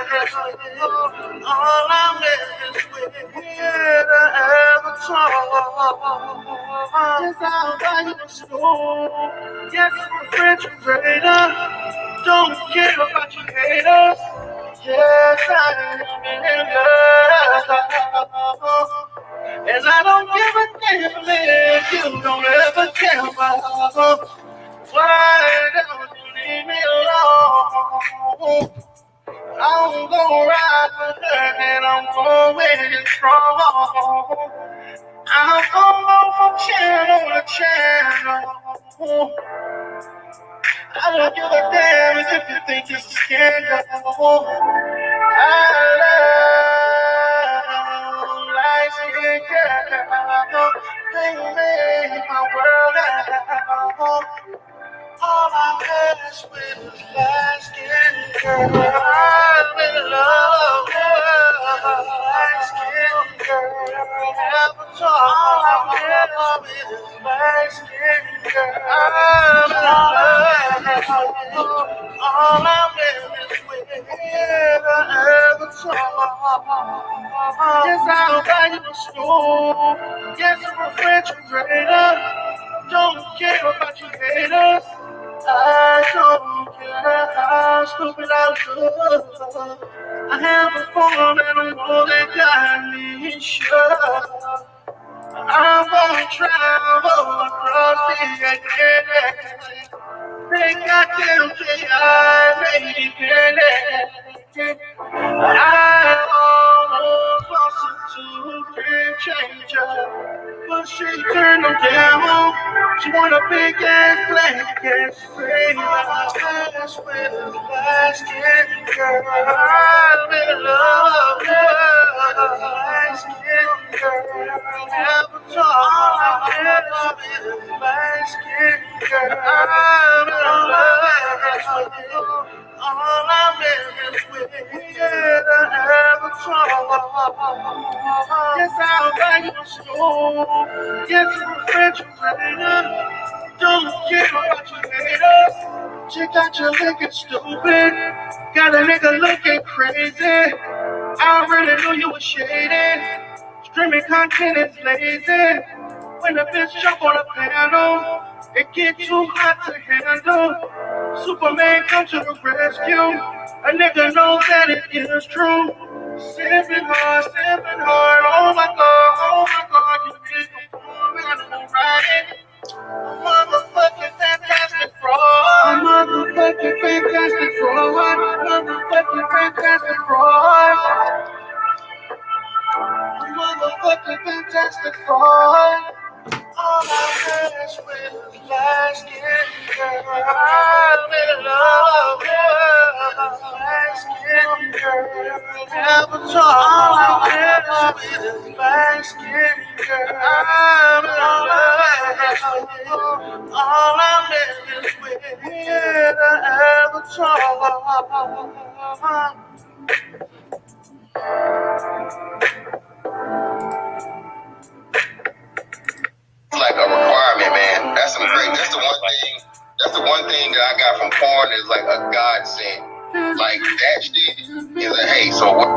All I miss with the avatar. Yes, I'll buy you a store. Yes, refrigerator. Don't care about your haters. Yes, I am in love. And I don't give a damn if you don't ever care about. Why don't you leave me alone? I'm gonna ride the dirt and I'm going strong. I'm gonna go from channel to channel. I don't give a damn if you think it's a scandal. I love light skin girl. They made my world out. All I mess with is light skin girl. I'm in love with light skin girl. Never talk. All I mess with is light skin girl. I'm in love with all I mess with the avatar. Yes, I'll buy you a store. Yes, a refrigerator. Don't care about your haters. I don't care how stupid I look. I have a phone and a wall that got me shut. I'm gonna travel across the Atlantic. They got them I made it. I almost lost it to game changer, but she turned them down. She want a big ass black ass free. Ass with a black skin girl. I'm in love with a black skin girl. Never talk. I'm with a black skin girl. I'm in love with you. All I miss with the avatar. Yes, I'll buy you a store. Yes, a refrigerator. Don't care about your haters. Check out your looking stupid. Got a nigga looking crazy. I already knew you was shady. Streaming content is lazy. When a bitch jump on a panel, it get too hot to handle. Superman come to the rescue. A nigga knows that it is true. Sipping hard. Oh my God, you nigga poor animal right? Motherfucking fantastic fraud. Motherfucking fantastic fraud. Motherfucking fantastic fraud. Motherfucking fantastic fraud. All I mess with is light skin girl. I'm in love with light skin girl. Never talk. All I mess with is light skin girl. I'm in love with you. All I mess with is the avatar. Like a requirement, man. That's some great. That's the one thing. That's the one thing that I got from porn is like a godsend. Like that shit is a hey. So what?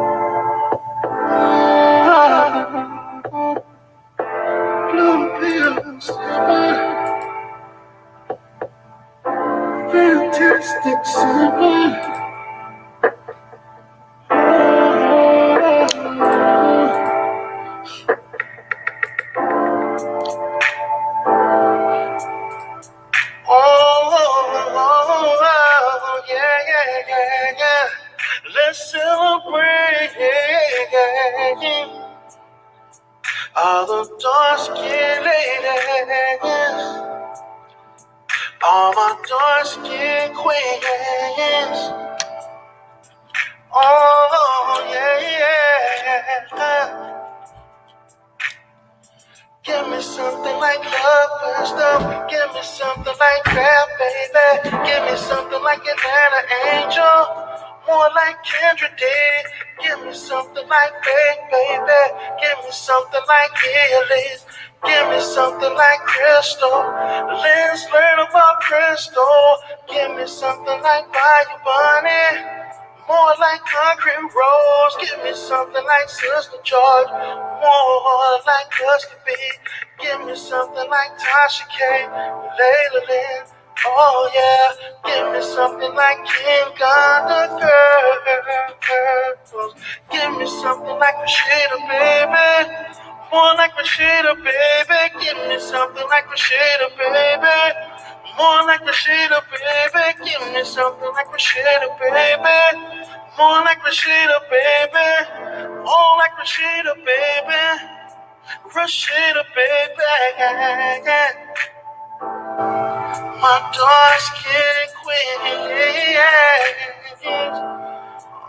Fantastic simple. Yeah. Let's celebrate all the dark-skinned ladies, all my dark-skinned queens. Oh, yeah. Give me something like love, wisdom. Give me something like that, baby. Give me something like Atlanta Angel. More like Kendra D. Give me something like Faith, baby. Give me something like Gillies. Give me something like Crystal. Let's learn about Crystal. Give me something like Bayou Bunny. More like concrete roads. Give me something like Sister George. More like Dusty B. Give me something like Tasha K. Layla Lynn. Oh yeah. Give me something like King Ghana girls. Give me something like Rashida, baby. More like Rashida, baby. Give me something like Rashida, baby. More like Rashida, baby. Give me something like Rashida, baby. More like Rashida, baby. More like Rashida, baby. Rashida, baby. My dark skin queen.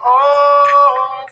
Oh,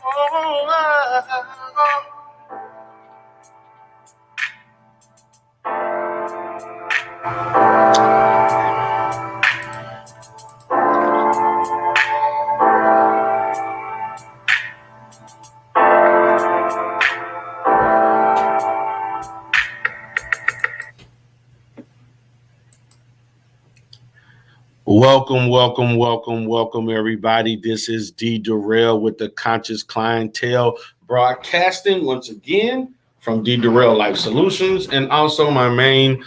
Welcome, everybody. This is D. Durrell with the Conscious Clientele broadcasting once again from D. Durrell Life Solutions and also my main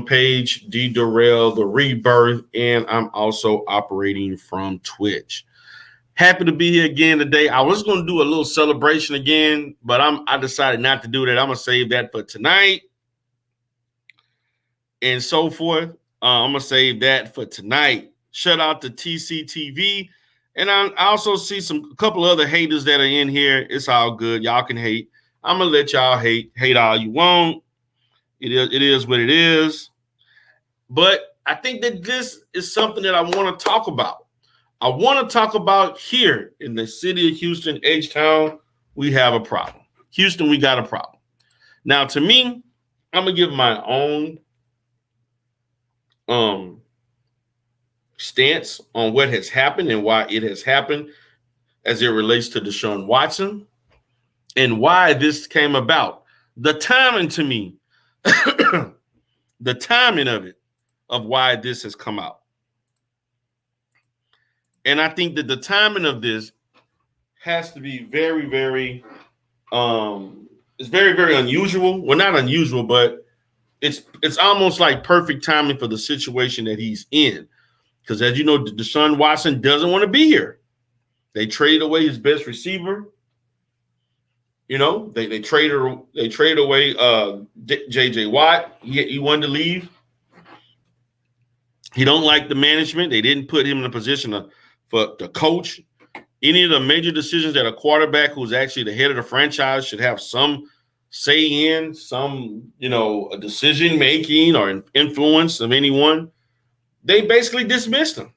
page, D. Durrell The Rebirth, and I'm also operating from Twitch. Happy to be here again today. I was going to do a little celebration again, but I decided not to do that. I'm going to save that for tonight and so forth. I'm going to save that for tonight. Shout out to TCTV. And I also see a couple other haters that are in here. It's all good. Y'all can hate. I'm going to let y'all hate all you want. It is what it is. But I think that this is something that I want to talk about. I want to talk about here in the city of Houston, H-Town, we have a problem. Houston, we got a problem. Now, to me, I'm going to give my own stance on what has happened and why it has happened as it relates to Deshaun Watson and why this came about. The timing to me, the timing of it, of why this has come out. And I think that the timing of this has to be very, very, it's very, very unusual. Well, not unusual, but it's almost like perfect timing for the situation that he's in. Because as you know, Deshaun Watson doesn't want to be here. They traded away his best receiver. You know, they traded away JJ Watt. He wanted to leave. He don't like the management. They didn't put him in a position to coach. Any of the major decisions that a quarterback who's actually the head of the franchise should have some say in, some, a decision making or influence of anyone. They basically dismissed him.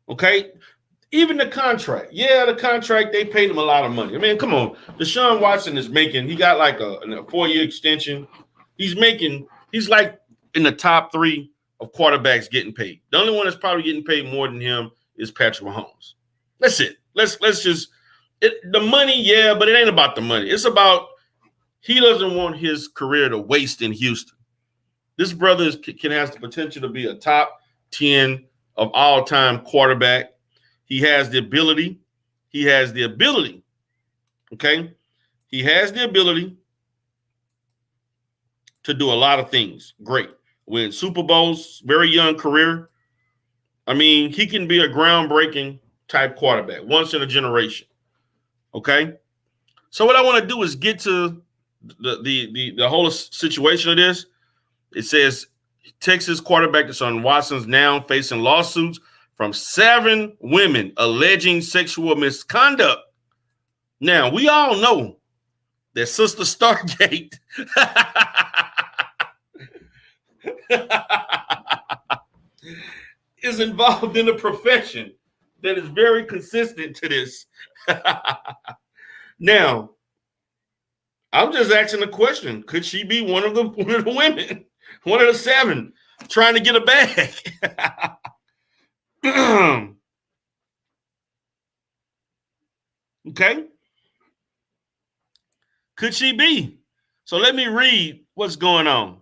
Okay? Even the contract. Yeah, the contract, they paid him a lot of money. I mean, come on. Deshaun Watson he got like a 4-year extension. He's like in the top 3 of quarterbacks getting paid. The only one that's probably getting paid more than him is Patrick Mahomes. That's it. Let's just, the money, yeah, but it ain't about the money. It's about he doesn't want his career to waste in Houston. This brother has the potential to be a top 10 of all-time quarterback. He has the ability. Okay? He has the ability to do a lot of things. Great. Win Super Bowls, very young career. I mean, he can be a groundbreaking type quarterback, once in a generation. Okay? So what I want to do is get to the whole situation of this. It says Texas quarterback Deshaun Watson's now facing lawsuits from 7 women alleging sexual misconduct. Now, we all know that Sister Stargate is involved in a profession that is very consistent to this. Now, I'm just asking a question. Could she be one of the women, one of the 7, trying to get a bag? Okay. Could she be? So let me read what's going on.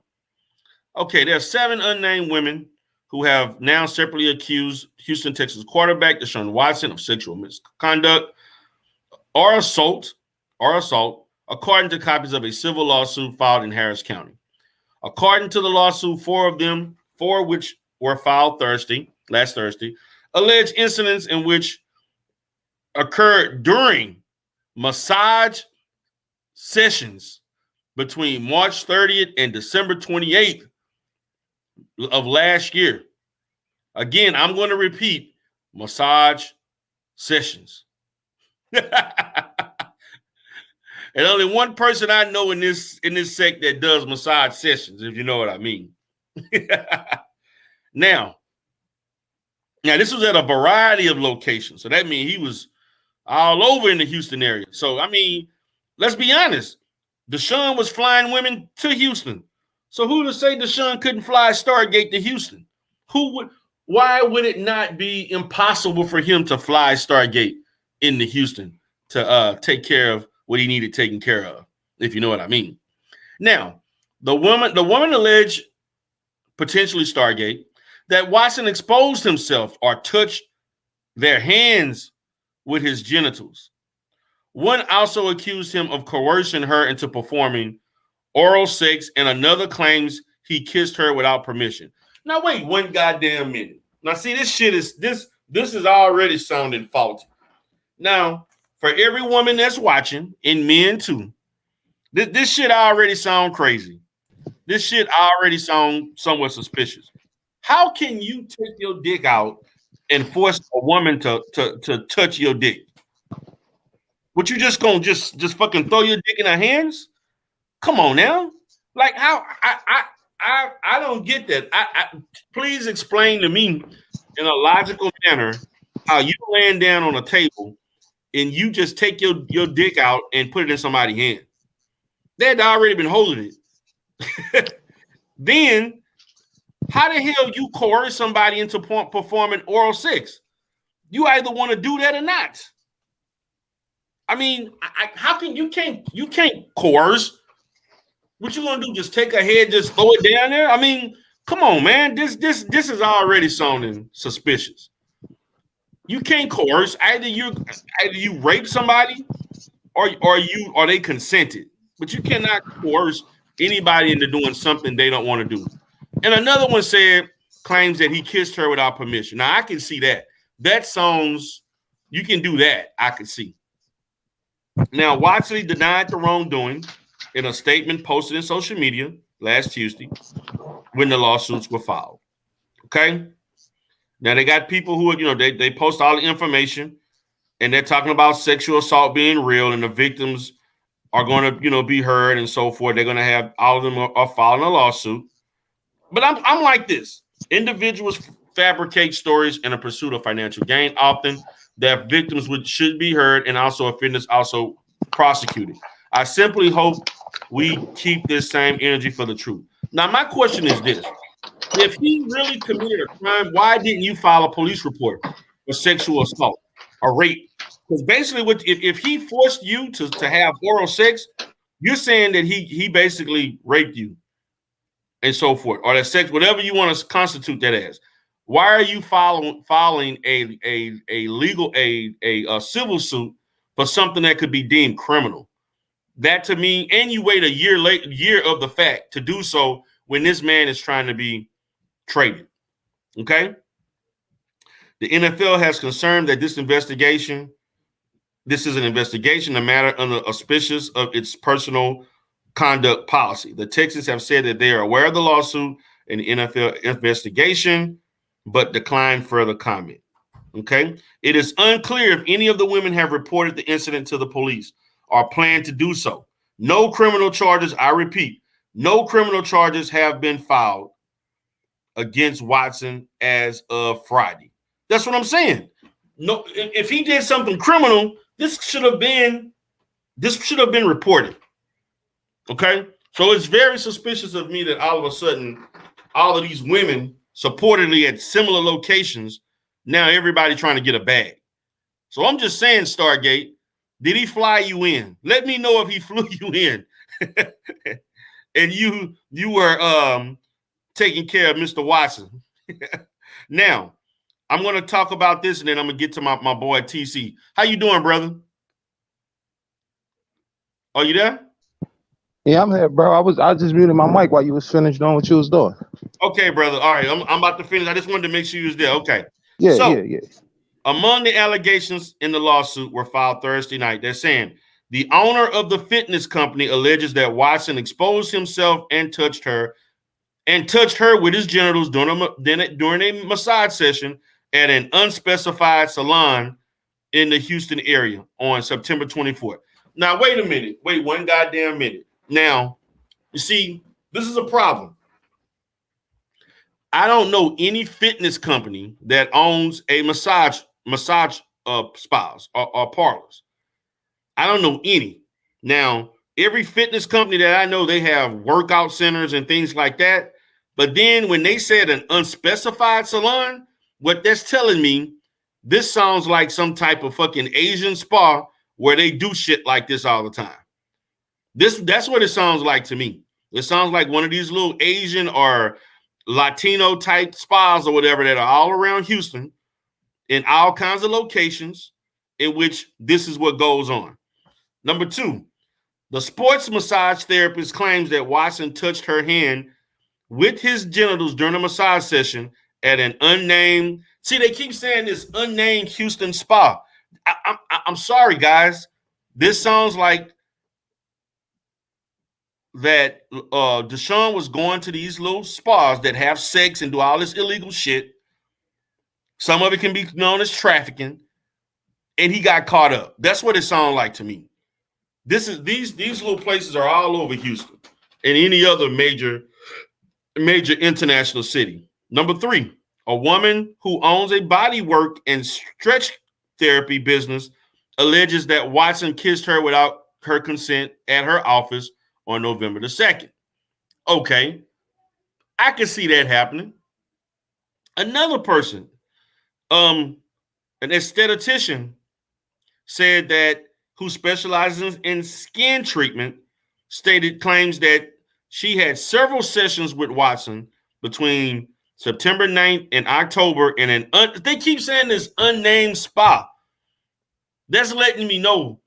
Okay, there are 7 unnamed women who have now separately accused Houston Texans quarterback Deshaun Watson of sexual misconduct or assault, according to copies of a civil lawsuit filed in Harris County. According to the lawsuit, four which were filed last Thursday, alleged incidents in which occurred during massage sessions between March 30th and December 28th of last year. Again, I'm going to repeat, massage sessions. And only one person I know in this sect that does massage sessions, if you know what I mean. Now, this was at a variety of locations. So that means he was all over in the Houston area. So, I mean, let's be honest. Deshaun was flying women to Houston. So who to say Deshaun couldn't fly Stargate to Houston? Why would it not be impossible for him to fly Stargate into Houston to take care of what he needed taken care of, if you know what I mean? Now, the woman alleged, potentially Stargate, that Watson exposed himself or touched their hands with his genitals. One also accused him of coercing her into performing oral sex, and another claims he kissed her without permission. Now, wait one goddamn minute. Now, see, this is already sounding faulty. Now, for every woman that's watching, and men too, this shit already sound crazy. This shit already sound somewhat suspicious. How can you take your dick out and force a woman to touch your dick? What, you just gonna just fucking throw your dick in her hands? Come on now. Like, how I don't get that. Please explain to me in a logical manner how you laying down on a table and you just take your dick out and put it in somebody's hand. They'd already been holding it. Then, how the hell you coerce somebody into performing oral sex? You either want to do that or not. I mean, how can you can't coerce? What you gonna do? Just take a head, just throw it down there? I mean, come on, man. This is already sounding suspicious. You can't coerce. Either you rape somebody, or they consented. But you cannot coerce anybody into doing something they don't want to do. And another one claims that he kissed her without permission. Now I can see that. That sounds, you can do that. I can see. Now, Watson denied the wrongdoing in a statement posted in social media last Tuesday when the lawsuits were filed. Okay? Now, they got people who, they post all the information, and they're talking about sexual assault being real, and the victims are going to, be heard and so forth. They're going to have, all of them are filing a lawsuit. But I'm like this. Individuals fabricate stories in a pursuit of financial gain. Often, their victims should be heard, and also offenders also prosecuted. I simply hope we keep this same energy for the truth. Now, my question is this. If he really committed a crime, why didn't you file a police report for sexual assault or rape? Because basically, if he forced you to have oral sex, you're saying that he basically raped you and so forth, or that sex, whatever you want to constitute that as. Why are you filing a legal civil suit for something that could be deemed criminal? That to me, and you wait a year of the fact to do so when this man is trying to be traded. Okay? The NFL has confirmed that this is an investigation, a matter under auspices of its personal conduct policy. The Texans have said that they are aware of the lawsuit and the NFL investigation, but declined further comment. Okay? It is unclear if any of the women have reported the incident to the police or plan to do so. No criminal charges, I repeat, no criminal charges have been filed against Watson as of Friday. That's what I'm saying. No, if he did something criminal, this should have been reported. Okay? So it's very suspicious of me that all of a sudden, all of these women supportedly at similar locations, now everybody trying to get a bag. So I'm just saying, Stargate, did he fly you in? Let me know if he flew you in. And you were taking care of Mr. Watson. Now, I'm going to talk about this, and then I'm going to get to my boy TC. How you doing, brother? Are you there? Yeah, I'm here, bro. I just muted my mic while you was finished doing what you was doing. Okay, brother. All right, I'm about to finish. I just wanted to make sure you was there. Okay. Yeah, So, yeah, yeah. among the allegations in the lawsuit were filed Thursday night. They're saying the owner of the fitness company alleges that Watson exposed himself and touched her with his genitals during a massage session at an unspecified salon in the Houston area on September 24th. Now, wait a minute. Wait one goddamn minute. Now, you see, this is a problem. I don't know any fitness company that owns a massage spas or parlors. I don't know any. Now, every fitness company that I know, they have workout centers and things like that. But then when they said an unspecified salon, what that's telling me, this sounds like some type of fucking Asian spa where they do shit like this all the time. That's what it sounds like to me. It sounds like one of these little Asian or Latino type spas or whatever that are all around Houston in all kinds of locations in which this is what goes on. Number two, the sports massage therapist claims that Watson touched her hand with his genitals during a massage session at an unnamed. See, they keep saying this unnamed Houston spa. I'm sorry, guys. This sounds like that Deshaun was going to these little spas that have sex and do all this illegal shit. Some of it can be known as trafficking, and he got caught up. That's what it sounds like to me. These little places are all over Houston and any other major international city. Number three, a woman who owns a body work and stretch therapy business alleges that Watson kissed her without her consent at her office on November the 2nd. Okay, I can see that happening. Another person, an esthetician, said that who specializes in skin treatment, claims that she had several sessions with Watson between September 9th and October in they keep saying this unnamed spa. That's letting me know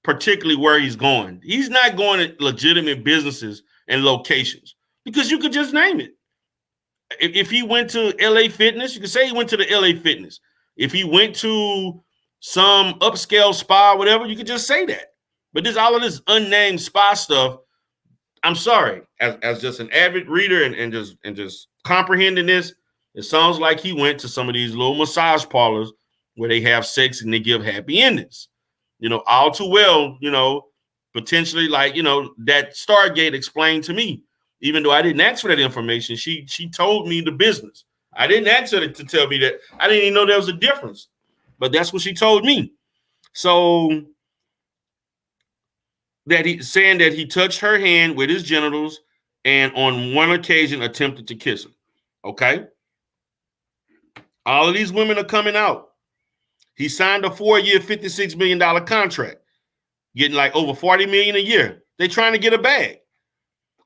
particularly where he's going. He's not going to legitimate businesses and locations because you could just name it. If he went to LA Fitness, you could say he went to the LA Fitness. If he went to some upscale spa or whatever, you could just say that. But this all of this unnamed spa stuff, I'm sorry, as just an avid reader and just comprehending this, it sounds like he went to some of these little massage parlors where they have sex and they give happy endings. All too well, potentially like, that Stargate explained to me. Even though I didn't ask for that information, she told me the business. I didn't ask her to tell me that. I didn't even know there was a difference. But that's what she told me. So saying that he touched her hand with his genitals and on one occasion attempted to kiss her. Okay? All of these women are coming out. He signed a 4-year, $56 million contract, getting like over $40 million a year. They're trying to get a bag.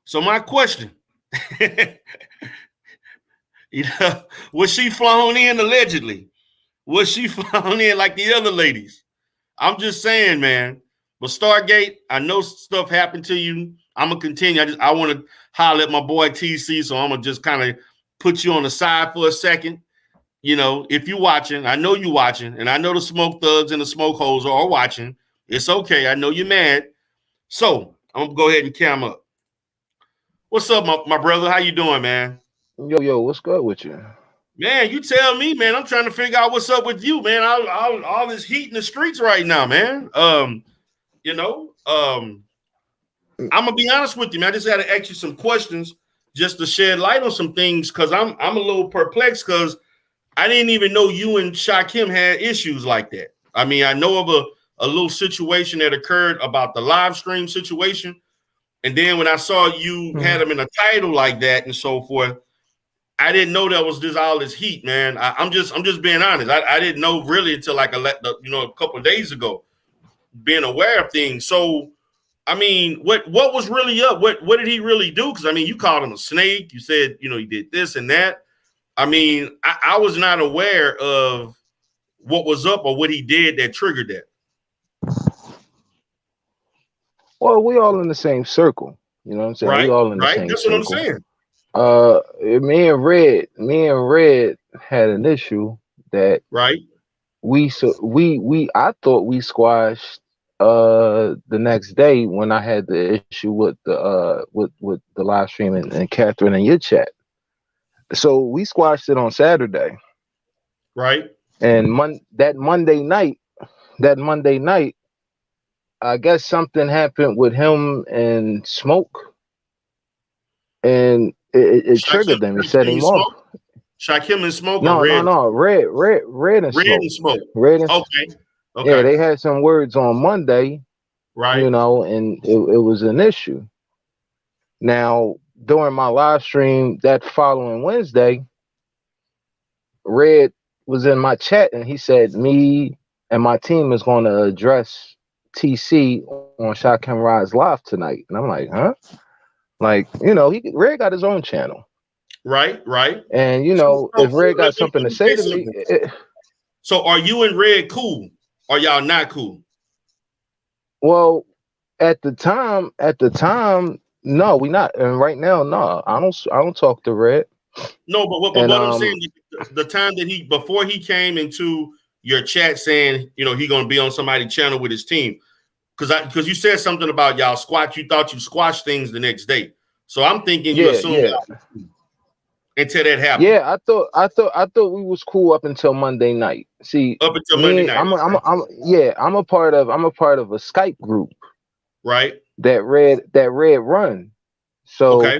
So my question, was she flown in allegedly? Was she flown in like the other ladies? I'm just saying, man. But Stargate, I know stuff happened to you. I'm gonna continue. I want to holler at my boy TC, so I'm gonna just kind of put you on the side for a second. If you're watching, I know you're watching, and I know the smoke thugs and the smoke holes are watching. It's okay. I know you're mad. So I'm gonna go ahead and cam up. What's up, my brother? How you doing, man? Yo, what's good with you? Man, you tell me, man. I'm trying to figure out what's up with you, man. All this heat in the streets right now, man. You know, um, I'm gonna be honest with you, man. I just had to ask you some questions just to shed light on some things because I'm a little perplexed because I didn't even know you and Shakim had issues like that. I mean, I know of a little situation that occurred about the live stream situation, and then when I saw you had him in a title like that and so forth, I didn't know there was all this heat, man. I'm just being honest. I didn't know really until like a couple of days ago, being aware of things. So I mean, what was really up? What did he really do? Because I mean, you called him a snake. You said, he did this and that. I mean, I was not aware of what was up or what he did that triggered that. Well, we all in the same circle. You know what I'm saying? We Right, all in the right. same That's what I'm circle. saying. Me and Red had an issue that Right. I thought we squashed the next day when I had the issue with with the live stream and Catherine and your chat. So we squashed it on Saturday. Right. And that Monday night, I guess something happened with him and Smoke, and it triggered them. It set Shaquem him off. Smoke. Shaquem and Smoke or No, no, Red? no. Red and Red Smoke. and Smoke. Red and Okay. Yeah, Okay. they had some words on Monday, Right. and it was an issue. Now, during my live stream that following Wednesday, Red was in my chat and he said, me and my team is going to address TC on Shot Cam Rise Live tonight. And I'm like, huh? Like, Red got his own channel. Right. Right. And, So if Red got let something to me say to me, so are you and Red cool? Or y'all not cool? well, at the time, no, we not. And right now, no, I don't talk to Red. No, but what I'm saying, the time that before he came into your chat saying, he gonna be on somebody's channel with his team, because you said something about y'all you thought you squashed things the next day. So I'm thinking you assumed until that happened. Yeah, I thought we was cool up until Monday night. See, up until Monday night. I'm a part of a Skype group. Right. That Red run. So okay.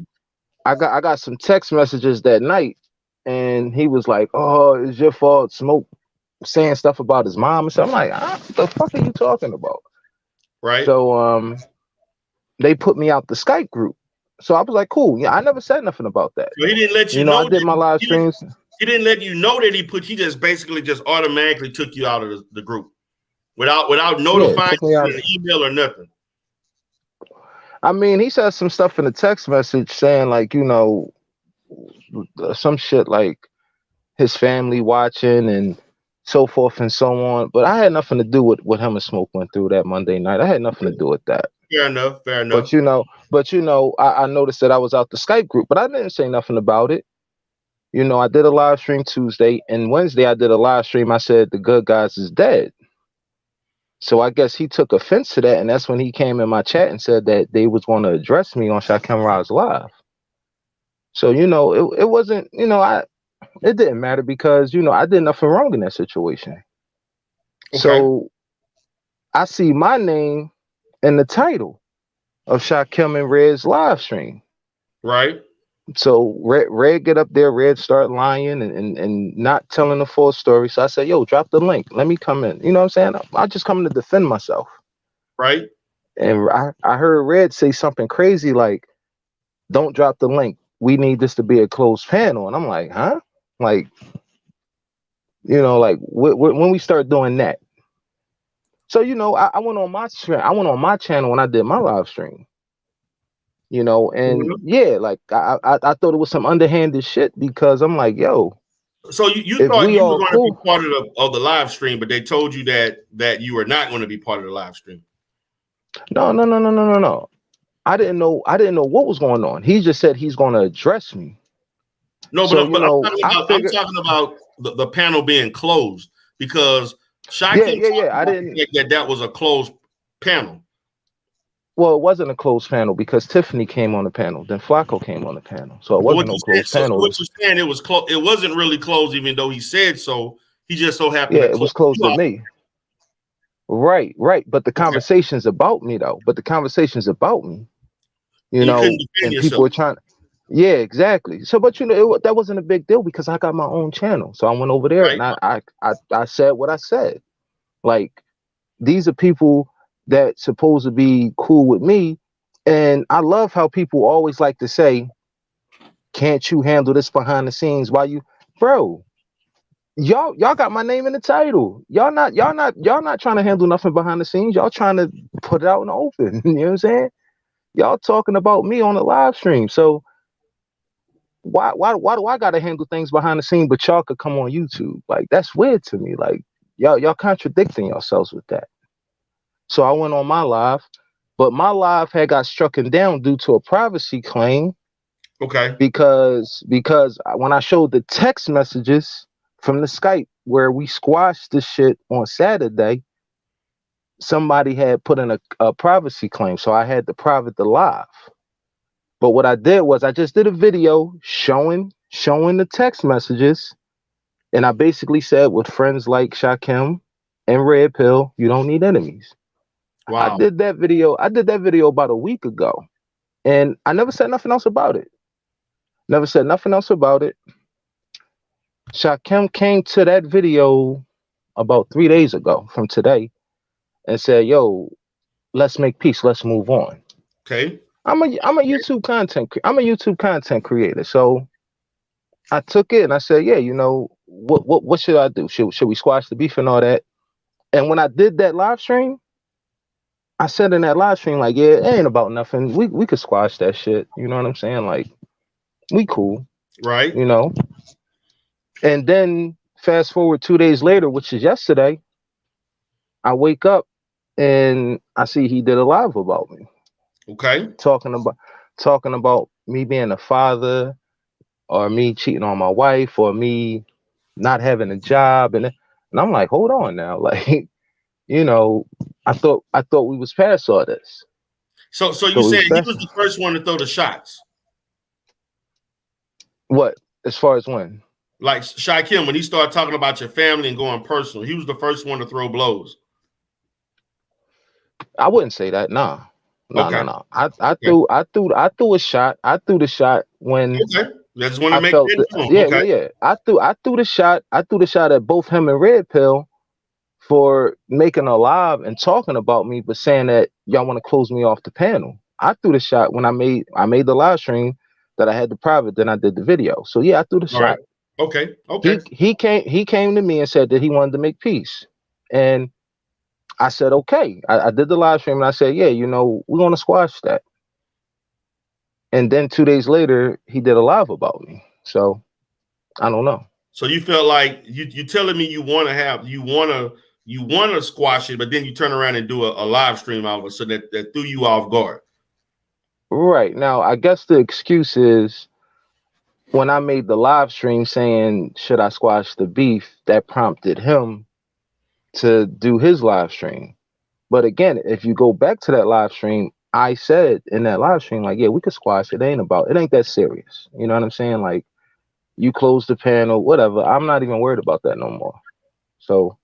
I got some text messages that night, and he was like, "Oh, it's your fault." Smoke saying stuff about his mom and stuff. I'm like, what the fuck are you talking about? Right. So they put me out the Skype group. So I was like, cool. Yeah, I never said nothing about that. So he didn't let you know. I did my live streams. He didn't let you know that he just basically just automatically took you out of the group without notifying you in an email or nothing. I mean, he said some stuff in the text message saying like, some shit like his family watching and so forth and so on. But I had nothing to do with what him and Smoke went through that Monday night. I had nothing to do with that. Fair enough. But I noticed that I was out the Skype group, but I didn't say nothing about it. I did a live stream Tuesday, and Wednesday I did a live stream. I said the good guys is dead. So I guess he took offense to that, and that's when he came in my chat and said that they was going to address me on Shaquem Rise Live. So it wasn't, it didn't matter because I did nothing wrong in that situation. Okay. So I see my name in the title of Shaquem and Red's live stream. Right. So Red get up there, Red start lying and not telling the full story. So I said, yo, drop the link. Let me come in. You know what I'm saying? I just come to defend myself. Right. And I heard Red say something crazy like, don't drop the link. We need this to be a closed panel. And I'm like, huh? Like, like when we start doing that. So, I went on my channel when I did my live stream. And yeah, like I thought it was some underhanded shit because I'm like, yo. So you thought you were going to be part of the live stream, but they told you that you were not going to be part of the live stream. No. I didn't know what was going on. He just said he's going to address me. No, but I'm talking about the panel being closed because Shaquem I didn't that was a closed panel. Well, it wasn't a closed panel because Tiffany came on the panel, then Flacco came on the panel, so it wasn't no closed panel. What you're saying, it was closed. It wasn't really closed, even though he said so. He just so happened. Yeah, it was closed to me. Right. But the conversation's about me, though. And people are trying. Yeah, exactly. So, but that wasn't a big deal because I got my own channel, so I went over there and I said what I said. Like, these are people that's supposed to be cool with me, and I love how people always like to say, "Can't you handle this behind the scenes?" While bro, y'all got my name in the title. Y'all not trying to handle nothing behind the scenes. Y'all trying to put it out in the open. You know what I'm saying? Y'all talking about me on the live stream. So why do I gotta handle things behind the scene, but y'all could come on YouTube? Like, that's weird to me. Like, y'all contradicting yourselves with that. So I went on my live, but my live had got strucken down due to a privacy claim. Okay. Because when I showed the text messages from the Skype where we squashed the shit on Saturday, somebody had put in a privacy claim, so I had to private the live. But what I did was I just did a video showing the text messages, and I basically said, with friends like Shakim and Red Pill, you don't need enemies. Wow. I did that video about a week ago, and I never said nothing else about it. Never said nothing else about it. Shakim came to that video about 3 days ago from today and said, "Yo, let's make peace. Let's move on." Okay. I'm a YouTube content creator, so I took it and I said, "Yeah, you know what should I do? Should we squash the beef and all that?" And when I did that live stream, I said in that live stream, like, "Yeah, it ain't about nothing. We could squash that shit. You know what I'm saying? Like, we cool, Right. you know." And then fast forward 2 days later, which is yesterday, I wake up and I see he did a live about me. Okay. Talking about me being a father, or me cheating on my wife, or me not having a job, and I'm like, hold on now, like, you know, I thought we was past all this. So you saying he was the first one to throw the shots? What, as far as when? Like Shakim, when he started talking about your family and going personal, he was the first one to throw blows. I wouldn't say that. Nah. Okay. No. I threw a shot. I threw the shot when okay. I just want to make felt that yeah. I threw the shot. I threw the shot at both him and Red Pill for making a live and talking about me, but saying that y'all want to close me off the panel. I threw the shot when I made the live stream that I had the private, then I did the video. So yeah, I threw the shot. Right. Okay. He came to me and said that he wanted to make peace. And I said, okay. I did the live stream and I said, yeah, you know, we're gonna squash that. And then 2 days later, he did a live about me. So I don't know. So you felt like you telling me you want to squash it, but then you turn around and do a live stream out of it, so that threw you off guard. Right. Now, I guess the excuse is, when I made the live stream saying, should I squash the beef, that prompted him to do his live stream. But again, if you go back to that live stream, I said in that live stream, like, yeah, we could squash it. It ain't that serious. You know what I'm saying? Like, you close the panel, whatever. I'm not even worried about that no more. So,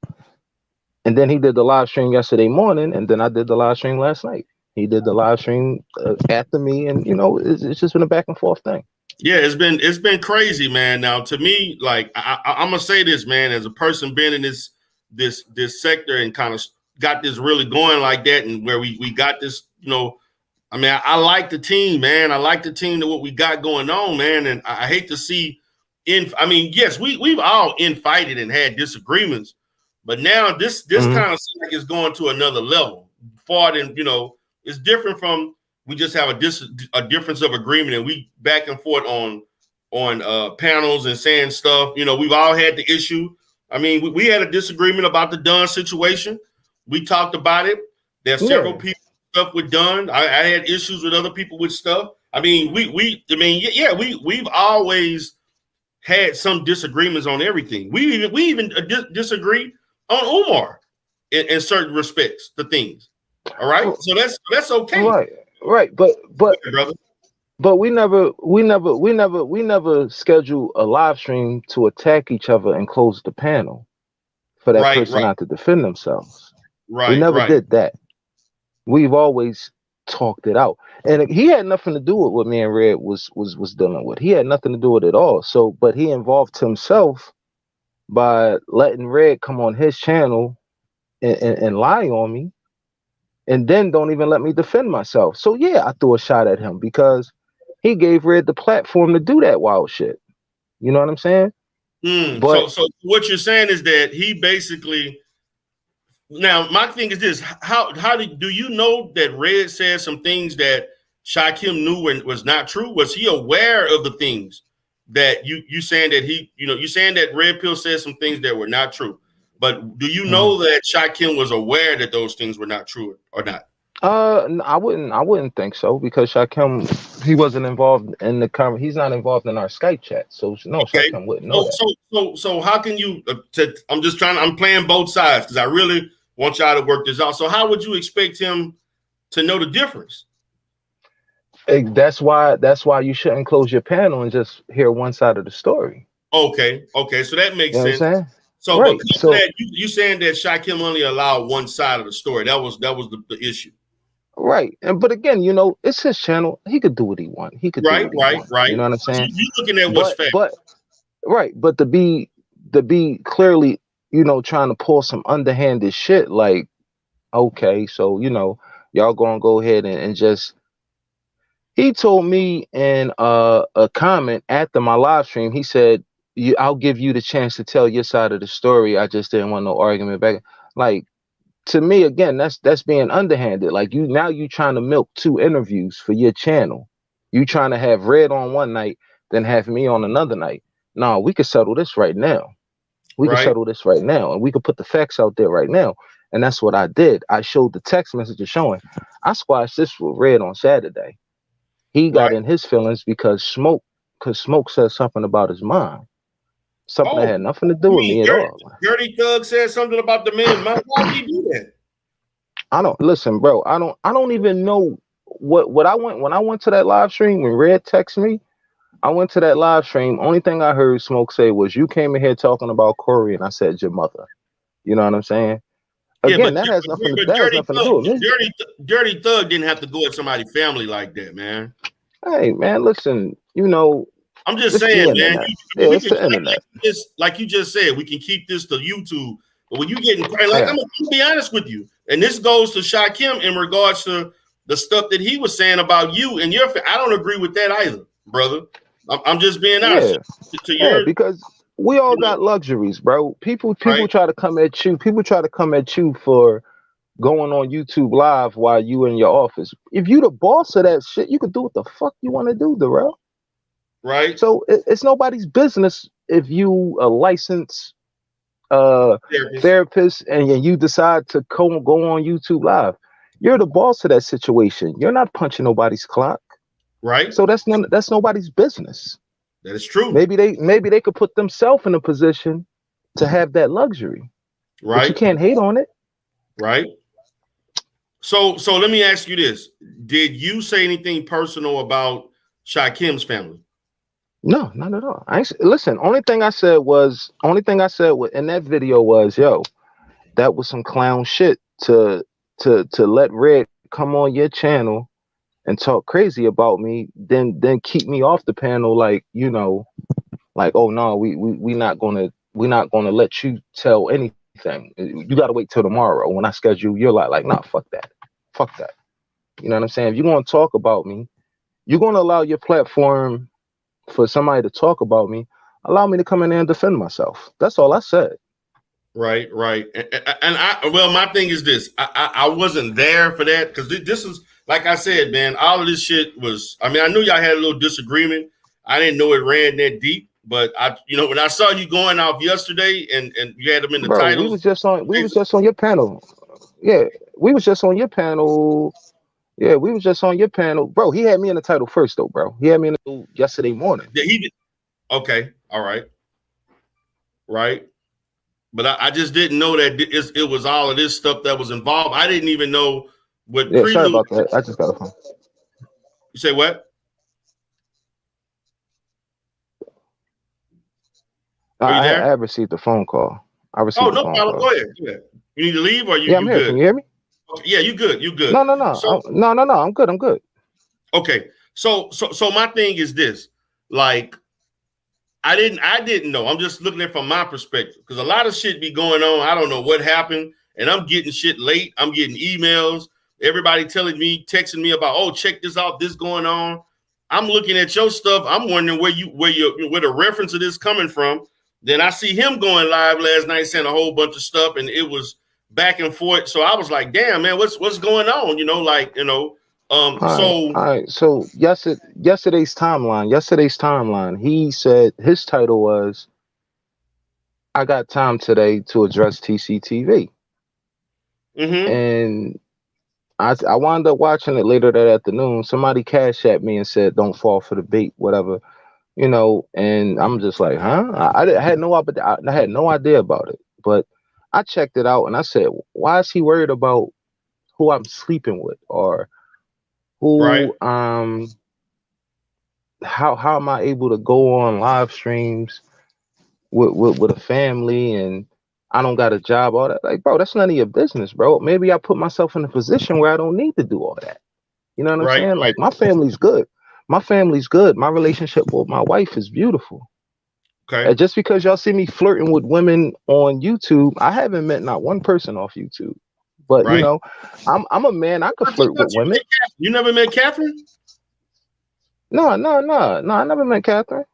and then he did the live stream yesterday morning, and then I did the live stream last night. He did the live stream after me, and you know, it's just been a back and forth thing. Yeah, it's been crazy, man. Now, to me, like, I'm gonna say this, man, as a person being in this sector and kind of got this really going like that, and where we got this, you know, I mean, I like the team, man. I like the team to what we got going on, man. And I hate to see I mean, yes, we've all infighted and had disagreements, but now this kind of seems like it's going to another level. Far than, you know, it's different from, we just have a difference of agreement, and we back and forth on panels and saying stuff. You know, we've all had the issue. I mean, we had a disagreement about the Dunn situation. We talked about it. There's several people stuff with Dunn. I had issues with other people with stuff. I mean, we've always had some disagreements on everything. We even disagree on Umar in certain respects to things. All right, so that's okay. Right. But we never schedule a live stream to attack each other and close the panel for that person not to defend themselves. We never did that. We've always talked it out, and he had nothing to do with what me and Red was dealing with. He had nothing to do with it at all. So, but he involved himself by letting Red come on his channel and lie on me, and then don't even let me defend myself. So yeah, I threw a shot at him because he gave Red the platform to do that wild shit. You know what I'm saying? But so what you're saying is that he basically. Now, my thing is this: how do you know that Red said some things that Shakim knew and was not true? Was he aware of the things that you saying that you saying that Red Pill said some things that were not true. But do you know that Shaquem was aware that those things were not true or not? I wouldn't think so because Shaquem, he wasn't involved in the he's not involved in our Skype chat, so no, Okay. Shaquem wouldn't know that. So how can you? I'm playing both sides because I really want y'all to work this out. So how would you expect him to know the difference? That's why you shouldn't close your panel and just hear one side of the story. Okay, so that makes sense. What I'm saying? So, right. Because of that, you saying that Shaquem only allowed one side of the story. That was the issue. Right. But again, it's his channel. He could do what he wants. He could do what he wants. Right. You know what I'm saying? You looking at what's fact. But to be clearly, trying to pull some underhanded shit, like, okay, so y'all gonna go ahead and just. He told me in a comment after my live stream, he said, I'll give you the chance to tell your side of the story. I just didn't want no argument back. Like, to me, again, that's being underhanded. Like, you trying to milk 2 interviews for your channel. You trying to have Red on one night, then have me on another night. No, we could settle this right now. We can settle this right now, and we could put the facts out there right now. And that's what I did. I showed the text messages showing I squashed this with Red on Saturday. He got in his feelings because Smoke said something about his mom. Something that had nothing to do with me at all. Dirty Thug said something about the man's mom. Why did he do that? I don't listen, bro. I don't even know what I went when I went to that live stream when Red texted me. I went to that live stream. Only thing I heard Smoke say was, "You came in here talking about Corey," and I said, "Your mother." You know what I'm saying? Again, that has nothing to do with me. Dirty Thug didn't have to go at somebody's family like that, man. Hey, man, listen. I'm just saying, man. It's the internet. Like you just said, we can keep this to YouTube. But when you getting crazy, like I'm gonna be honest with you, and this goes to Shaquem in regards to the stuff that he was saying about you and your. I don't agree with that either, brother. I'm just being honest. Because we all got luxuries, bro. People try to come at you. People try to come at you for going on YouTube Live while you in your office. If you the boss of that shit, you can do what the fuck you want to do, bro. Right. So it's nobody's business if you a licensed therapist and you decide to go on YouTube Live. You're the boss of that situation. You're not punching nobody's clock. Right. So that's nobody's business. That is true. Maybe they could put themselves in a position to have that luxury. Right. But you can't hate on it. Right. So let me ask you this. Did you say anything personal about Shaquem's family? No, not at all. Listen, only thing I said in that video was, yo, that was some clown shit to let Red come on your channel and talk crazy about me, then keep me off the panel, like, oh no, we not gonna let you tell anything. You gotta wait till tomorrow when I schedule your live. Like, nah, fuck that. You know what I'm saying? If you're gonna talk about me, you're gonna allow your platform for somebody to talk about me, allow me to come in there and defend myself. That's all I said. Right. And my thing is this. I wasn't there for that because this is, like I said, man, all of this shit was, I knew y'all had a little disagreement. I didn't know it ran that deep, but when I saw you going off yesterday and you had them in the titles. We was just on your panel. Yeah, we was just on your panel. Yeah, we was just on your panel. Bro, he had me in the title first, though, bro. He had me in the title yesterday morning. Yeah, he did. Okay, all right. Right. But I just didn't know that it was all of this stuff that was involved. I didn't even know what. Yeah, sorry about that. I just got a phone. You say what? I received a phone call. No problem. Go ahead. Yeah. You need to leave or you? Yeah, I'm here. Good? Can you hear me? Okay. Yeah, you good. You good? No. No. I'm good. Okay. So my thing is this, like, I didn't know. I'm just looking at it from my perspective because a lot of shit be going on. I don't know what happened, and I'm getting shit late. I'm getting emails. Everybody texting me about, oh, check this out. This going on. I'm looking at your stuff. I'm wondering where the reference of this coming from. Then I see him going live last night saying a whole bunch of stuff, and it was back and forth. So I was like, damn, man, what's going on? All right, So all right. So yesterday's timeline. He said his title was "I got time today to address TCTV," mhm, and I wound up watching it later that afternoon. Somebody cash at me and said, "Don't fall for the bait," whatever, And I'm just like, huh? I had I had no idea about it, but I checked it out and I said, why is he worried about who I'm sleeping with or right, who how am I able to go on live streams with a family and I don't got a job, all that. Like, bro, that's none of your business, bro. Maybe I put myself in a position where I don't need to do all that. You know what I'm right, saying? right. Like my family's good. My family's good. My relationship with my wife is beautiful. Okay, And just because y'all see me flirting with women on YouTube, I haven't met not one person off YouTube. But right. I'm a man. I could I flirt thought with women. you never met Catherine. No, no, no, no. I never met Catherine.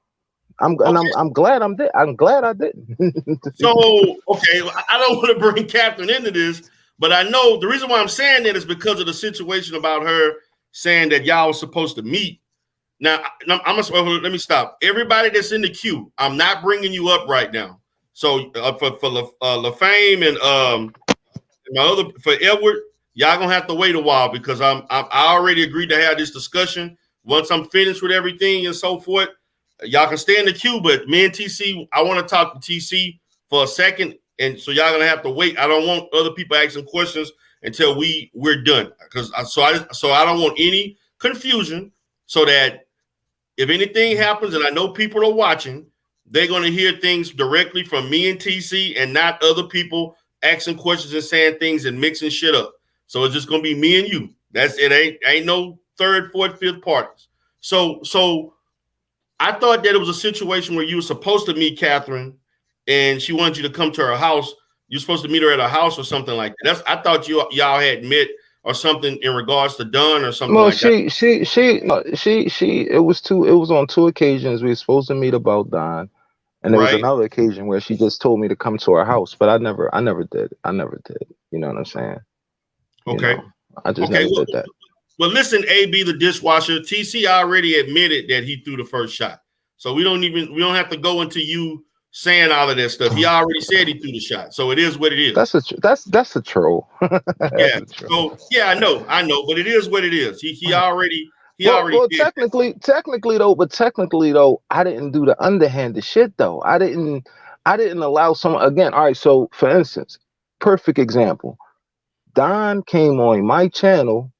Okay, I'm glad I'm did. I'm glad I didn't. so okay, I don't want to bring Catherine into this, but I know the reason why I'm saying that is because of the situation about her saying that y'all was supposed to meet. Now, let me stop. Everybody that's in the queue, I'm not bringing you up right now. So for LaFame and my other for Edward, y'all gonna have to wait a while because I already agreed to have this discussion. Once I'm finished with everything and so forth, y'all can stay in the queue. But me and TC, I want to talk to TC for a second, and so y'all gonna have to wait. I don't want other people asking questions until we're done because I don't want any confusion. So that if anything happens, and I know people are watching, they're going to hear things directly from me and TC and not other people asking questions and saying things and mixing shit up. So it's just going to be me and you. That's it. Ain't no third, fourth, fifth parties. So I thought that it was a situation where you were supposed to meet Catherine and she wanted you to come to her house. You're supposed to meet her at her house or something like that. I thought y'all had met or something in regards to Dunn or something Well, like that. it was on two occasions we were supposed to meet about Don, and there was Right? another occasion where she just told me to come to her house, but I never did. I never did. You know what I'm saying? You Okay. know, I just Okay. never did that. Well, listen, AB the dishwasher. TC already admitted that he threw the first shot, so we don't have to go into you saying all of that stuff. He already said he threw the shot, so it is what it is. That's a troll. That's Yeah. a troll. So yeah, I know, but it is what it is. He Well, already well, did that. technically though, I didn't do the underhanded shit though. I didn't allow someone again. All right, so for instance, perfect example. Don came on my channel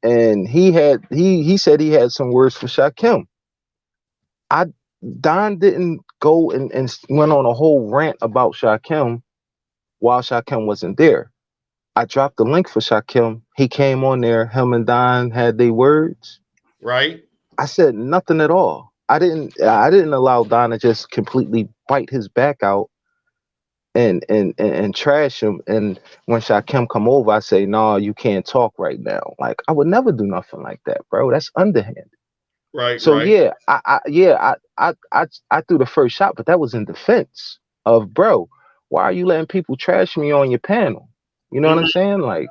and he said he had some words for Shakim. I Don didn't go and went on a whole rant about Shakim while Shakim wasn't there. I dropped the link for Shakim. He came on there. Him and Don had their words. Right. I said nothing at all. I didn't allow Don to just completely bite his back out and trash him. And when Shakim come over, I say, no, you can't talk right now. Like I would never do nothing like that, bro. That's underhanded. Right. So Right. yeah, I threw the first shot, but that was in defense of bro. Why are you letting people trash me on your panel? You know what I'm Mhm. saying? Like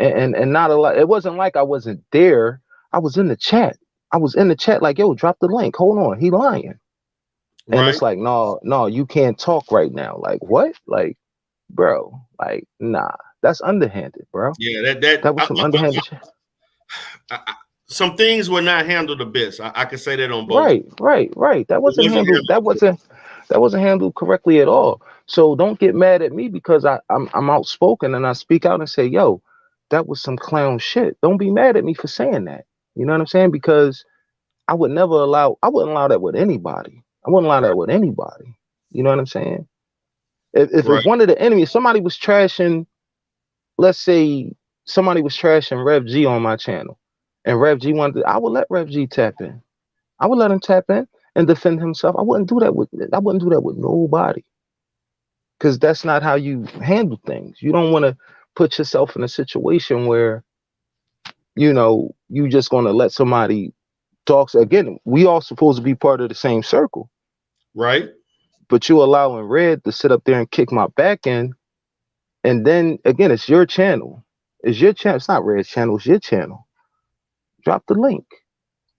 and not a lot. It wasn't like I wasn't there. I was in the chat. I was in the chat like, yo, drop the link. Hold on, he lying. And Right. it's like, no, no, you can't talk right now. Like what? Like, bro, like, nah, that's underhanded, bro. Yeah. That That was some underhanded shit. some things were not handled the best. I can say that on both. Right. That It wasn't wasn't handled. handled. That wasn't handled correctly at all. So don't get mad at me because I'm outspoken and I speak out and say, yo, that was some clown shit. Don't be mad at me for saying that. You know what I'm saying? Because I wouldn't allow that with anybody. I wouldn't allow that with anybody. You know what I'm saying? If Right. one of the enemies, somebody was trashing, let's say somebody was trashing Rev G on my channel, and Rev G I would let Rev G tap in. I would let him tap in and defend himself. I wouldn't do that with nobody. Because that's not how you handle things. You don't want to put yourself in a situation where, you just gonna let somebody talk. Again, we all supposed to be part of the same circle. Right. But you allowing Red to sit up there and kick my back in, and then again, it's your channel. It's your channel. It's not Red's channel. It's your channel. Drop the link.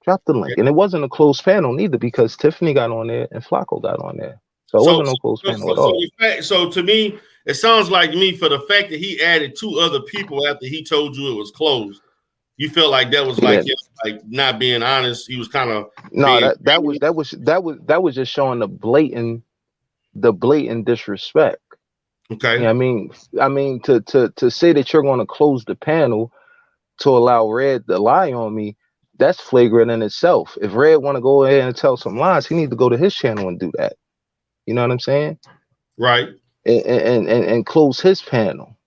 Drop the link. And it wasn't a closed panel neither because Tiffany got on there and Flacco got on there. So it wasn't no closed panel at all. So to me, it sounds like for the fact that he added 2 other people after he told you it was closed, you felt like that was like him, like not being honest. He was kind of that was just showing the blatant disrespect. Okay. Yeah, I mean to say that you're going to close the panel to allow Red to lie on me, that's flagrant in itself. If Red want to go ahead and tell some lies, he need to go to his channel and do that. You know what I'm saying? Right. And close his panel.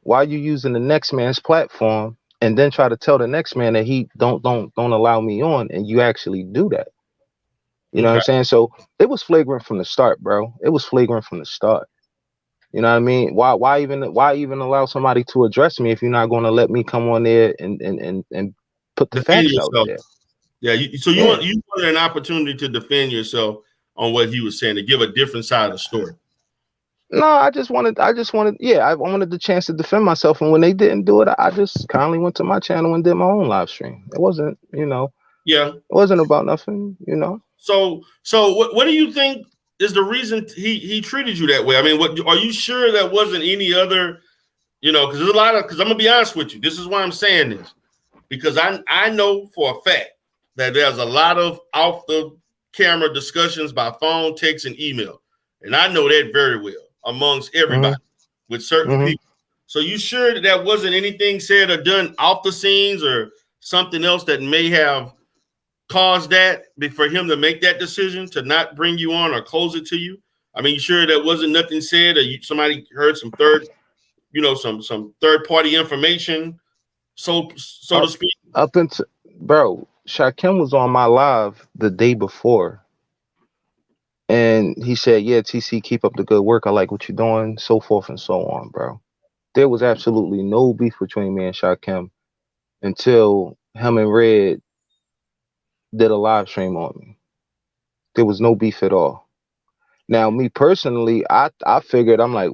Why are you using the next man's platform and then try to tell the next man that he don't allow me on, and you actually do that? You know what I'm saying? So it was flagrant from the start, bro. It was flagrant from the start. You know what I mean? Why even allow somebody to address me if you're not going to let me come on there and put the facts out there? Yeah. You wanted an opportunity to defend yourself on what he was saying, to give a different side of the story. No, I wanted the chance to defend myself, and when they didn't do it, I just kindly went to my channel and did my own live stream. It wasn't, it wasn't about nothing, So what do you think is the reason he treated you that way? I mean, are you sure that wasn't any other, because there's because I'm gonna be honest with you. This is why I'm saying this, because I know for a fact that there's a lot of off the camera discussions by phone, text, and email, and I know that very well amongst everybody with certain people. So you sure that wasn't anything said or done off the scenes or something else that may have caused that for him to make that decision to not bring you on or close it to you? I mean, you sure that wasn't nothing said, or somebody heard some some third party information, so to speak? Up until, bro, Shaquem was on my live the day before, and he said, "Yeah, TC, keep up the good work. I like what you're doing," so forth and so on, bro. There was absolutely no beef between me and Shaquem until him and Red did a live stream on me. There was no beef at all. Now, me personally, I figured, I'm like,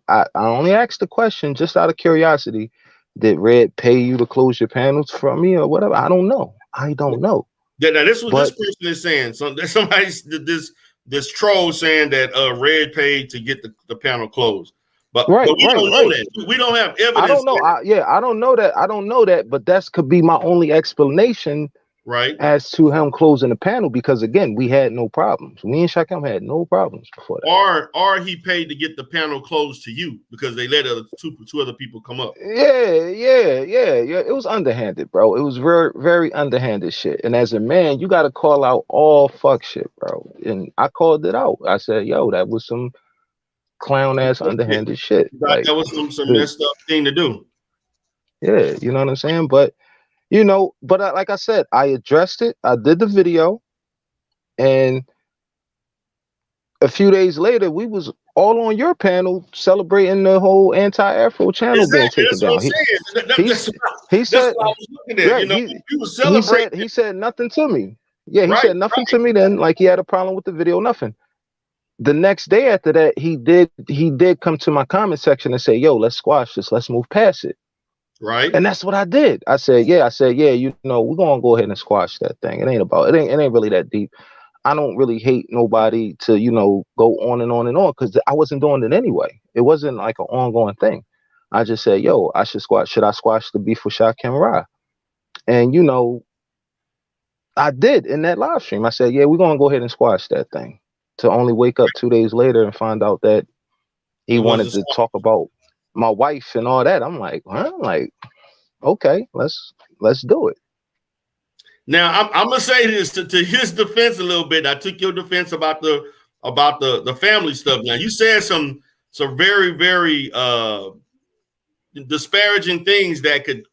I only asked the question just out of curiosity. Did Red pay you to close your panels for me or whatever? I don't know. Yeah, now this person is saying. So somebody's this troll saying that Red paid to get the panel closed. But we don't know that. We don't have evidence. I don't know. I don't know that. I don't know that, but that could be my only explanation, right, as to him closing the panel, because again, we had no problems. Me and Shaquem had no problems before that. Or he paid to get the panel closed to you because they let two other people come up. Yeah. It was underhanded, bro. It was very, very underhanded shit. And as a man, you got to call out all fuck shit, bro. And I called it out. I said, "Yo, that was some clown ass underhanded shit." Like, that was some messed up thing to do. Yeah, you know what I'm saying? But like I said, I addressed it. I did the video, and a few days later, we was all on your panel celebrating the whole anti-Afro channel being taken down. He said, he said nothing to me. Yeah, he said nothing to me then, like he had a problem with the video, nothing. The next day after that, he did come to my comment section and say, "Yo, let's squash this. Let's move past it." Right. And that's what I did. I said, yeah, we're gonna go ahead and squash that thing. It ain't really that deep. I don't really hate nobody to, go on and on and on, because I wasn't doing it anyway. It wasn't like an ongoing thing. I just said, yo, should I squash the beef with Shaquem Ra? And I did in that live stream. I said, yeah, we're gonna go ahead and squash that thing. To only wake up 2 days later and find out that he wanted to talk about my wife and all that. I'm like, huh? Okay, let's do it. Now I'm gonna say this to his defense a little bit. I took your defense about the family stuff. Now you said some very, very disparaging things that could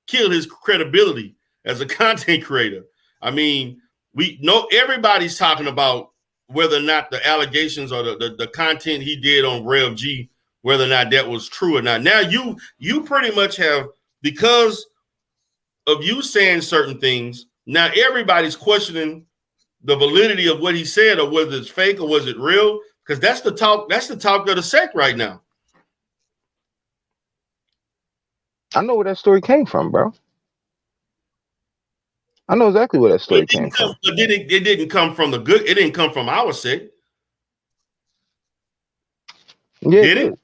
kill his credibility as a content creator. I mean, we know everybody's talking about whether or not the allegations or the content he did on Rev G, whether or not that was true or not. Now you pretty much have, because of you saying certain things, now everybody's questioning the validity of what he said, or whether it's fake or was it real, because that's the talk of the sect right now. I know where that story came from, bro. I know exactly where that So story came from. but it didn't come from the good. It didn't come from our set. Yeah, Did it?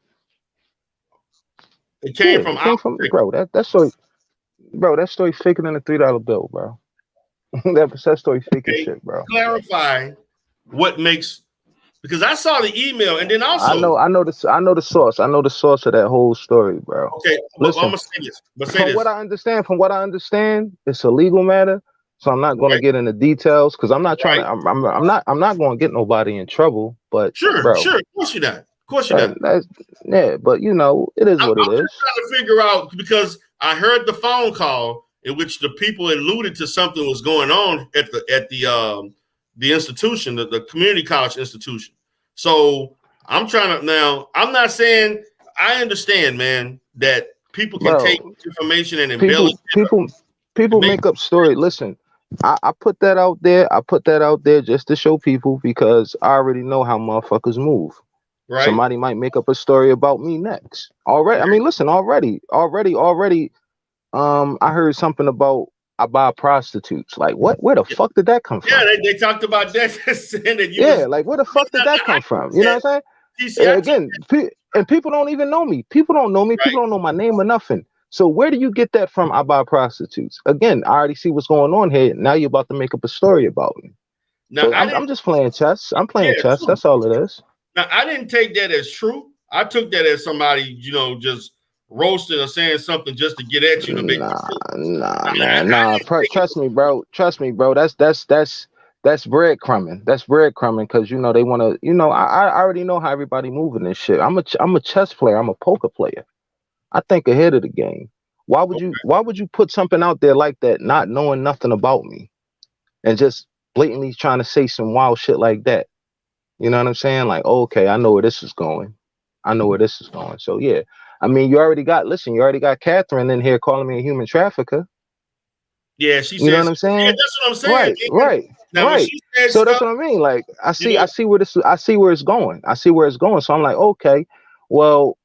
It came from It our came from set. bro. That story, bro. That story faker than a $3 bill, bro. that story fake as Okay. shit, bro. Clarify what makes, because I saw the email and then I also, know, I know the source. I know the source of that whole story, bro. okay, but I'm Listen, gonna say this. But say from this. what I understand, it's a legal matter. So I'm not going to Okay. get into details because I'm not trying to. Right. I'm not going to get nobody in trouble. But Sure. bro, Sure. Of course you're not. Of course you're not. that's yeah. But you know, it is what it I'm is. just trying to figure out, because I heard the phone call in which the people alluded to something was going on at the institution, the community college institution. So I'm trying to now. I'm not saying, I understand, man, that people can take Bro, information and embellish people, it people, to people make make up story. Listen, I put that out there. I put that out there just to show people because I already know how motherfuckers move. right. Somebody might make up a story about me next. Already, I mean, listen, already. I heard something about I buy prostitutes. Like, what? Where the Yeah, fuck did that come yeah, from? they talked about that, saying that you Yeah, was. like, where the fuck did that I come from? took You know that. what I'm TC, saying? I took Again, and people don't even know me. People don't know me. People right. don't know my name or nothing. So where do you get that from? I buy prostitutes. Again, I already see what's going on here. Now you're about to make up a story about me. Now So I didn't. I'm just playing chess. I'm Yeah, playing chess. true. That's all it is. Now I didn't take that as true. I took that as somebody, just roasting or saying something just to get at you to make you Nah, feel. nah, I man, nah. didn't take it. Trust me, bro. Trust me, bro. That's breadcrumbing. That's breadcrumbing because you know they want to. You know, I already know how everybody moving this shit. I'm a chess player. I'm a poker player. I think ahead of the game. Okay. Why would you put something out there like that, not knowing nothing about me, and just blatantly trying to say some wild shit like that? You know what I'm saying? Like, okay, I know where this is going. I know where this is going. So yeah, I mean, you already got Catherine in here calling me a human trafficker. Yeah, she You know says. what I'm Yeah, saying? that's what I'm saying, Right, man. right, Now when right. she said So that's stuff, what I mean. Like, you know, I see where it's going. I see where it's going. So I'm like, okay, well,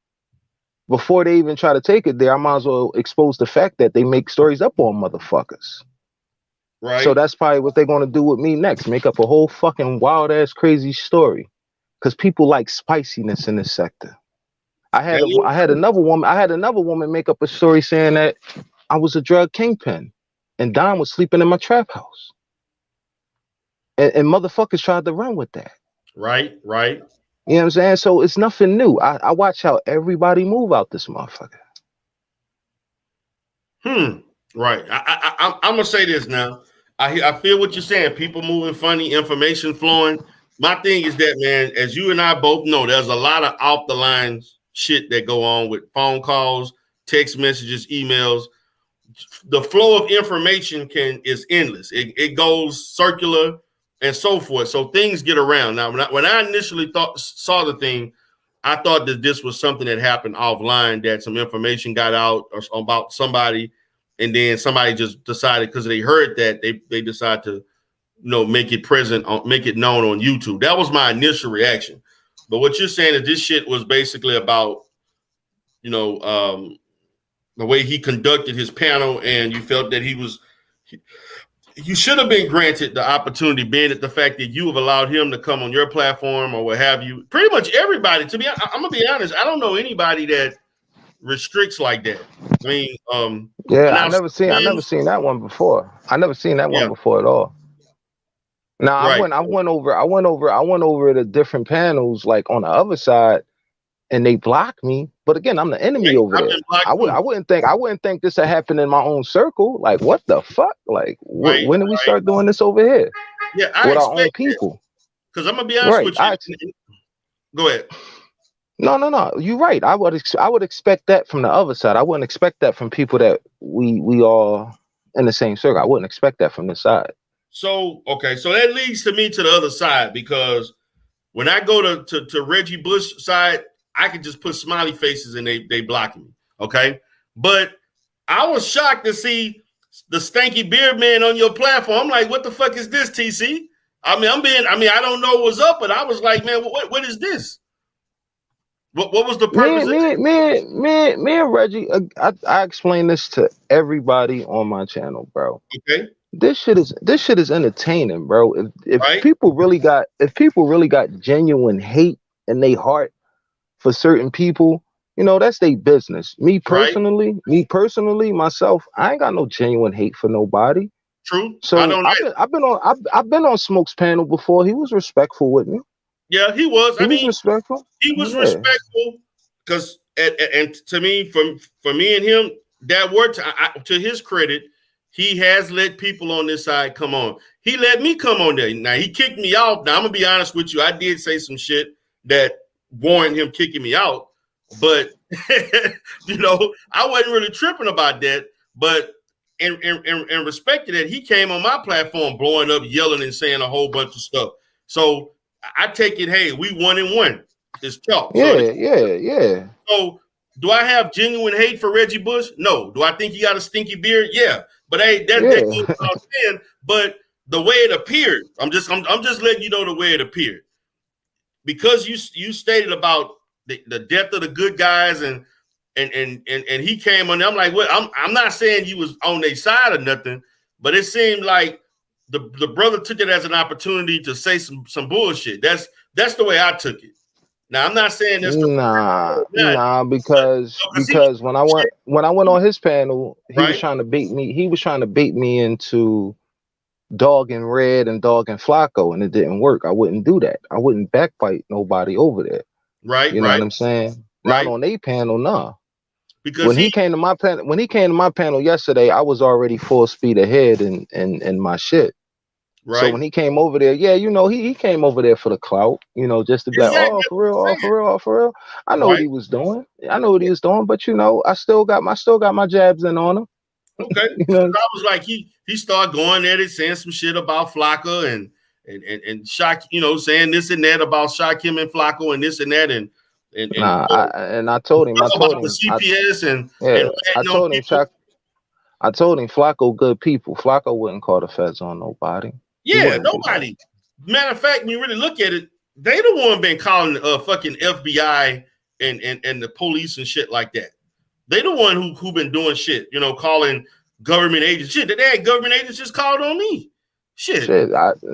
before they even try to take it there, I might as well expose the fact that they make stories up on motherfuckers. So right? that's probably what they're gonna do with me next. Make up a whole fucking wild ass crazy story. Because people like spiciness in this sector. That is true. I had another woman make up a story saying that I was a drug kingpin and Don was sleeping in my trap house. And motherfuckers tried to run with that. Right, right. You know what I'm saying? So it's nothing new. I watch how everybody move out this motherfucker. Right. I'm gonna say this now. I feel what you're saying. People moving funny, information flowing. My thing is that, man, as you and I both know, there's a lot of off the lines shit that go on with phone calls, text messages, emails. The flow of information is endless. It goes circular and so forth. So things get around. Now, when I initially saw the thing, I thought that this was something that happened offline, that some information got out about somebody, and then somebody just decided, because they heard that, they decided to make it make it known on YouTube. That was my initial reaction. But what you're saying is this shit was basically about you know um, the way he conducted his panel, and you felt that you should have been granted the opportunity, being at the fact that you have allowed him to come on your platform or what have you. Pretty much everybody, to be, I'm gonna be honest, I don't know anybody that restricts like that. I mean, Yeah, now I never seen that one before. I never seen that one yeah, before at all. Now right, I went over the different panels like on the other side and they blocked me. But again, I'm the enemy right. over I've there. been blocked too. I wouldn't think this had happened in my own circle. Like what the fuck? Like Right, when did we right. start doing this over here Yeah, I with our own expect that, people? because I'm gonna be honest Right. with you. Go ahead. No. You're right. I would expect that from the other side. I wouldn't expect that from people that we all in the same circle. I wouldn't expect that from this side. So okay, so that leads to me to the other side, because when I go to Reggie Bush side, I can just put smiley faces and they block me. Okay. But I was shocked to see the stanky beard man on your platform. I'm like, what the fuck is this, TC? I don't know what's up, but I was like, man, what is this? What was the purpose of it? Me and Reggie. I explain this to everybody on my channel, bro. Okay. this shit is entertaining, bro. If right? people really got genuine hate in their heart for certain people, that's their business. Right? Me personally, myself, I ain't got no genuine hate for nobody. True. I So don't I've know. been on Smoke's panel before. He was respectful with me. Yeah, he was. He I was mean, respectful. he was Yeah, respectful because, and to me, for me and him, that word to his credit, he has let people on this side come on. He let me come on there. Now he kicked me out. Now I'm gonna be honest with you. I did say some shit that warranted him kicking me out, but I wasn't really tripping about that. But in respect to that, he came on my platform blowing up, yelling, and saying a whole bunch of stuff. So I take it, hey, we 1-1. It's chalk. So do I have genuine hate for Reggie Bush? No. Do I think he got a stinky beard? Yeah. But hey, that goes yeah. without saying. But the way it appeared, I'm just letting you know the way it appeared. Because you stated about the death of the good guys and he came on there. I'm like, well, I'm not saying you was on their side or nothing, but it seemed like the brother took it as an opportunity to say some bullshit. That's the way I took it. Now I'm not saying that's the Nah, but he was because when I went on his panel, he was right, trying to bait me. He was trying to bait me into dogging Red and dogging Flacco, and it didn't work. I wouldn't do that. I wouldn't backbite nobody over there. right, You know what right, I'm saying? Not right. on a panel, nah. Because When he came to my panel yesterday, I was already full speed ahead in my shit. So right, when he came over there, yeah, he came over there for the clout, just to be like, exactly. oh, That's for real, what oh, I'm for real, oh, for real. I know what saying. he was doing. I know what he was doing, but I still got my jabs in on him. Right. Okay. You Because know, I was like, he started going at it, saying some shit about Flacco and Shock, saying this and that about Shaquem and Flacco and this and that and nah, I told him, about the CPS and yeah, ratting on people. I told him Flacco good people. Flacco wouldn't call the feds on nobody. He Yeah, wouldn't do that. nobody. Matter of fact, when you really look at it, they the one been calling fucking FBI and the police and shit like that. They the one who been doing shit, calling government agents. Shit, they had government agents just called on me. Shit. Shit,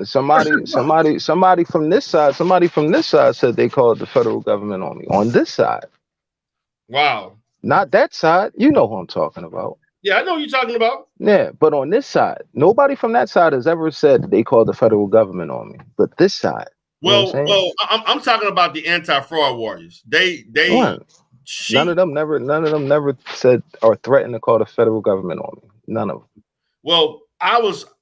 somebody from this side said they called the federal government on me. On this side, Wow. not that side. You know who I'm talking about. Yeah, I know what you're talking about. Yeah, but on this side, nobody from that side has ever said that they called the federal government on me. But this side, you know what I'm saying? I'm talking about the anti-fraud warriors. They One, none she of them never said or threatened to call the federal government on me. None of them. well,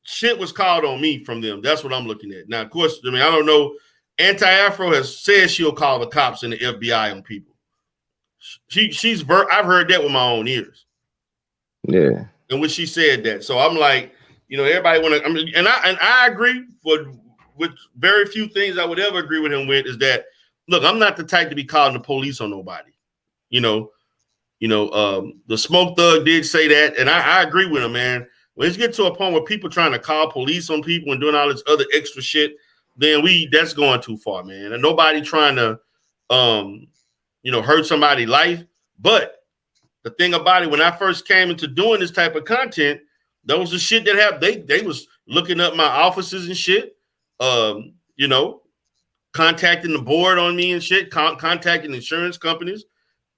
shit was called on me from them. That's what I'm looking at. Now, of course, I don't know. Anti-Afro has said she'll call the cops and the FBI on people. I've heard that with my own ears. Yeah. And when she said that, so I'm like, everybody want to. And I agree. With very few things I would ever agree with him with is that, look, I'm not the type to be calling the police on nobody. The Smoke Thug did say that, and I agree with him, man. When it's get to a point where people trying to call police on people and doing all this other extra shit, then that's going too far, man. And nobody trying to, hurt somebody's life. But the thing about it, when I first came into doing this type of content, that was the shit that happened. They was looking up my offices and shit, contacting the board on me and shit, contacting insurance companies.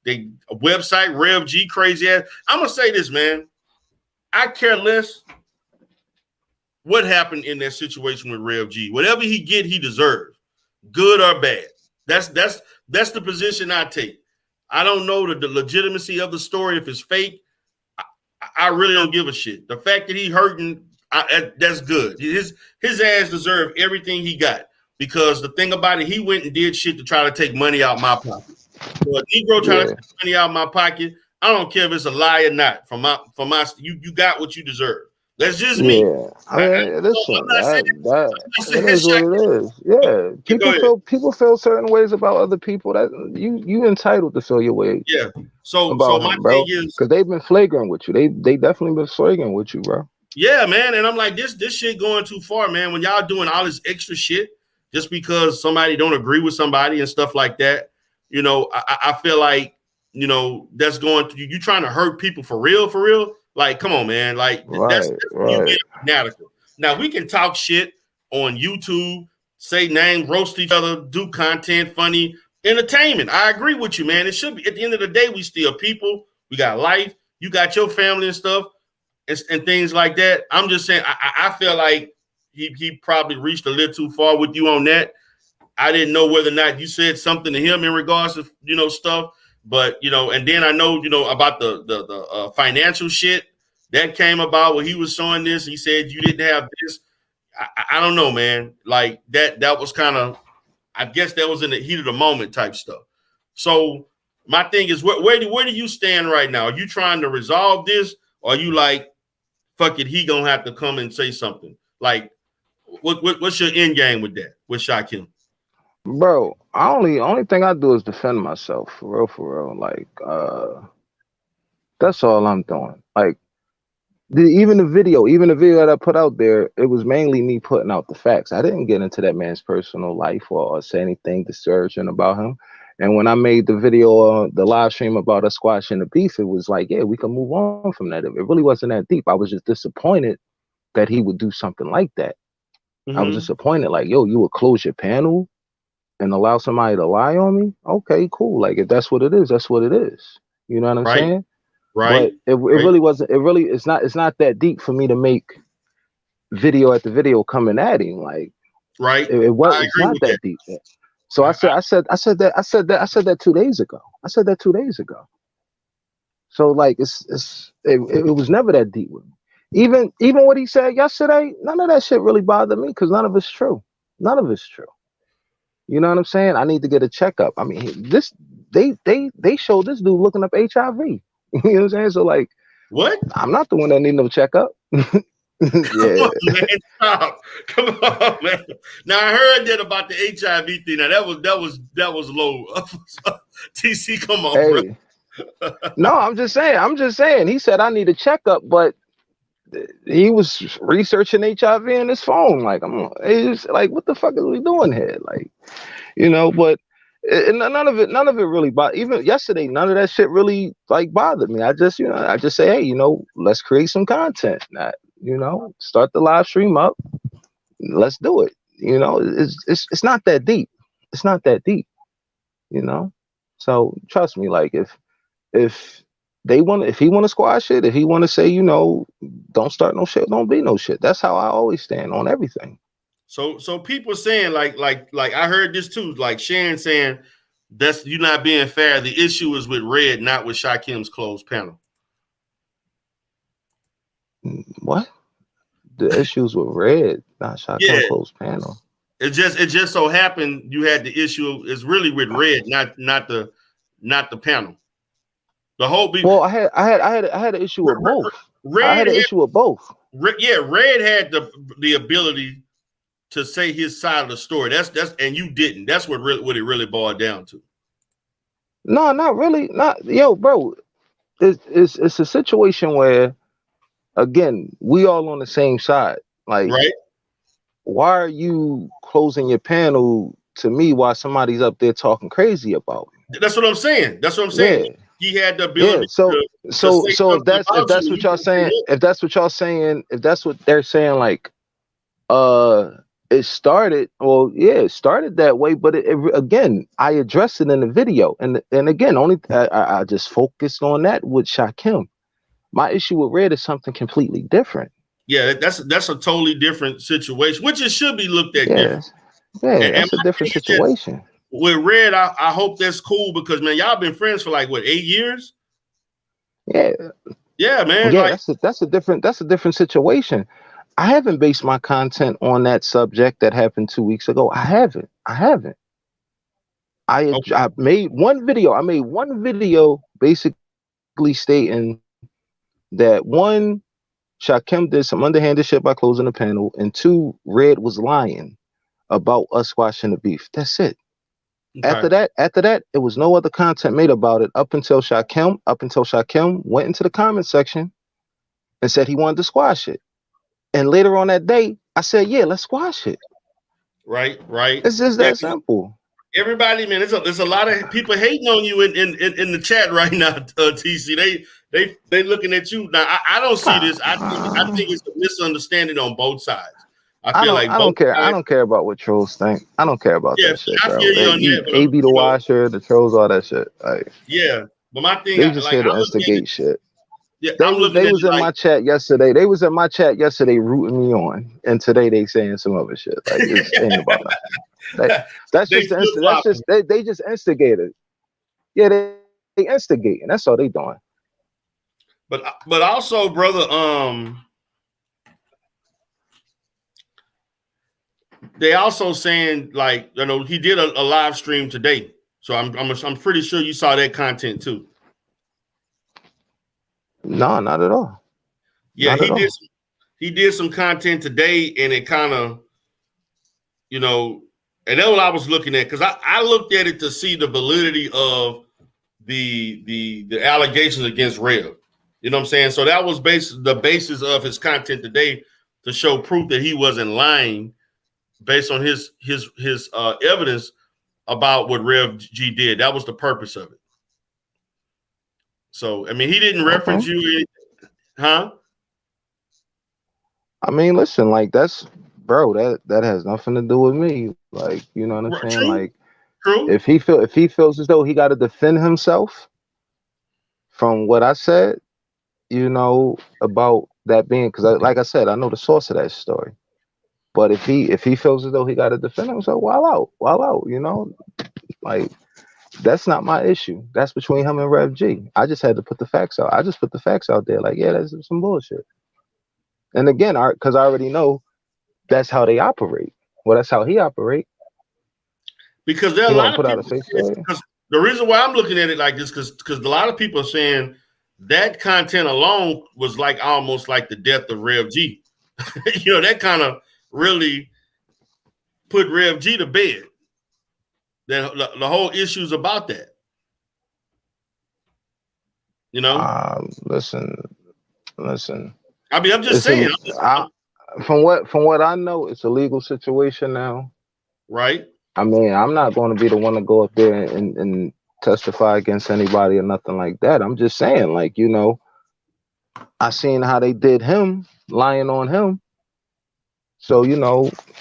They website Rev G crazy ass. I'm gonna say this, man. I care less what happened in that situation with Rev G. Whatever he get, he deserves, good or bad. That's the position I take. I don't know the legitimacy of the story. If it's fake, I really don't give a shit. The fact that he hurting, that's good. His ass deserved everything he got, because the thing about it, he went and did shit to try to take money out my pocket. So a Negro trying to take money out of my pocket, I don't care if it's a lie or not. You got what you deserve. That's just me. Yeah, I mean, listen, I'm not saying it is what it is. Yeah, people feel certain ways about other people. That you entitled to feel your way. Yeah. So about my him, bro, thing is, because they've been flagrant with you. They definitely been flagrant with you, bro. yeah, man. And I'm like, this shit going too far, man. When y'all doing all this extra shit just because somebody don't agree with somebody and stuff like that, I feel like, that's going to you trying to hurt people for real, Like, come on, man. Like, that's when you get fanatical. Now we can talk shit on YouTube, say names, roast each other, do content, funny entertainment. I agree with you, man. It should be at the end of the day, we still people. We got life. You got your family and stuff and things like that. I'm just saying, I feel like he probably reached a little too far with you on that. I didn't know whether or not you said something to him in regards to, stuff, but, and then I know, about the financial shit that came about where he was showing this. He said you didn't have this. I don't know, man. Like that was kind of, I guess that was in the heat of the moment type stuff. So my thing is, where do you stand right now? Are you trying to resolve this, or are you like, fuck it, he gonna have to come and say something? Like, what's your end game with that? With Shaquem? Bro, only thing I do is defend myself, for real. Like, that's all I'm doing. Like, even the video that I put out there, it was mainly me putting out the facts. I didn't get into that man's personal life or say anything discouraging about him. And when I made the video, the live stream about us squashing the beef, it was like, yeah, we can move on from that. It really wasn't that deep. I was just disappointed that he would do something like that. Mm-hmm. I was disappointed, like, yo, you would close your panel and allow somebody to lie on me? Okay, cool. Like, if that's what it is, that's what it is. You know what I'm saying? Right. But it really wasn't. It's not that deep for me to make video after video coming at him. Like, right. It's not that deep. So I said that 2 days ago. I said that 2 days ago. So like, it was never that deep with me. Even what he said yesterday, none of that shit really bothered me because none of it's true. None of it's true. You know what I'm saying? I need to get a checkup. I mean, they showed this dude looking up HIV. You know what I'm saying? So like, what? I'm not the one that need no checkup. Yeah. Come on, man. Stop. Come on, man. Now I heard that about the HIV thing. Now that was low. TC, come on, hey. Bro. No, I'm just saying. He said I need a checkup, but he was researching HIV in his phone. Like, it's like, what the fuck is we doing here? Like, but none of it really bothered. Even yesterday, none of that shit really like bothered me. I just say, hey, let's create some content. Start the live stream up. Let's do it. It's not that deep. It's not that deep. So trust me, like if he want to squash it, if he want to say, don't start no shit, don't be no shit. That's how I always stand on everything. So people saying like I heard this too, like Sharon saying that's you not being fair. The issue is with Red, not with Shakim's closed panel. What? The issues with Red, not Shakim's closed panel. It just so happened you had the issue is really with Red, not the panel. The whole well, I had an issue with both. I had an issue with both. Red had the ability to say his side of the story. That's and you didn't. That's what it really boiled down to. No, not really. Bro. It's a situation where, again, we all on the same side. Like, right? Why are you closing your panel to me while somebody's up there talking crazy about me? That's what I'm saying. Yeah. He had the ability. So if that's what y'all saying, if that's what they're saying, like, it started. Well, yeah, it started that way, but it again, I addressed it in the video, and again, I just focused on that with Shaquem. My issue with Red is something completely different. Yeah, that's a totally different situation, which it should be looked at different. Yeah, that's a different situation. With Red, I hope that's cool because, man, y'all been friends for like what, 8 years? Yeah. Yeah, man. Yeah, that's a different situation. I haven't based my content on that subject that happened 2 weeks ago. I haven't. I made one video basically stating that, one, Shaquem did some underhanded shit by closing the panel, and two, Red was lying about us squashing the beef. That's it. Okay. After that, it was no other content made about it up until Shaquem went into the comment section and said he wanted to squash it. And later on that day, I said, yeah, let's squash it. Right. It's just that simple. Everybody, man, there's a lot of people hating on you in the chat right now, TC. They looking at you now. I don't see this. I think it's a misunderstanding on both sides. I feel like I both don't care. I sides. don't care about what trolls think. I don't care about Yeah, that shit, I bro. feel you on that, but AB the washer, the trolls, all that shit. Like yeah. But my thing, they just like here to I'm looking at it. instigate shit. Yeah, They I'm was looking at it in like my chat yesterday. They was in my chat yesterday rooting me on, and today they saying some other shit. Like it ain't about nothing. That's they just flip flopping. they just instigated. Yeah, they instigating. That's all they doing. But also, brother, they also saying like he did a live stream today, so I'm pretty sure you saw that content too. No, not at all. Yeah, not at all. He did some content today, and it kind of, and that's what I was looking at, because I looked at it to see the validity of the allegations against Rev. You know what I'm saying? So that was the basis of his content today, to show proof that he wasn't lying based on his evidence about what Rev G did. That was the purpose of it. So, I mean, he didn't reference you, huh? I mean, listen, like that has nothing to do with me. Like, you know what I'm saying? True. Like, True. if he feels as though he got to defend himself from what I said, about that being, because like I said, I know the source of that story. But if he feels as though he got to defend himself, wild out, like that's not my issue. That's between him and Rev G. I just had to put the facts out. I just put the facts out there. Like, yeah, that's some bullshit. And again, because I already know that's how they operate. Well, that's how he operate. Because there are He a lot put of out a people. fake story. The reason why I'm looking at it like this, because a lot of people are saying that content alone was like almost like the death of Rev G. That kind of really put Rev G to bed. The whole issues about that. Listen. I mean, I'm just saying. From what I know, it's a legal situation now. Right. I mean, I'm not going to be the one to go up there and testify against anybody or nothing like that. I'm just saying, like, I seen how they did him, lying on him. So,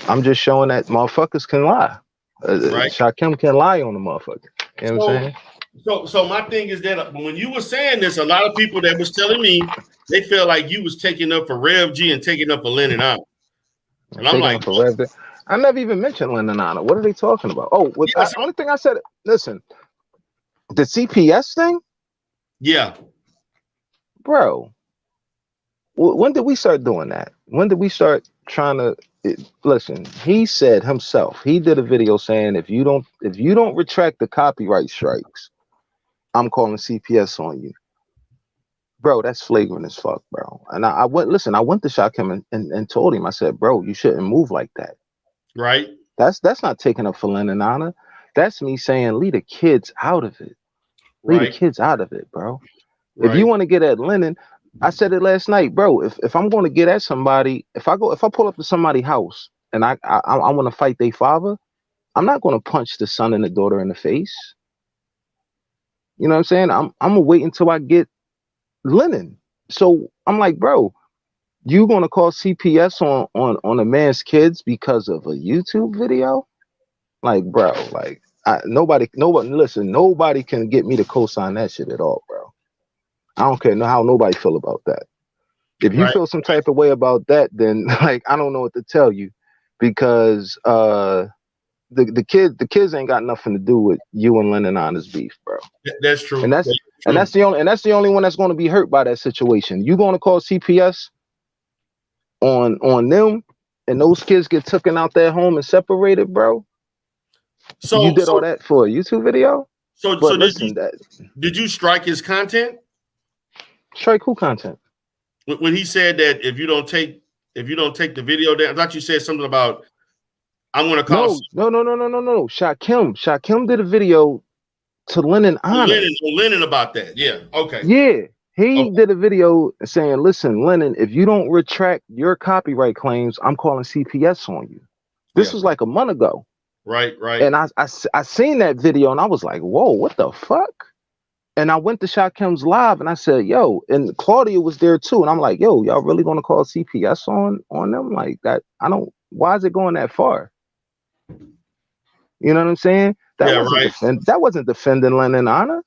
I'm just showing that motherfuckers can lie. Right. Shakim can lie on the motherfucker. You know what I'm saying? So my thing is that when you were saying this, a lot of people that was telling me they felt like you was taking up for Rev G and taking up for Lennon Honor. And I'm like, I never even mentioned Lennon Honor. What are they talking about? Oh, the only thing I said, listen, the CPS thing? Yeah. Bro, when did we start doing that? When did we start trying to listen? He said himself, he did a video saying if you don't retract the copyright strikes, I'm calling CPS on you. Bro, that's flagrant as fuck, bro. And I went to Shakim and told him, I said, bro, you shouldn't move like that. Right. That's not taking up for Lennon Honor. That's me saying leave the kids out of it. Leave the kids out of it, bro. Right. If you want to get at Lennon, I said it last night, bro. If I'm going to get at somebody, if I pull up to somebody's house and I want to fight their father, I'm not going to punch the son and the daughter in the face. You know what I'm saying? I'm gonna wait until I get Lennon. So I'm like, bro, you gonna call CPS on a man's kids because of a YouTube video? Like, bro, like nobody can get me to co-sign that shit at all, bro. I don't care how nobody feel about that. If you feel some type of way about that, then like I don't know what to tell you, because the kids ain't got nothing to do with you and Lennon Honor's beef, bro. That's true. And that's the only one that's going to be hurt by that situation. You going to call CPS on them, and those kids get taken out their home and separated, bro. So you did all that for a YouTube video? Did you strike his content? Strike who content? When he said that if you don't take the video down, I thought you said something about I'm going to call. No. Shakim did a video to Lennon Honor. Lennon about that. Yeah. Okay. Yeah. He did a video saying, listen, Lennon, if you don't retract your copyright claims, I'm calling CPS on you. This was like a month ago. Right. And I seen that video and I was like, whoa, what the fuck? And I went to Shakim's live and I said, yo, and Claudia was there too. And I'm like, yo, y'all really gonna call CPS on them like that? Why is it going that far? You know what I'm saying? That Yeah. wasn't Right. that wasn't defending Lennon honor.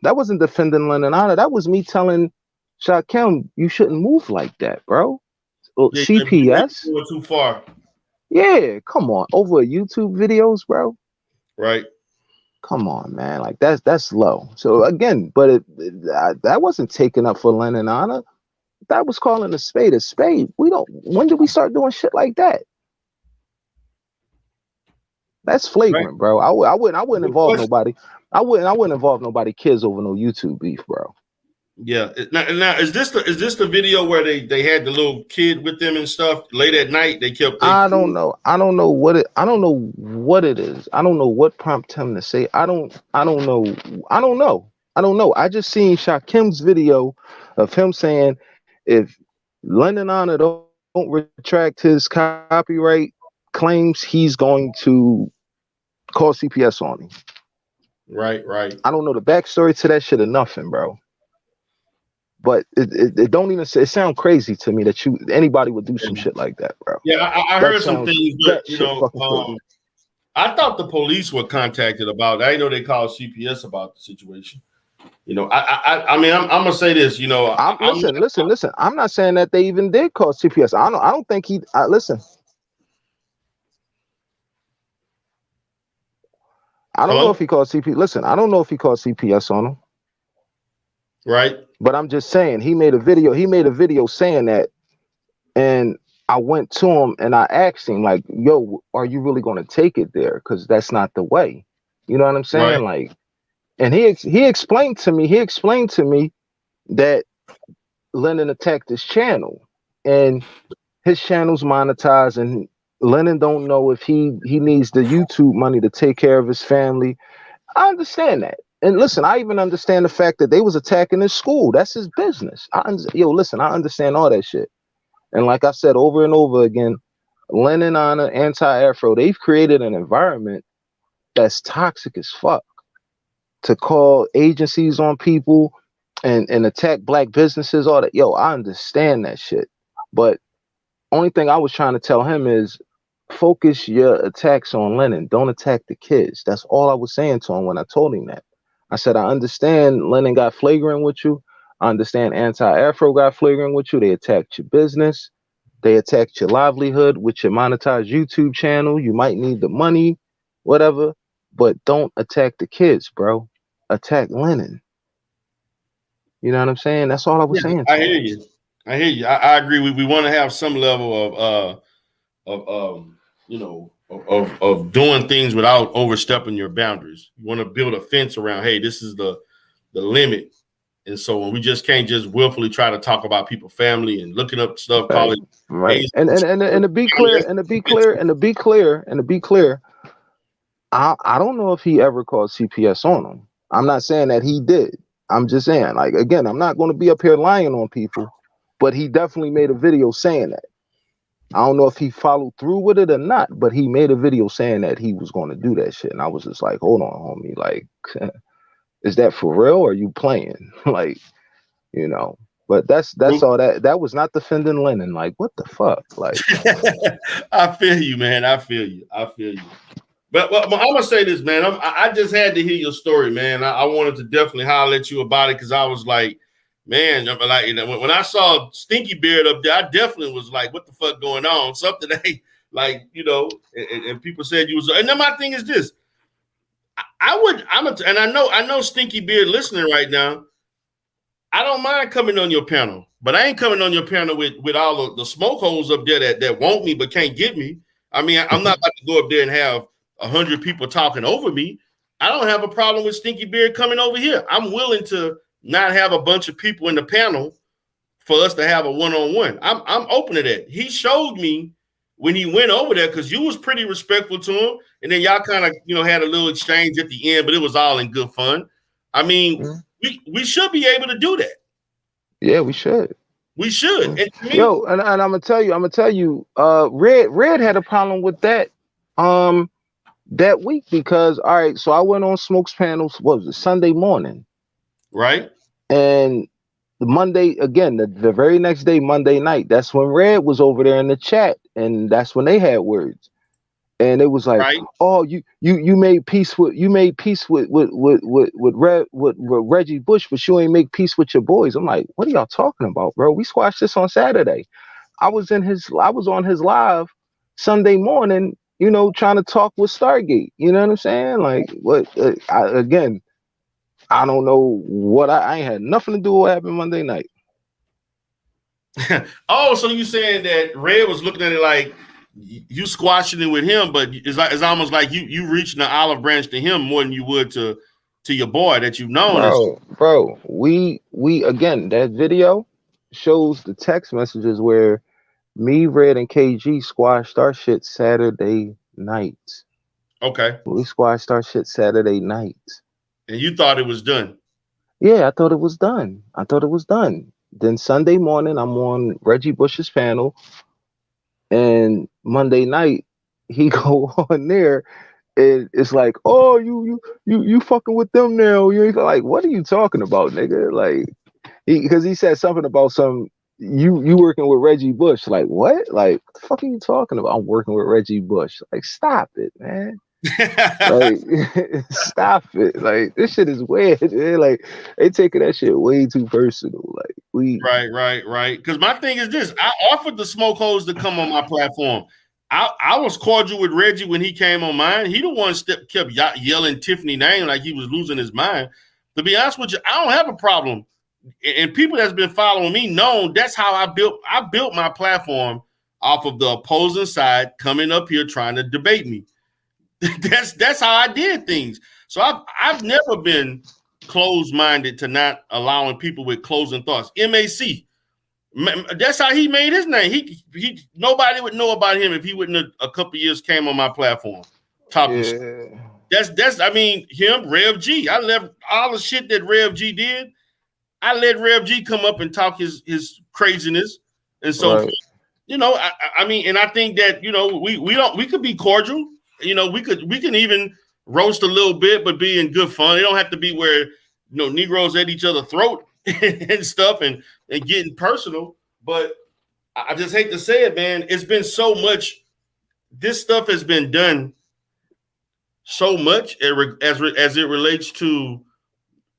That wasn't defending Lennon honor. That was me telling Shakim, you shouldn't move like that, bro. Well, Yeah. You're CPS? going too far. Yeah, come on. Over YouTube videos, bro. Right. Come on, man. Like that's low. So again, but that wasn't taken up for Lennon honor. That was calling a spade a spade. When did we start doing shit like that? That's Right. flagrant, bro. I wouldn't Good involve question. nobody. I wouldn't involve nobody kids over no YouTube beef, bro. Yeah. Now is this the video where they had the little kid with them and stuff late at night? I don't know. I don't know what it is. I don't know what prompted him to say. I don't know. I don't know. I don't know. I just seen Shakim's video of him saying if Lennon Honor don't retract his copyright claims, he's going to call CPS on him. Right. I don't know the backstory to that shit or nothing, bro. But it don't even say, it sounds crazy to me that anybody would do some shit like that, bro. Yeah, I That heard some sounds things, but that shit fucking crazy. I thought the police were contacted about it. I know they called CPS about the situation. I mean, I'm gonna say this. Listen. I'm not saying that they even did call CPS. I don't think he. Listen. I don't know if he called CPS. Listen, I don't know if he called CPS on him. Right. But I'm just saying he made a video. He made a video saying that, and I went to him and I asked him like, "Yo, are you really going to take it there? Because that's not the way." You know what I'm saying? Right. Like, and he explained to me. He explained to me that Lennon attacked his channel, and his channel's monetized, and Lennon don't know if he needs the YouTube money to take care of his family. I understand that. And listen, I even understand the fact that they was attacking his school. That's his business. Listen, I understand all that shit. And like I said over and over again, Lennon Honor, Anti-Afro, they've created an environment that's toxic as fuck to call agencies on people and attack black businesses, all that. Yo, I understand that shit. But only thing I was trying to tell him is focus your attacks on Lennon. Don't attack the kids. That's all I was saying to him when I told him that. I said, I understand Lennon got flagrant with you. I understand Anti-Afro got flagrant with you. They attacked your business. They attacked your livelihood with your monetized YouTube channel. You might need the money, whatever. But don't attack the kids, bro. Attack Lennon. You know what I'm saying? That's all I was saying to I hear him. you. I agree. We want to have some level of doing things without overstepping your boundaries. You want to build a fence around, hey, this is the limit. And so we just can't just willfully try to talk about people's family and looking up stuff, calling right. And to be clear, I don't know if he ever called CPS on him. I'm not saying that he did. I'm just saying, like, again, I'm not going to be up here lying on people, but he definitely made a video saying that. I don't know if he followed through with it or not, but he made a video saying that he was going to do that shit. And I was just like, hold on, homie. Like, is that for real or are you playing? Like, you know, but that's all that was not defending Lennon. Like, what the fuck? Like, I feel you, man. I feel you. But I'm gonna say this, man. I just had to hear your story, man. I wanted to definitely holler at you about it because I was like, man, like, you know, when I saw Stinky Beard up there, I definitely was like, what the fuck going on? Something ain't like, you know. And people said you was. And then my thing is this: and I know Stinky Beard listening right now. I don't mind coming on your panel, but I ain't coming on your panel with all the smoke holes up there that want me but can't get me. I mean, I'm not about to go up there and have 100 people talking over me. I don't have a problem with Stinky Beard coming over here. I'm willing to not have a bunch of people in the panel for us to have a one-on-one. I'm open to that. He showed me when he went over there because you was pretty respectful to him, and then y'all kind of had a little exchange at the end, but it was all in good fun. I mean, we should be able to do that. Yeah, we should. We should. And and I'm gonna tell you, Red had a problem with that. that week because all right, so I went on Smoke's panels. What was it, Sunday morning, right? and the Monday again, the very next day, Monday night. That's when Red was over there in the chat, and that's when they had words. And it was like, Right. oh, you made peace with with Reggie Bush, but you ain't make peace with your boys. I'm like, what are y'all talking about, bro? We squashed this on Saturday. I was on his live Sunday morning, trying to talk with Stargate. You know what I'm saying? Like, what? Again, I don't know what I ain't had nothing to do with what happened Monday night. Oh, so you saying that Red was looking at it like you squashing it with him, but it's almost like you reaching the olive branch to him more than you would to your boy that you've known. Bro, we again, that video shows the text messages where me, Red, and KG squashed our shit Saturday night. Okay. We squashed our shit Saturday night. And you thought it was done? Yeah, I thought it was done. Then Sunday morning, I'm on Reggie Bush's panel, and Monday night he go on there, and it's like, oh, you fucking with them now? You ain't like, what are you talking about, nigga? Like, because he said something about some you working with Reggie Bush. Like, what? Like, what the fuck are you talking about? I'm working with Reggie Bush. Like, stop it, man. Like, stop it. Like, this shit is weird, man. Like, they taking that shit way too personal. Like, right. Because my thing is this: I offered the smoke holes to come on my platform. I was cordial with Reggie when he came on mine. He the one kept yelling Tiffany name like he was losing his mind. To be honest with you, I don't have a problem. And people that's been following me know that's how I built my platform off of the opposing side coming up here trying to debate me. That's how I did things. So I've never been closed-minded to not allowing people with closing thoughts. MAC. That's how he made his name. He nobody would know about him if he wouldn't have a couple years came on my platform. That's I mean him, Rev G. I left all the shit that Rev G did. I let Rev G come up and talk his craziness and so forth. I mean, and I think that we could be cordial. We can even roast a little bit, but be in good fun. It don't have to be where Negroes at each other's throat and stuff and getting personal. But I just hate to say it, man. It's been so much. This stuff has been done so much as it relates to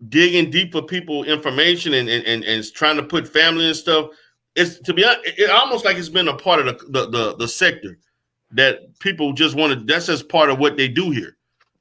digging deep for people information and trying to put family and stuff. It's, to be honest, it almost like it's been a part of the sector that people just want to. That's just part of what they do here.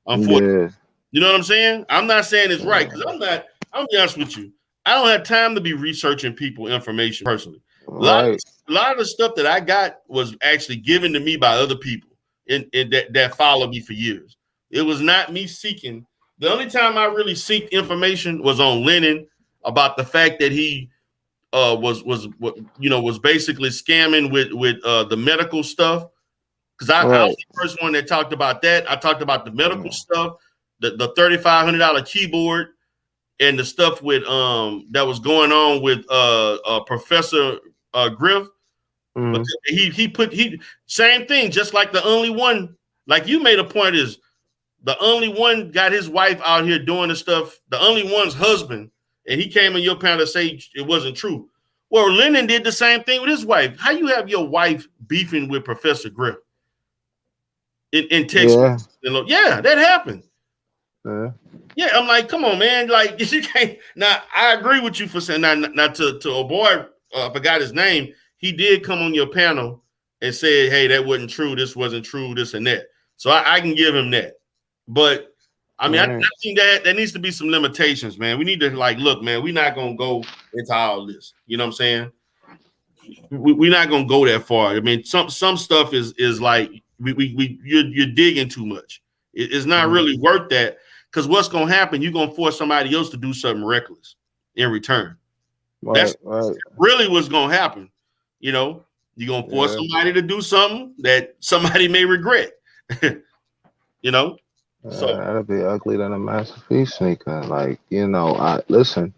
Unfortunately, you know what I'm saying? I'm not saying it's right because I'm not. I'll be honest with you. I don't have time to be researching people information personally. A lot of the stuff that I got was actually given to me by other people that followed me for years. It was not me seeking. The only time I really seeked information was on Lennon about the fact that he was basically scamming with the medical stuff. Because I was the first one that talked about that. I talked about the medical stuff, the $3,500 keyboard, and the stuff with that was going on with Professor Griff. But he same thing, just like the only one, like you made a point is the only one got his wife out here doing the stuff, the only one's husband, and he came in your panel to say it wasn't true. Well, Lennon did the same thing with his wife. How you have your wife beefing with Professor Griff in Texas? Yeah, that happened. Yeah, I'm like, come on, man. Like, you can't. Now, I agree with you for saying, not to a boy, I forgot his name. He did come on your panel and said, hey, that wasn't true. This wasn't true, this and that. So I can give him that. But, I mean, I think that there needs to be some limitations, man. We need to, like, look, man, we're not going to go into all this. You know what I'm saying? We're not going to go that far. I mean, some stuff is like, you're digging too much. It's not really worth that. Because what's going to happen, you're going to force somebody else to do something reckless in return. That's really what's going to happen. You're going to force somebody to do something that somebody may regret. So that'd be ugly than a masterpiece sneaker. Like, listen,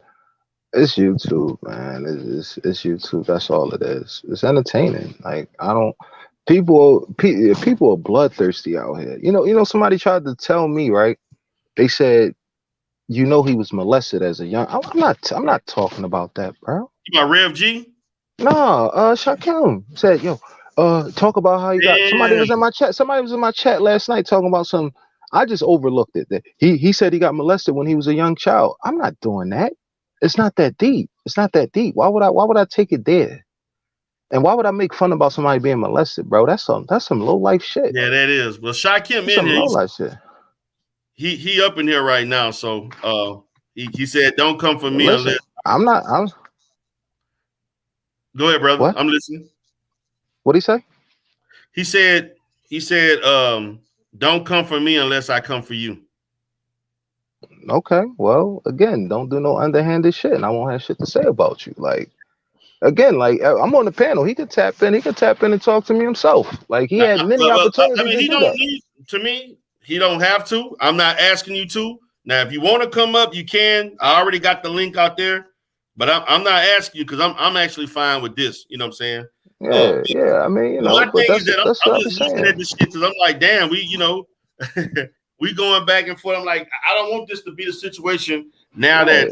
it's YouTube, man. It's YouTube. That's all it is. It's entertaining. Like, People are bloodthirsty out here. Somebody tried to tell me, right? They said, he was molested as a young. I'm not talking about that, bro. You got Rev G? No, Shakim said, yo, talk about how you got. Somebody Damn. was in my chat. Somebody was in my chat last night talking about some. I just overlooked it. That he said he got molested when he was a young child. I'm not doing that. It's not that deep. It's not that deep. Why would I take it there? And why would I make fun about somebody being molested, bro? That's some low life shit. Yeah, that is. Well, Shakim That's in some here. low life shit. He up in here right now. So he said, "Don't come for me Listen, unless." I'm not. Go ahead, brother. What? I'm listening. What'd he say? He said, "Don't come for me unless I come for you." Okay, well, again, don't do no underhanded shit, and I won't have shit to say about you. Like, again, like I'm on the panel. He could tap in. He could tap in and talk to me himself. Like he Now, had many I opportunities mean, to he do don't that. need to me. He don't have to. I'm not asking you to. Now, if you want to come up, you can. I already got the link out there, but I'm not asking you because I'm actually fine with this. You know what I'm saying? Yeah. I mean, My but thing is that that's I'm what I be just looking at saying. this shit because I'm like, damn, we going back and forth. I'm like, I don't want this to be the situation now Yeah.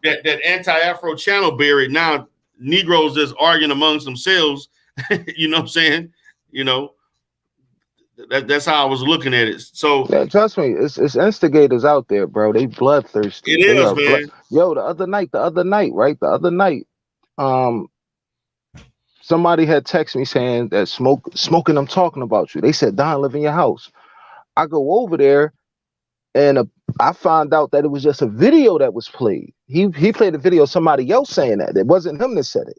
that anti-Afro channel buried. Now Negroes just arguing amongst themselves. You know what I'm saying? You know, that's how I was looking at it. So Yeah, trust me, it's instigators out there, bro. They bloodthirsty. it They is, are blood. man. Yo, the other night, right? The other night, um, somebody had texted me saying that smoking. I'm talking about you. They said Don live in your house. I go over there and I found out that it was just a video that was played. He played a video of somebody else saying that. It wasn't him that said it.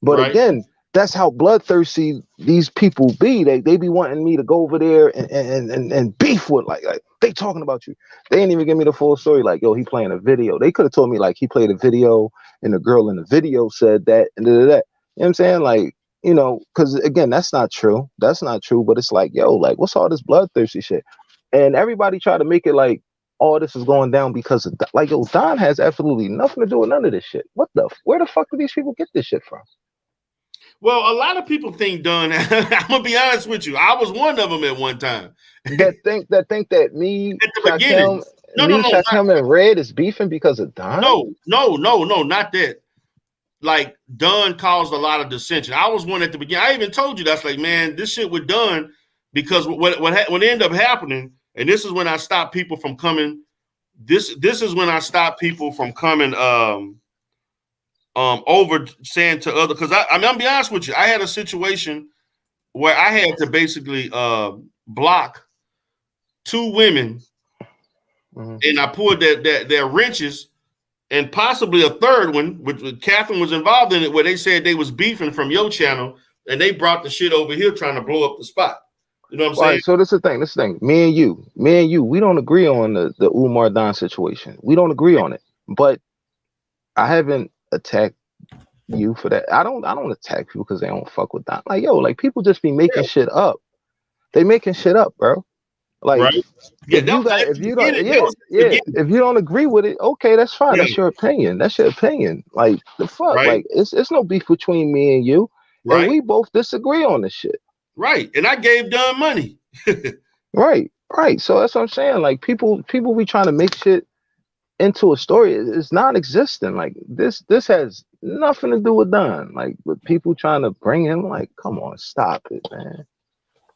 But Right. again, that's how bloodthirsty these people be. They be wanting me to go over there and beef with like they talking about you. They didn't even give me the full story. Like, yo, he playing a video. They could have told me like he played a video and the girl in the video said that and that. You know what I'm saying? Like, because again, that's not true. That's not true. But it's like, yo, like, what's all this bloodthirsty shit? And everybody try to make it like all this is going down because of like, yo, Don has absolutely nothing to do with none of this shit. Where the fuck do these people get this shit from? Well, a lot of people think Don. I'm gonna be honest with you. I was one of them at one time. that think that me, At the beginning. Shakim, and Red is beefing because of Don? No, not that. Like Don caused a lot of dissension. I was one at the beginning. I even told you that's like, man, this shit with Don because what ended up happening, and this is when I stopped people from coming. This is when I stopped people from coming over saying to other because I'm gonna be honest with you. I had a situation where I had to basically block two women, and I pulled their wrenches, and possibly a third one, which Catherine was involved in it, where they said they was beefing from your channel, and they brought the shit over here trying to blow up the spot. You know what I'm saying? Right, so this is the thing. Me and you, we don't agree on the Umar Don situation. We don't agree on it. But I haven't attacked you for that. I don't attack people because they don't fuck with Don. Like, yo, like people just be making shit up. They making shit up, bro. Like, right? Yeah, if you don't agree with it, okay, that's fine. Yeah. That's your opinion. That's your opinion. Like the fuck, Right. like it's no beef between me and you, right? And we both disagree on this shit. Right, and I gave Don money. Right. So that's what I'm saying. Like people be trying to make shit into a story. It's non-existent. Like this has nothing to do with Don. Like with people trying to bring him. Like, come on, stop it, man.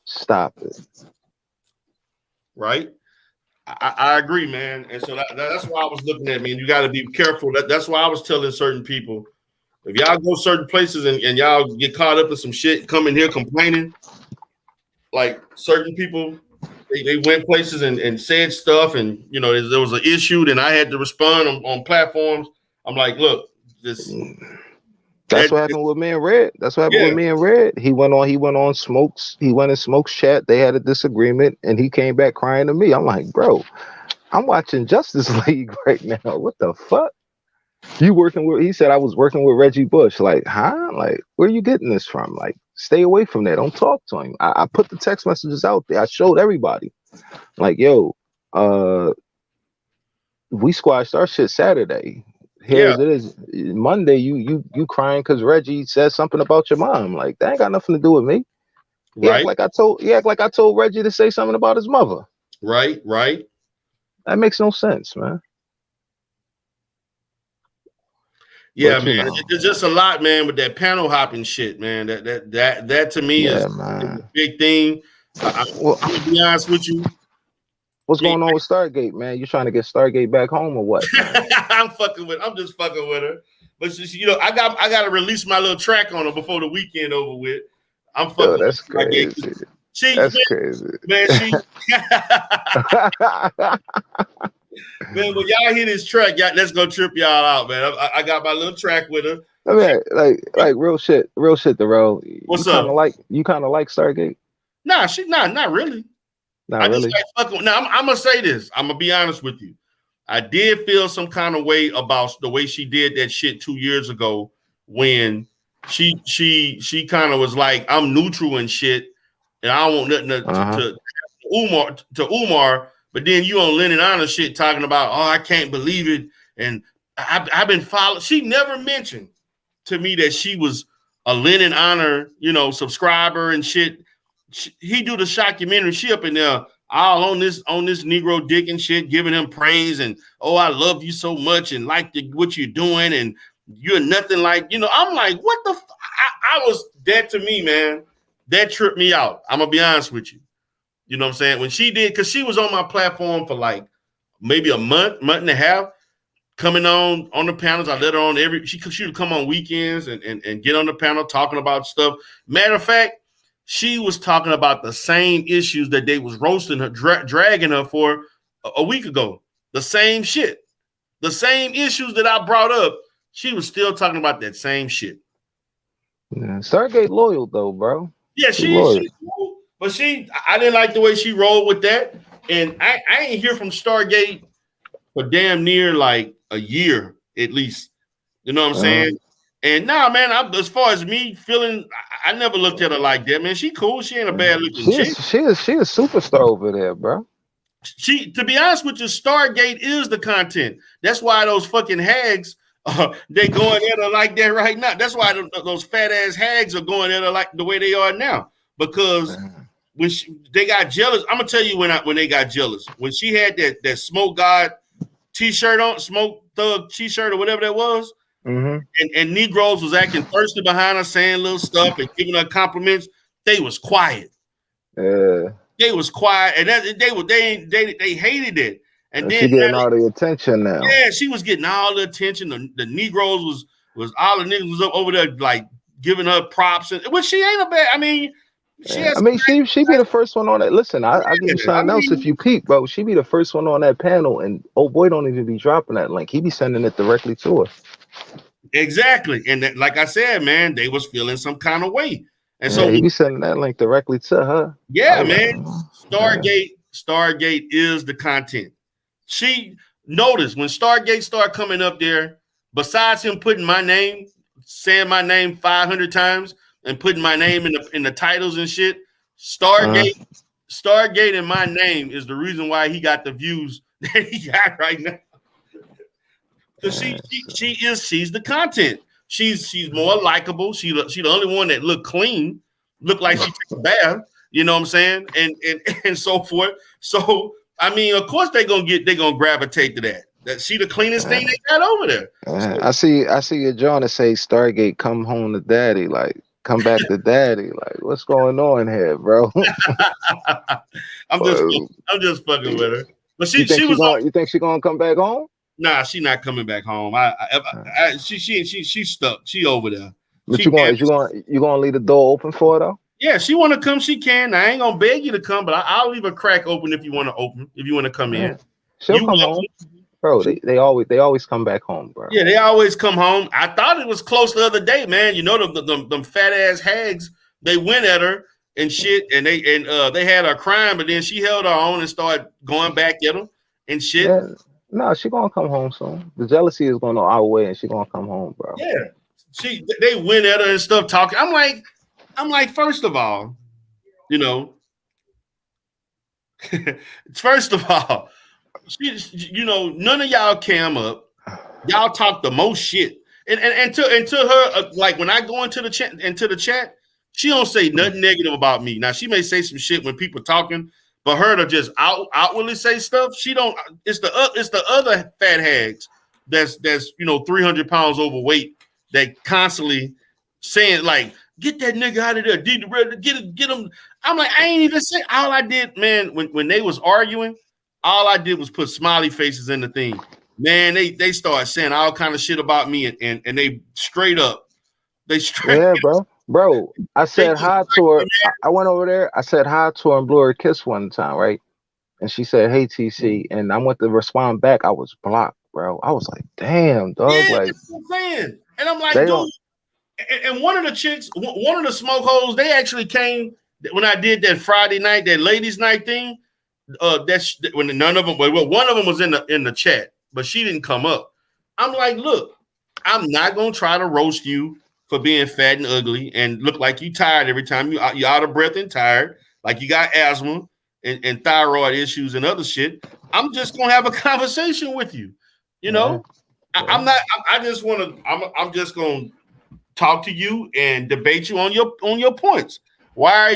Stop it. Right. I agree, man. And so that's why I was looking at, man, you got to be careful. That's why I was telling certain people, if y'all go certain places and y'all get caught up in some shit, come in here complaining, like certain people, they went places and said stuff, and there was an issue, then I had to respond on platforms. I'm like, look, That's what happened with me and Red. That's what happened with me and Red. He went on Smokes. He went in Smokes chat. They had a disagreement, and he came back crying to me. I'm like, bro, I'm watching Justice League right now. What the fuck? You working with? He said I was working with Reggie Bush. Like, huh? Like, where are you getting this from? Like, stay away from that. Don't talk to him. I put the text messages out there. I showed everybody. Like, yo, we squashed our shit Saturday. Here it is. Monday, you crying because Reggie said something about your mom. Like, that ain't got nothing to do with me. Right. He act like I told Reggie to say something about his mother. Right. That makes no sense, man. Yeah, But, man. It's just a lot, man, with that panel hopping shit, man. That to me is a big thing. I'm gonna be honest with you. What's going on with Stargate, man? You trying to get Stargate back home or what, man? I'm just fucking with her. But I got to release my little track on her before the weekend over with. I'm fucking. Yo, that's crazy. That's crazy. Man, man, when y'all hear this track, let's go trip y'all out, man. I got my little track with her. I mean, like real shit, Darrell. What's up? You kind of like Stargate? Nah, not really. Not really. Just like fucking. Now I'm gonna say this. I'm gonna be honest with you. I did feel some kind of way about the way she did that shit 2 years ago when she kind of was like, I'm neutral and shit, and I don't want nothing to Umar. But then you on Lennon Honor shit talking about, oh, I can't believe it, and I've been following. She never mentioned to me that she was a Lennon Honor, subscriber and shit. He do the shockumentary. She up in there all on this Negro dick and shit, giving him praise and, oh, I love you so much and like what you're doing and you're nothing like, I'm like, what the I was that to me, man. That tripped me out. I'm gonna be honest with you. You know what I'm saying? When she did, because she was on my platform for like maybe a month and a half, coming on the panels. I let her on she would come on weekends and get on the panel talking about stuff. Matter of fact, she was talking about the same issues that they was roasting her, dragging her for a week ago. The same shit. The same issues that I brought up. She was still talking about that same shit. Yeah, Stargate loyal though, bro. Yeah, she's cool, but I didn't like the way she rolled with that. And I ain't hear from Stargate for damn near like a year at least. You know what I'm saying? And nah, man, as far as me feeling, I never looked at her like that, man. She cool. She ain't a bad looking chick. She is superstar over there, bro. To be honest with you, Stargate is the content. That's why those fucking hags, they going at her like that right now. That's why those fat ass hags are going at her like the way they are now. Because when they got jealous, I'm gonna tell you when they got jealous. When she had that Smoke God t-shirt on, Smoke Thug t-shirt or whatever that was. And Negroes was acting thirsty behind her, saying little stuff and giving her compliments. They was quiet. Yeah, they was quiet, and they hated it. And then she getting all the attention now. Yeah, she was getting all the attention. The Negroes was all the niggas was up over there like giving her props, which she ain't a bad. I mean, she be the first one on that. Listen, I give you something else if you peep, bro. She be the first one on that panel, and oh boy, don't even be dropping that link. He be sending it directly to her. Exactly, and like I said, man, they was feeling some kind of way, and so he be sending that link directly to her. Yeah, man. Stargate is the content. She noticed when Stargate started coming up there. Besides him putting my name, saying my name 500 times, and putting my name in the titles and shit, Stargate and my name is the reason why he got the views that he got right now. Because she's the content. She's more likable. She the only one that look clean, look like she took a bath. You know what I'm saying? And so forth. So I mean, of course they gonna gravitate to that. That she the cleanest thing they got over there. I see your John to say Stargate, come home to daddy, like come back to daddy. Like, what's going on here, bro? I'm just fucking with her. But you think she gonna come back home? Nah, she not coming back home. She stuck. She over there. But you gonna leave the door open for her though? Yeah, she want to come. She can. I ain't gonna beg you to come, but I'll leave a crack open if you want to open. If you want to come in, she'll come home, bro. They always come back home, bro. Yeah, they always come home. I thought it was close the other day, man. You know them fat ass hags. They went at her and shit, and they had her crying, but then she held her own and started going back at them and shit. Yeah. No, she gonna come home soon. The jealousy is gonna outweigh, and she gonna come home, bro. Yeah, they went at her and stuff talking. I'm like, first of all, first of all, none of y'all came up. Y'all talk the most shit, and to her, like when I go into the chat, She don't say nothing negative about me. Now she may say some shit when people talking, but her to just outwardly say stuff, she don't. It's the other fat hags that's 300 pounds overweight that constantly saying like, get that nigga out of there, get him. I'm like, I ain't even say. All I did, man, when they was arguing, all I did was put smiley faces in the thing. Man, they started saying all kind of shit about me, and they straight up. They straight. Yeah, bro. I They said just, hi to her. I went over there. I said hi to her and blew her a kiss one time, right? And she said, "Hey, TC," and I went to respond back. I was blocked, bro. I was like, "Damn, dog!" yeah, Like that's what I'm saying. And I'm like, they dude. don't. And one of the chicks, one of the smoke holes, they actually came when I did that Friday night, that ladies' night thing. That's when none of them. Well, one of them was in the chat, but she didn't come up. I'm like, look, I'm not gonna try to roast you for being fat and ugly and look like you tired every time you're out of breath and tired, like you got asthma and thyroid issues and other shit. I'm just gonna have a conversation with you. You know, I'm not. I just want to. I'm just gonna talk to you and debate you on your points. Why are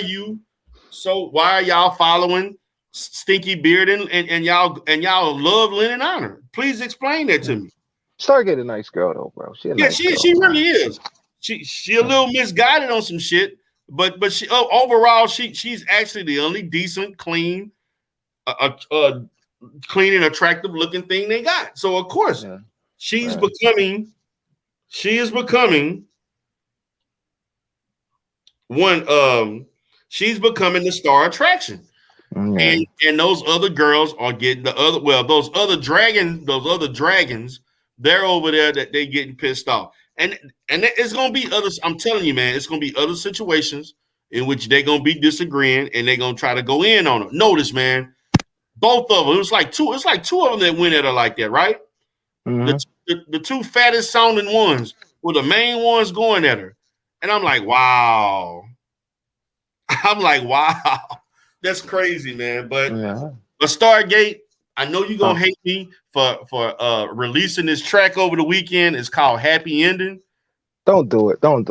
y'all following Stinky Beard and y'all love Lynn and Honor? Please explain that to me. Stargate a nice girl though, bro. She a Yeah, nice girl. she really is. She a little misguided on some shit, but she overall she's actually the only decent, clean, clean and attractive looking thing they got. So of course she is becoming she's becoming the star attraction. And those other girls are getting those other dragons, they're over there that they getting pissed off. And it's gonna be others. I'm telling you, man, it's gonna be other situations in which they're gonna be disagreeing and they're gonna try to go in on them. Notice, man, both of them. It's like two of them that went at her like that, right? The two fattest sounding ones were the main ones going at her. And I'm like, wow. That's crazy, man. But a Stargate, I know you're gonna hate me for releasing this track over the weekend. It's called Happy Ending. Don't do it, bro.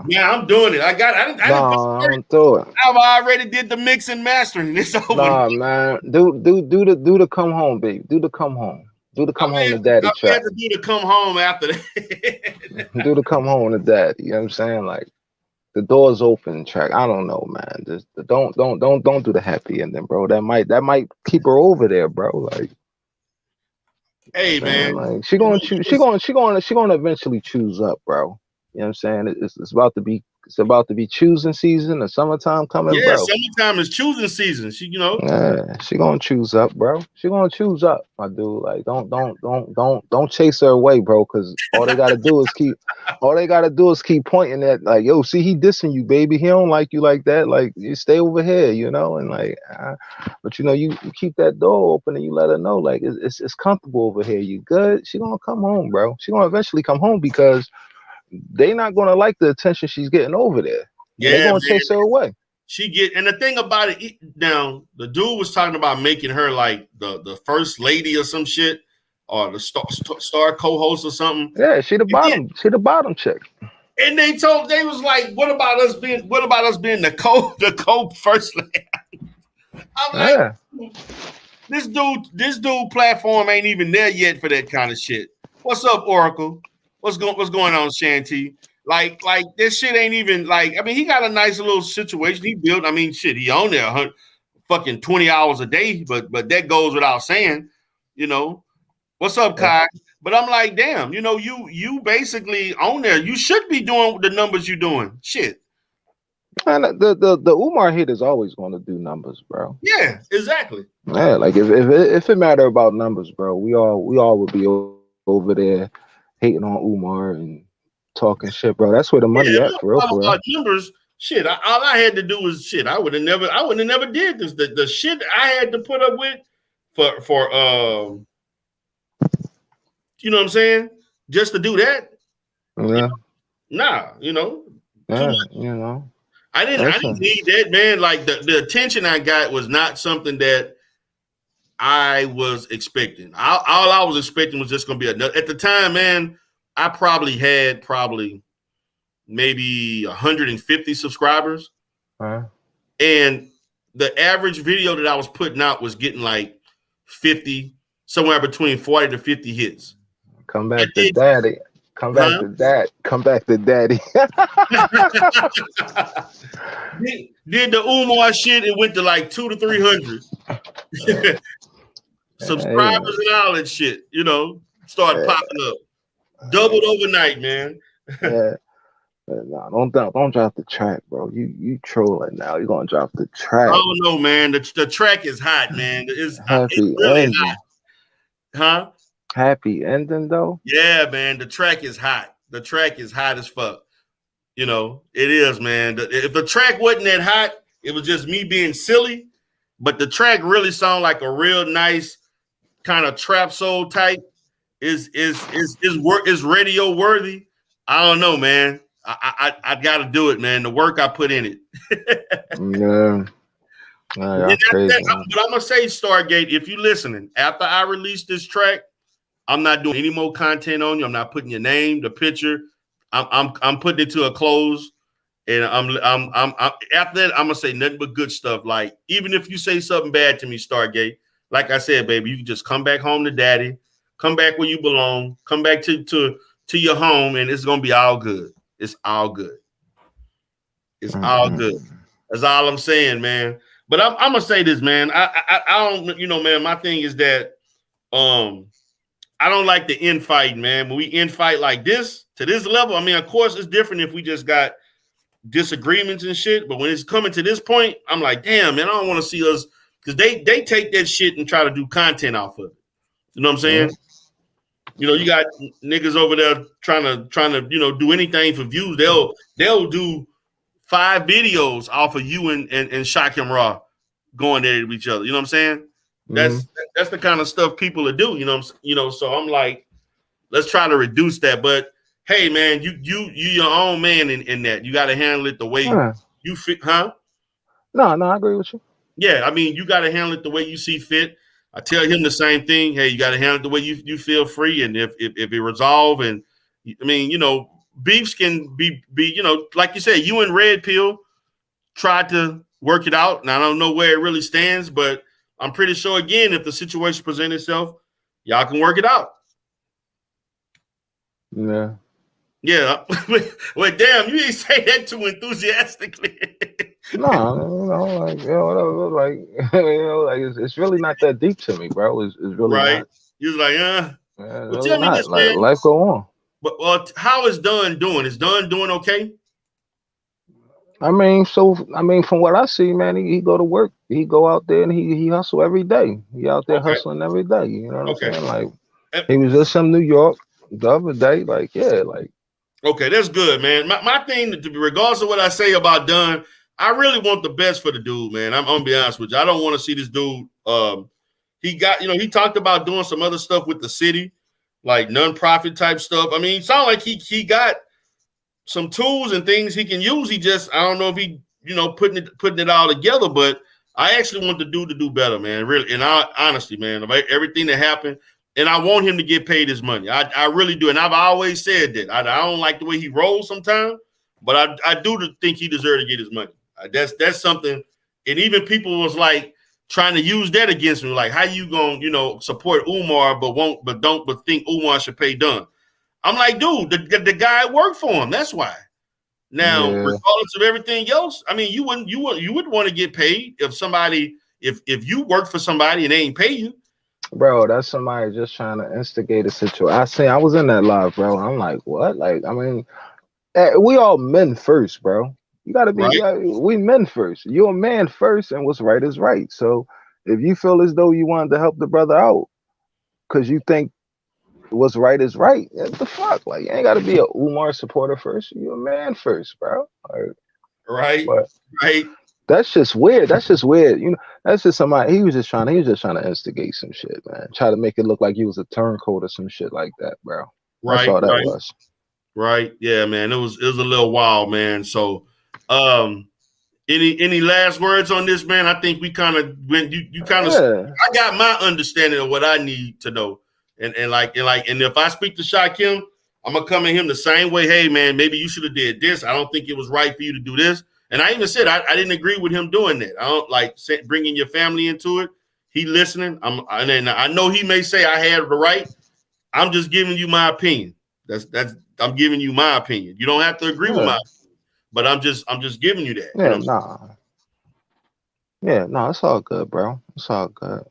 Yeah, I'm doing it. Don't do it. I've already did the mix and mastering. It's over. Nah, man. Do the come home, baby. Do the come home. Do the come home to daddy track. I have to do the come home after that. Do the come home to daddy. You know what I'm saying? Like the door's open track. I don't know, man. Just don't do the happy ending, bro. That might keep her over there, bro. Like, hey, man, like she gonna eventually choose up, bro. You know what I'm saying? It's about to be choosing season. The summertime coming, bro. Summertime is choosing season. She gonna choose up, bro. She gonna choose up, my dude. Like, don't chase her away, bro. Because all they gotta do is keep pointing at, like, yo, see, he dissing you, baby. He don't like you like that. Like, you stay over here, you know. And like, but you keep that door open and you let her know, like, it's comfortable over here. You good? She gonna come home, bro. She gonna eventually come home because they not gonna like the attention she's getting over there. Yeah, they're gonna chase her away. And the thing about it, now the dude was talking about making her like the first lady or some shit, or the star co-host or something. Yeah, she the bottom chick. And they was like, what about us being the co first lady? I'm like, this dude platform ain't even there yet for that kind of shit. What's up, Oracle? What's going on, Shanty? Like this shit ain't even like. I mean, he got a nice little situation he built. I mean, shit, he on there fucking 20 hours a day, but that goes without saying. You know, what's up, Kai? But I'm like, damn, you basically on there. You should be doing the numbers you're doing. Shit. And the Umar hit is always going to do numbers, bro. Yeah, exactly. Yeah, like if it matter about numbers, bro, we all would be over there hating on Umar and talking shit, bro. That's where the money at, for real. Numbers, shit. All I had to do was shit. I would have never did this. The shit I had to put up with for you know what I'm saying? Just to do that. Yeah. I didn't need that, man. Like the attention I got was not something that I was expecting. All I was expecting was just gonna be another. At the time, man, I probably had maybe 150 subscribers. Huh? And the average video that I was putting out was getting like 50, somewhere between 40 to 50 hits. Come back to daddy. Come back to dad. Come back to daddy. Did the Umar shit, it went to like 200 to 300 subscribers and all that shit, you know, started popping up. Doubled overnight, man. Yeah. No, don't drop the track, bro. You trolling now. You're gonna drop the track. I don't know, man. The track is hot, man. It's really ending. hot. Huh? Happy ending though? Yeah, man. The track is hot. The track is hot as fuck. You know, it is, man. If the track wasn't that hot, it was just me being silly. But the track really sounded like a real nice kind of trap soul type. Is radio worthy? I don't know, man. I got to do it, man. The work I put in it. Yeah. That's crazy, but I'm gonna say, Stargate, if you're listening, after I release this track, I'm not doing any more content on you. I'm not putting your name, the picture. I'm putting it to a close, and I'm after that, I'm gonna say nothing but good stuff. Like, even if you say something bad to me, Stargate, like I said, baby, you can just come back home to daddy, come back where you belong, come back to your home, and it's gonna be all good. It's all good. It's all good. That's all I'm saying, man. But I'm gonna say this, man. I don't, you know, man. My thing is that I don't like the infighting, man. When we infight like this to this level, I mean, of course, it's different if we just got disagreements and shit. But when it's coming to this point, I'm like, damn, man, I don't want to see us, because they take that shit and try to do content off of it. You know what I'm saying? You know, you got niggas over there trying to, you know, do anything for views. They'll do 5 videos off of you and Shakim Raw going at each other. You know what I'm saying? That's the kind of stuff people are do. You know, so I'm like, let's try to reduce that. But hey, man, you your own man in that. You got to handle it the way you fit, huh? No, I agree with you. Yeah, I mean, you got to handle it the way you see fit. I tell him the same thing. Hey, you got to handle it the way you feel free, and if it resolve, and I mean, you know, beefs can be, you know, like you said, you and Red Pill tried to work it out, and I don't know where it really stands, but I'm pretty sure, again, if the situation presents itself, y'all can work it out. Yeah. Yeah. Well, damn, you ain't say that too enthusiastically. No, like, you know, whatever, like, you know, like it's really not that deep to me, bro. It's really right. Not. You was like, Yeah, well, really tell me not. this, Like, man. life go on. But how is Dunn doing? Is Dunn doing okay? I mean, from what I see, man, he go to work. He go out there and he hustle every day. He out there hustling every day. You know what I'm saying? Like, he was just in New York the other day. Like, yeah, like. Okay, that's good, man. My thing, regardless of what I say about Dunn, I really want the best for the dude, man. I'm gonna be honest with you. I don't want to see this dude. He got, you know, he talked about doing some other stuff with the city, like nonprofit type stuff. I mean, it sounds like he got some tools and things he can use. He just, I don't know if he, you know, putting it all together. But I actually want the dude to do better, man. Really, and honestly, man, about everything that happened. And I want him to get paid his money. I really do. And I've always said that. I don't like the way he rolls sometimes, but I do think he deserves to get his money. That's something. And even people was like trying to use that against me. Like, how you gonna, you know, support Umar but think Umar should pay Dunn? I'm like, dude, the guy worked for him. That's why. Now, regardless of everything else, I mean, you would want to get paid if you work for somebody and they ain't pay you. Bro, that's somebody just trying to instigate a situation. I was in that live, bro. I'm like, what? Like, I mean, we all men first, bro. You gotta be, we men first. You're a man first, and what's right is right. So if you feel as though you wanted to help the brother out because you think what's right is right, what the fuck? Like, you ain't gotta be a Umar supporter first. You're a man first, bro. Like, right. That's just weird. You know, that's just somebody. He was just trying to instigate some shit, man. Try to make it look like he was a turncoat or some shit like that, bro. That's all that was. Right. Yeah, man. It was a little wild, man. So, any last words on this, man? I think we kind of went. You kind of. I got my understanding of what I need to know, and if I speak to Shakim, I'm gonna come at him the same way. Hey, man, maybe you should have did this. I don't think it was right for you to do this. And I even said I didn't agree with him doing that. I don't like bringing your family into it. He listening. And I know he may say I had the right. I'm just giving you my opinion. I'm giving you my opinion. You don't have to agree with my opinion, but I'm just giving you that. Yeah, you know Yeah, no, it's all good, bro. It's all good.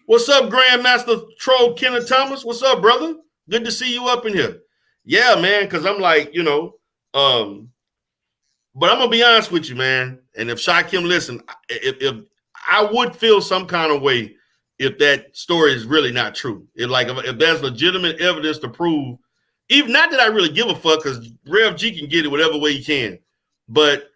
What's up, Grandmaster Troll Kenneth Thomas? What's up, brother? Good to see you up in here. Yeah, man, because I'm like, but I'm gonna be honest with you, man. And if Shakim listen, if I would feel some kind of way if that story is really not true. If there's legitimate evidence to prove, even not that I really give a fuck, because Rev G can get it whatever way he can. But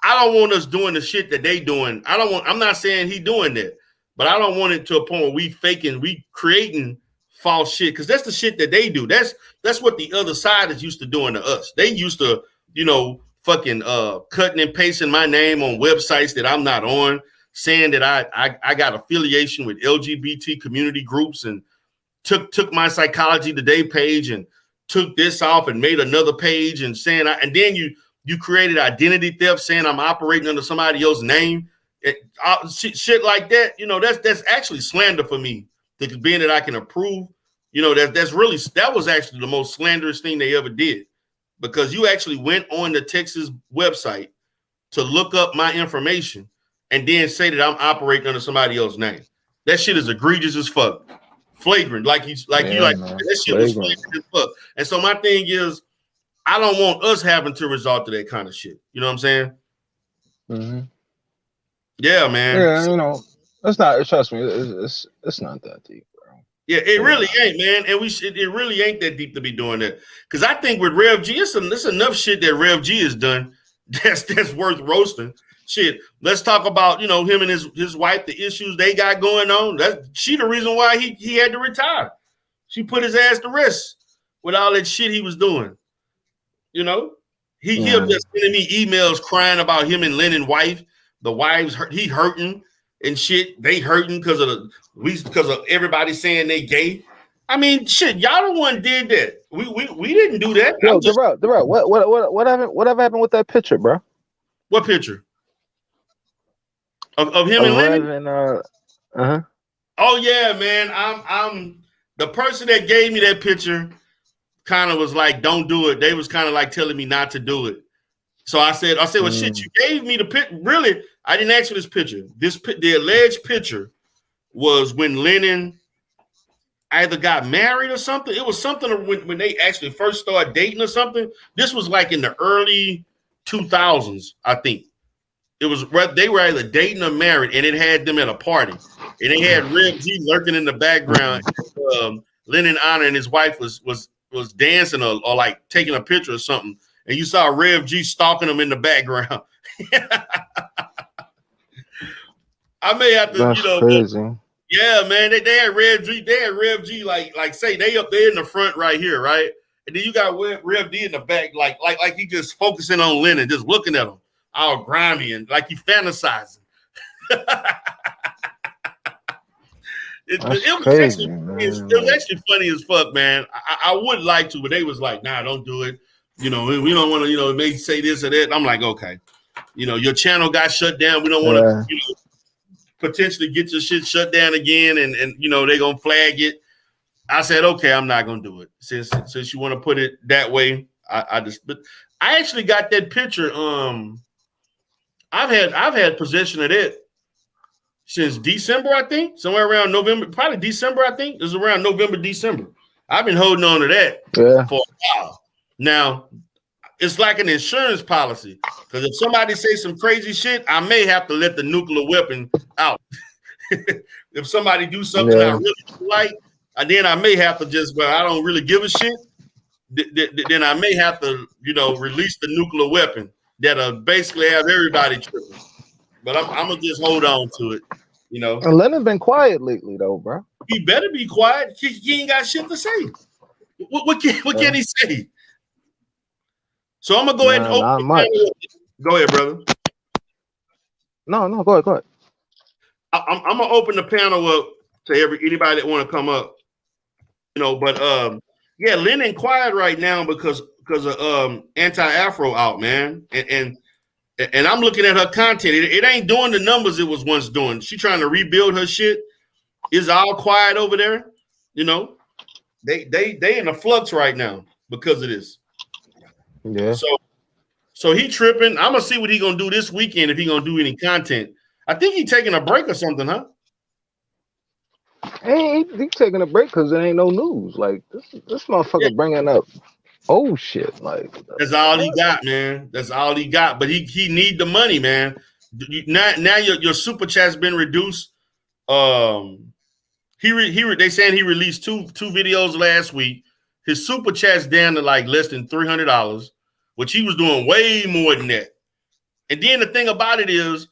I don't want us doing the shit that they doing. I'm not saying he doing that, but I don't want it to a point where we creating false shit, because that's the shit that they do. That's what the other side is used to doing to us. They used to, fucking cutting and pasting my name on websites that I'm not on, saying that I got affiliation with LGBT community groups, and took my Psychology Today page and took this off and made another page and saying and then you created identity theft, saying I'm operating under somebody else's name. Shit like that, that's actually slander for me, being that I can approve. That was actually the most slanderous thing they ever did, because you actually went on the Texas website to look up my information and then say that I'm operating under somebody else's name. That shit is egregious as fuck. Flagrant. That shit was flagrant as fuck. And so my thing is, I don't want us having to resort to that kind of shit. You know what I'm saying? Mm-hmm. Yeah, man. Yeah, it's not. Trust me, it's not that deep, bro. Yeah, it really ain't, man. And it really ain't that deep to be doing that. Because I think with Rev G, it's enough shit that Rev G has done that's worth roasting. Shit, let's talk about him and his wife, the issues they got going on. She the reason why he had to retire. She put his ass to rest with all that shit he was doing. He up there sending me emails crying about him and Lennon's wife. The wives he hurting and shit. They hurting because of everybody saying they gay. I mean, shit, y'all the one did that. We didn't do that. Yo, Darrell, whatever happened with that picture, bro? What picture? Of him and Lennon? Oh yeah, man. I'm the person that gave me that picture kind of was like, don't do it. They was kind of like telling me not to do it. So I said, well, shit, you gave me the picture. Really, I didn't ask for this picture. The alleged picture was when Lennon either got married or something. It was something when they actually first started dating or something. This was like in the early 2000s, I think. It was they were either dating or married, and it had them at a party, and they had Rev G lurking in the background. Lennon Honor and his wife was dancing or like taking a picture or something, and you saw Rev G stalking them in the background. I may have to, That's crazy. Yeah, man. They had Rev G. They had Rev G like say they up there in the front right here, right? And then you got Rev D in the back, like he just focusing on Lennon, just looking at him, all grimy and like he fantasizing. It was actually funny as fuck, man. I would like to, but they was like, nah, don't do it. We don't want to, maybe say this or that. I'm like, okay. Your channel got shut down. We don't want to, potentially get your shit shut down again, and they're gonna flag it. I said, okay, I'm not gonna do it. Since you want to put it that way, but I actually got that picture. I've had possession of it since December, I think, somewhere around November, probably December, I think. It was around November, December. I've been holding on to that for a while. Now, it's like an insurance policy, because if somebody says some crazy shit, I may have to let the nuclear weapon out. If somebody do something I really like, then I may have to I don't really give a shit. Then I may have to, release the nuclear weapon that'll basically have everybody tripping. But I'm gonna just hold on to it, And Lennon been quiet lately, though, bro. He better be quiet. He ain't got shit to say. What can he say? So I'm gonna go ahead and open the panel. Go ahead, brother. No, go ahead. I'm gonna open the panel up to anybody that want to come up. But Yeah, Lynn ain't quiet right now because of anti-Afro out, man. And I'm looking at her content. It ain't doing the numbers it was once doing. She trying to rebuild her shit. It's all quiet over there. You know, they in a flux right now because of this. Yeah. So he tripping. I'm gonna see what he gonna do this weekend if he gonna do any content. I think he taking a break or something, huh? Hey, he taking a break because there ain't no news. Like this Yeah, motherfucker bringing up old shit. Like that's all he what? got, man. That's all he got. But he need the money, man. Now your super chat's been reduced. Um, they saying he released two videos last week. His super chat's down to like less than $300, which he was doing way more than that. And then the thing about it is,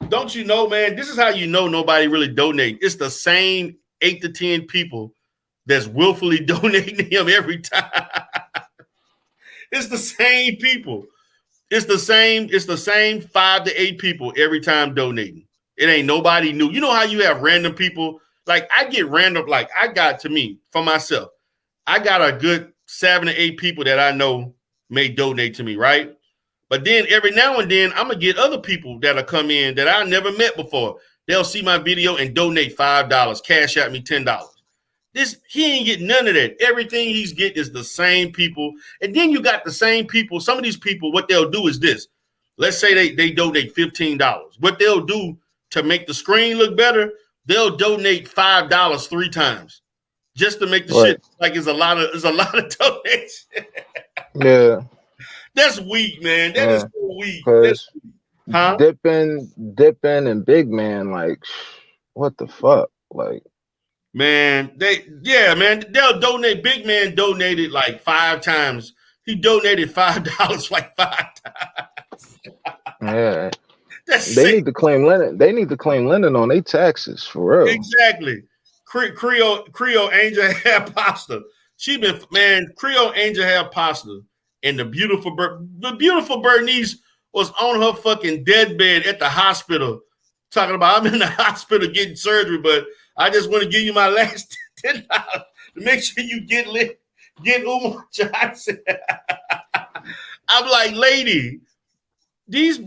don't you know, man? This is how you know nobody really donating. It's the same 8 to 10 people that's willfully donating to him every time. It's the same people. It's the same 5 to 8 people every time donating. It ain't nobody new. You know how you have random people? Like I get random, like I got to me for myself. I got a good 7 to 8 people that I know may donate to me, right? But then every now and then I'm gonna get other people that'll come in that I never met before. They'll see my video and donate $5, cash out me $10. He ain't getting none of that. Everything he's getting is the same people. And then you got the same people. Some of these people, what they'll do is this. Let's say they donate $15. What they'll do to make the screen look better, they'll donate $5 3 times just to make the Right. shit like it's a lot of donations. Yeah. That's weak, man. That is so weak. That's Because weak. Huh? dipping, and big man, like, what the fuck? Like, Man, man, they'll donate. Big man donated like 5 times. He donated $5 like 5 times. yeah, That's they sick. need to claim Lennon. They need to claim Lennon on their taxes for real. Exactly. Creole Angel hair pasta. She been, man, Creole Angel hair pasta and the beautiful Bernice was on her fucking deathbed at the hospital talking about I'm in the hospital getting surgery, but I just want to give you my last $10 to make sure you get Umar Johnson. I'm like, lady, these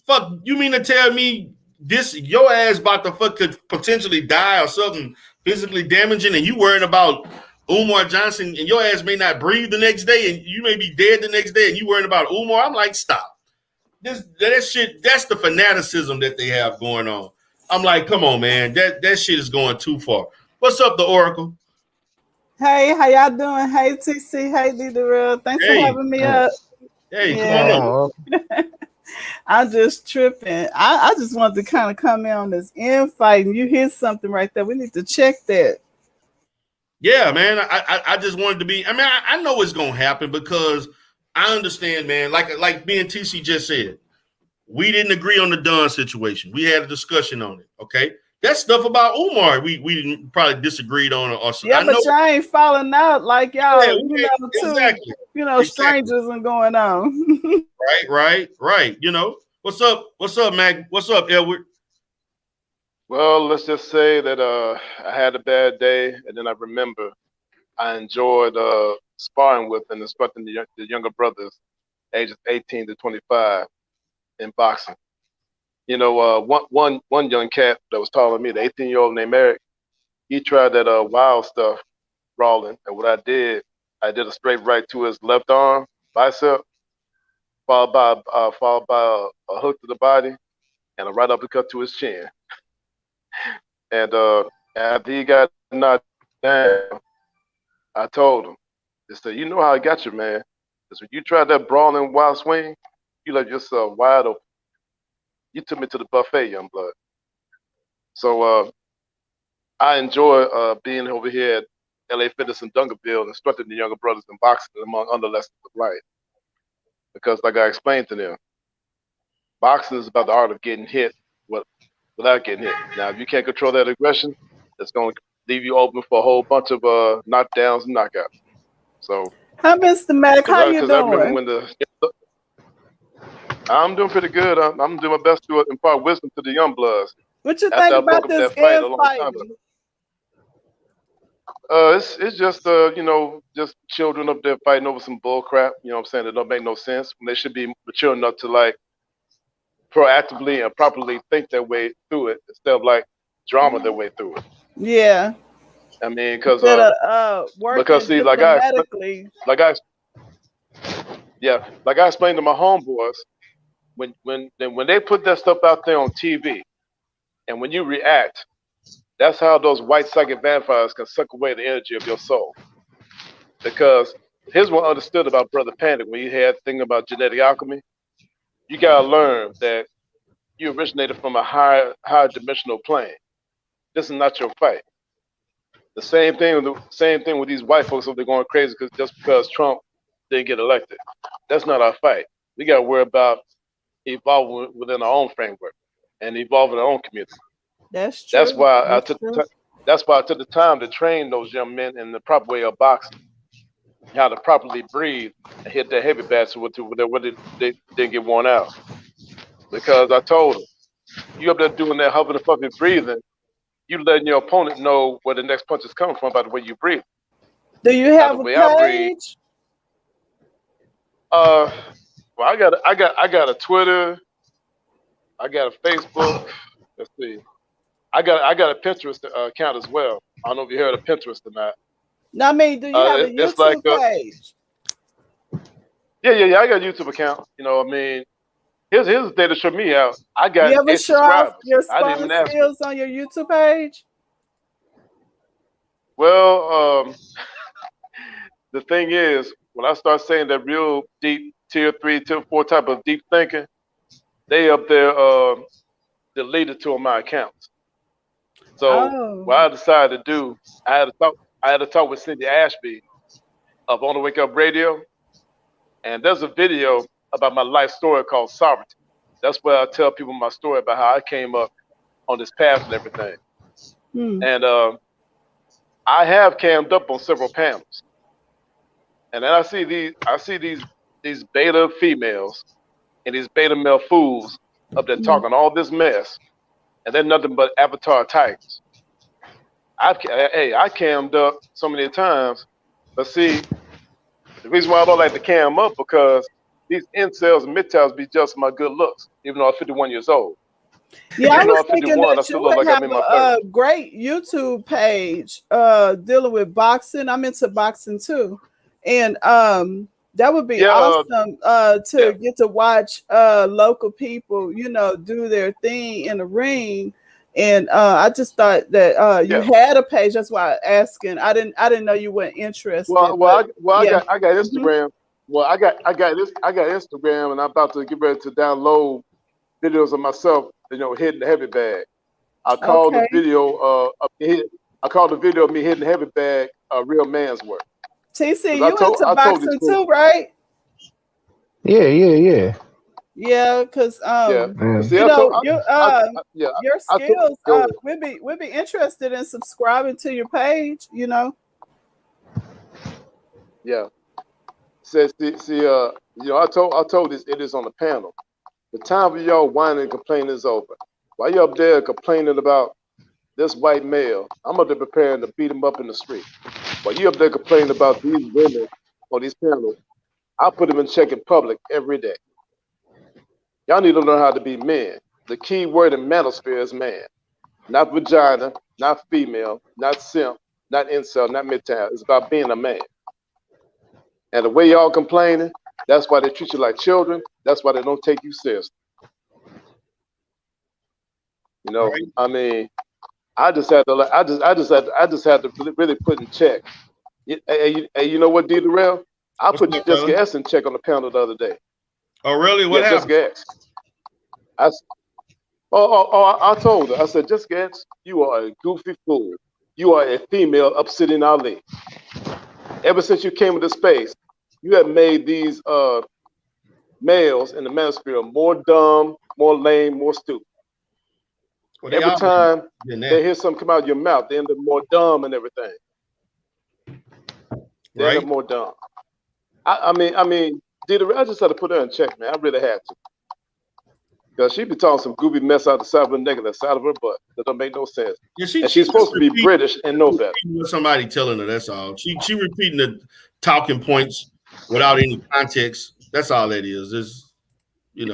fuck, you mean to tell me this your ass about to fuck could potentially die or something physically damaging, and you worrying about Umar Johnson, and your ass may not breathe the next day, and you may be dead the next day, and you worrying about Umar? I'm like, stop. That shit, that's the fanaticism that they have going on. I'm like, come on, man. That shit is going too far. What's up, the Oracle? Hey, how y'all doing? Hey, TC. Hey, D the Real. Thanks for Hey, having me up. hey, come Yeah. on up. I'm just tripping. I just wanted to kind of come in on this infight, and you hit something right there. We need to check that. Yeah, man. I just wanted to be. I mean, I know it's gonna happen because I understand, man. Like me and TC just said, we didn't agree on the Dunn situation. We had a discussion on it. Okay, that stuff about Umar, we didn't probably disagreed on. Or Yeah, I know. but y'all ain't falling out like y'all, Yeah, exactly. exactly. Strangers and going on. Right. You know, what's up? What's up, Mac? What's up, Edward? Well, let's just say that I had a bad day, and then I remember I enjoyed sparring with and instructing the younger brothers, ages 18 to 25, in boxing. You know, one young cat that was taller than me, the 18-year-old named Eric, he tried that wild stuff, brawling, and what I did a straight right to his left arm, bicep, followed by a hook to the body, and a right uppercut to his chin. And after he got knocked down, I told him, I said, you know how I got you, man. Because when you tried that brawling wild swing, you left yourself wide open. You took me to the buffet, young blood. So I enjoy being over here at LA Fitness in Dunkerville, instructing the younger brothers in boxing, among other lessons of life. Because like I explained to them, boxing is about the art of getting hit without getting hit. Now, if you can't control that aggression, it's going to leave you open for a whole bunch of knockdowns and knockouts. So, Hi, Mr. Mac. How you because I remember doing? when I'm doing pretty good. I'm doing my best to impart wisdom to the young bloods. What you After think I broke about up this that fight a long time ago. infighting? It's just just children up there fighting over some bull crap. You know what I'm saying? That don't make no sense. When they should be mature enough to like proactively and properly think their way through it instead of like drama their way through it. Yeah. I mean, Instead of because working see, diplomatically. like I yeah, like I explained to my homeboys, when they put that stuff out there on TV, and when you react, that's how those white psychic vampires can suck away the energy of your soul. Because here's what I understood about Brother Panic when he had thinking about genetic alchemy. You gotta learn that you originated from a higher dimensional plane. This is not your fight. The same thing with these white folks if they're going crazy just because Trump didn't get elected. That's not our fight. We gotta worry about evolving within our own framework and evolving our own community. That's That's true. why That's true. that's why I took the time to train those young men in the proper way of boxing, how to properly breathe and hit their heavy bats with they didn't get worn out. Because I told them, you up there doing that huffing and puffing breathing, you letting your opponent know where the next punch is coming from by the way you breathe. Do you Now the have a way I breathe, page? well, I got a Twitter, I got a Facebook. Let's see, I got a Pinterest account as well. I don't know if you heard of Pinterest or not. No, I mean, do you have a It's like YouTube page? yeah. I got a YouTube account. You know, I mean, here's the thing to show me out. I got You ever 8 show off subscribers. your I didn't spotter even ask for it. skills on your YouTube page? Well, the thing is, when I start saying that real deep tier 3, tier 4 type of deep thinking, they up there deleted 2 of my accounts. So what Oh. I decided to do, I had a talk with Cindy Ashby of On the Wake Up Radio, and there's a video about my life story called Sovereignty. That's where I tell people my story about how I came up on this path and everything. Hmm. And I have cammed up on several panels, and then I see these beta females and these beta male fools up there Hmm. talking all this mess, and they're nothing but avatar tigers. I cammed up so many times, but see, the reason why I don't like to cam up because these incels and midtows be just my good looks, even though I'm 51 years old. Yeah, I Even though was I'm thinking 51, I that you still look would like I'm have in my 30s. a great YouTube page dealing with boxing. I'm into boxing too. And that would be Yeah, awesome yeah. to get to watch local people, you know, do their thing in the ring. And I just thought that you Yeah. had a page. That's why I'm asking. I didn't know you weren't interested, but yeah. I got Hmm. Instagram. Well, I got Instagram, and I'm about to get ready to download videos of myself, hitting the heavy bag. I call the Okay. video I call the video of me hitting the heavy bag a real man's work. TC, Because you into I told these boxing folks, too, right? Yeah. Yeah, because yeah. Yeah. But see, you know, you yeah, your I told skills go ahead. we'd be interested in subscribing to your page, you know. Yeah. Says I told this it is on the panel. The time for y'all whining and complaining is over. While you up there complaining about this white male, I'm up there preparing to beat him up in the street. While you up there complaining about these women on these panels, I put them in check in public every day. Y'all need to learn how to be men. The key word in manosphere is man. Not vagina, not female, not simp, not incel, not midtown. It's about being a man. And the way y'all complaining, that's why they treat you like children. That's why they don't take you seriously. You know, Right. I mean, I just had to, I just had to really put in check. Hey, you know what, D. Durrell? I What's put up, Jessica brother? S in check on the panel the other day. Oh, really? Yeah, What happened? Jessica X. I told her. I said, Jessica X, you are a goofy fool. You are a female upsitting Ali. Ever since you came into space, you have made these males in the manosphere more dumb, more lame, more stupid. Well, they Every all time been they that, hear something come out of your mouth, they end up more dumb and everything. They end up right? more dumb. I mean, Dita, I just had to put her in check, man. I really had to. Because she be talking some goopy mess out the side of her neck and the side of her butt. That don't make no sense. Yeah, and she's supposed to be British and know better. What somebody telling her, that's all. She repeating the talking points without any context. That's all that is. It's, it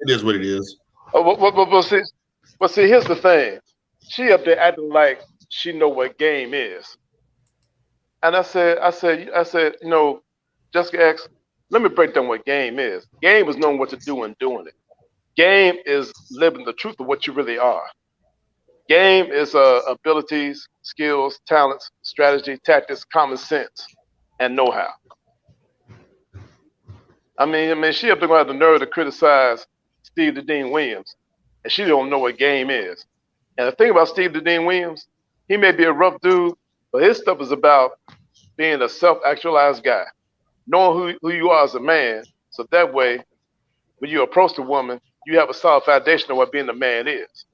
is what it is. But see, here's the thing. She up there acting like she know what game is. And I said, Jessica X, let me break down what game is. Game is knowing what to do and doing it. Game is living the truth of what you really are. Game is abilities, skills, talents, strategy, tactics, common sense, and know-how. I mean, she up there gonna have the nerve to criticize Steve the Dean Williams, and she don't know what game is. And the thing about Steve the Dean Williams, he may be a rough dude, but his stuff is about being a self-actualized guy, knowing who you are as a man, so that way, when you approach the woman, you have a solid foundation of what being a man is.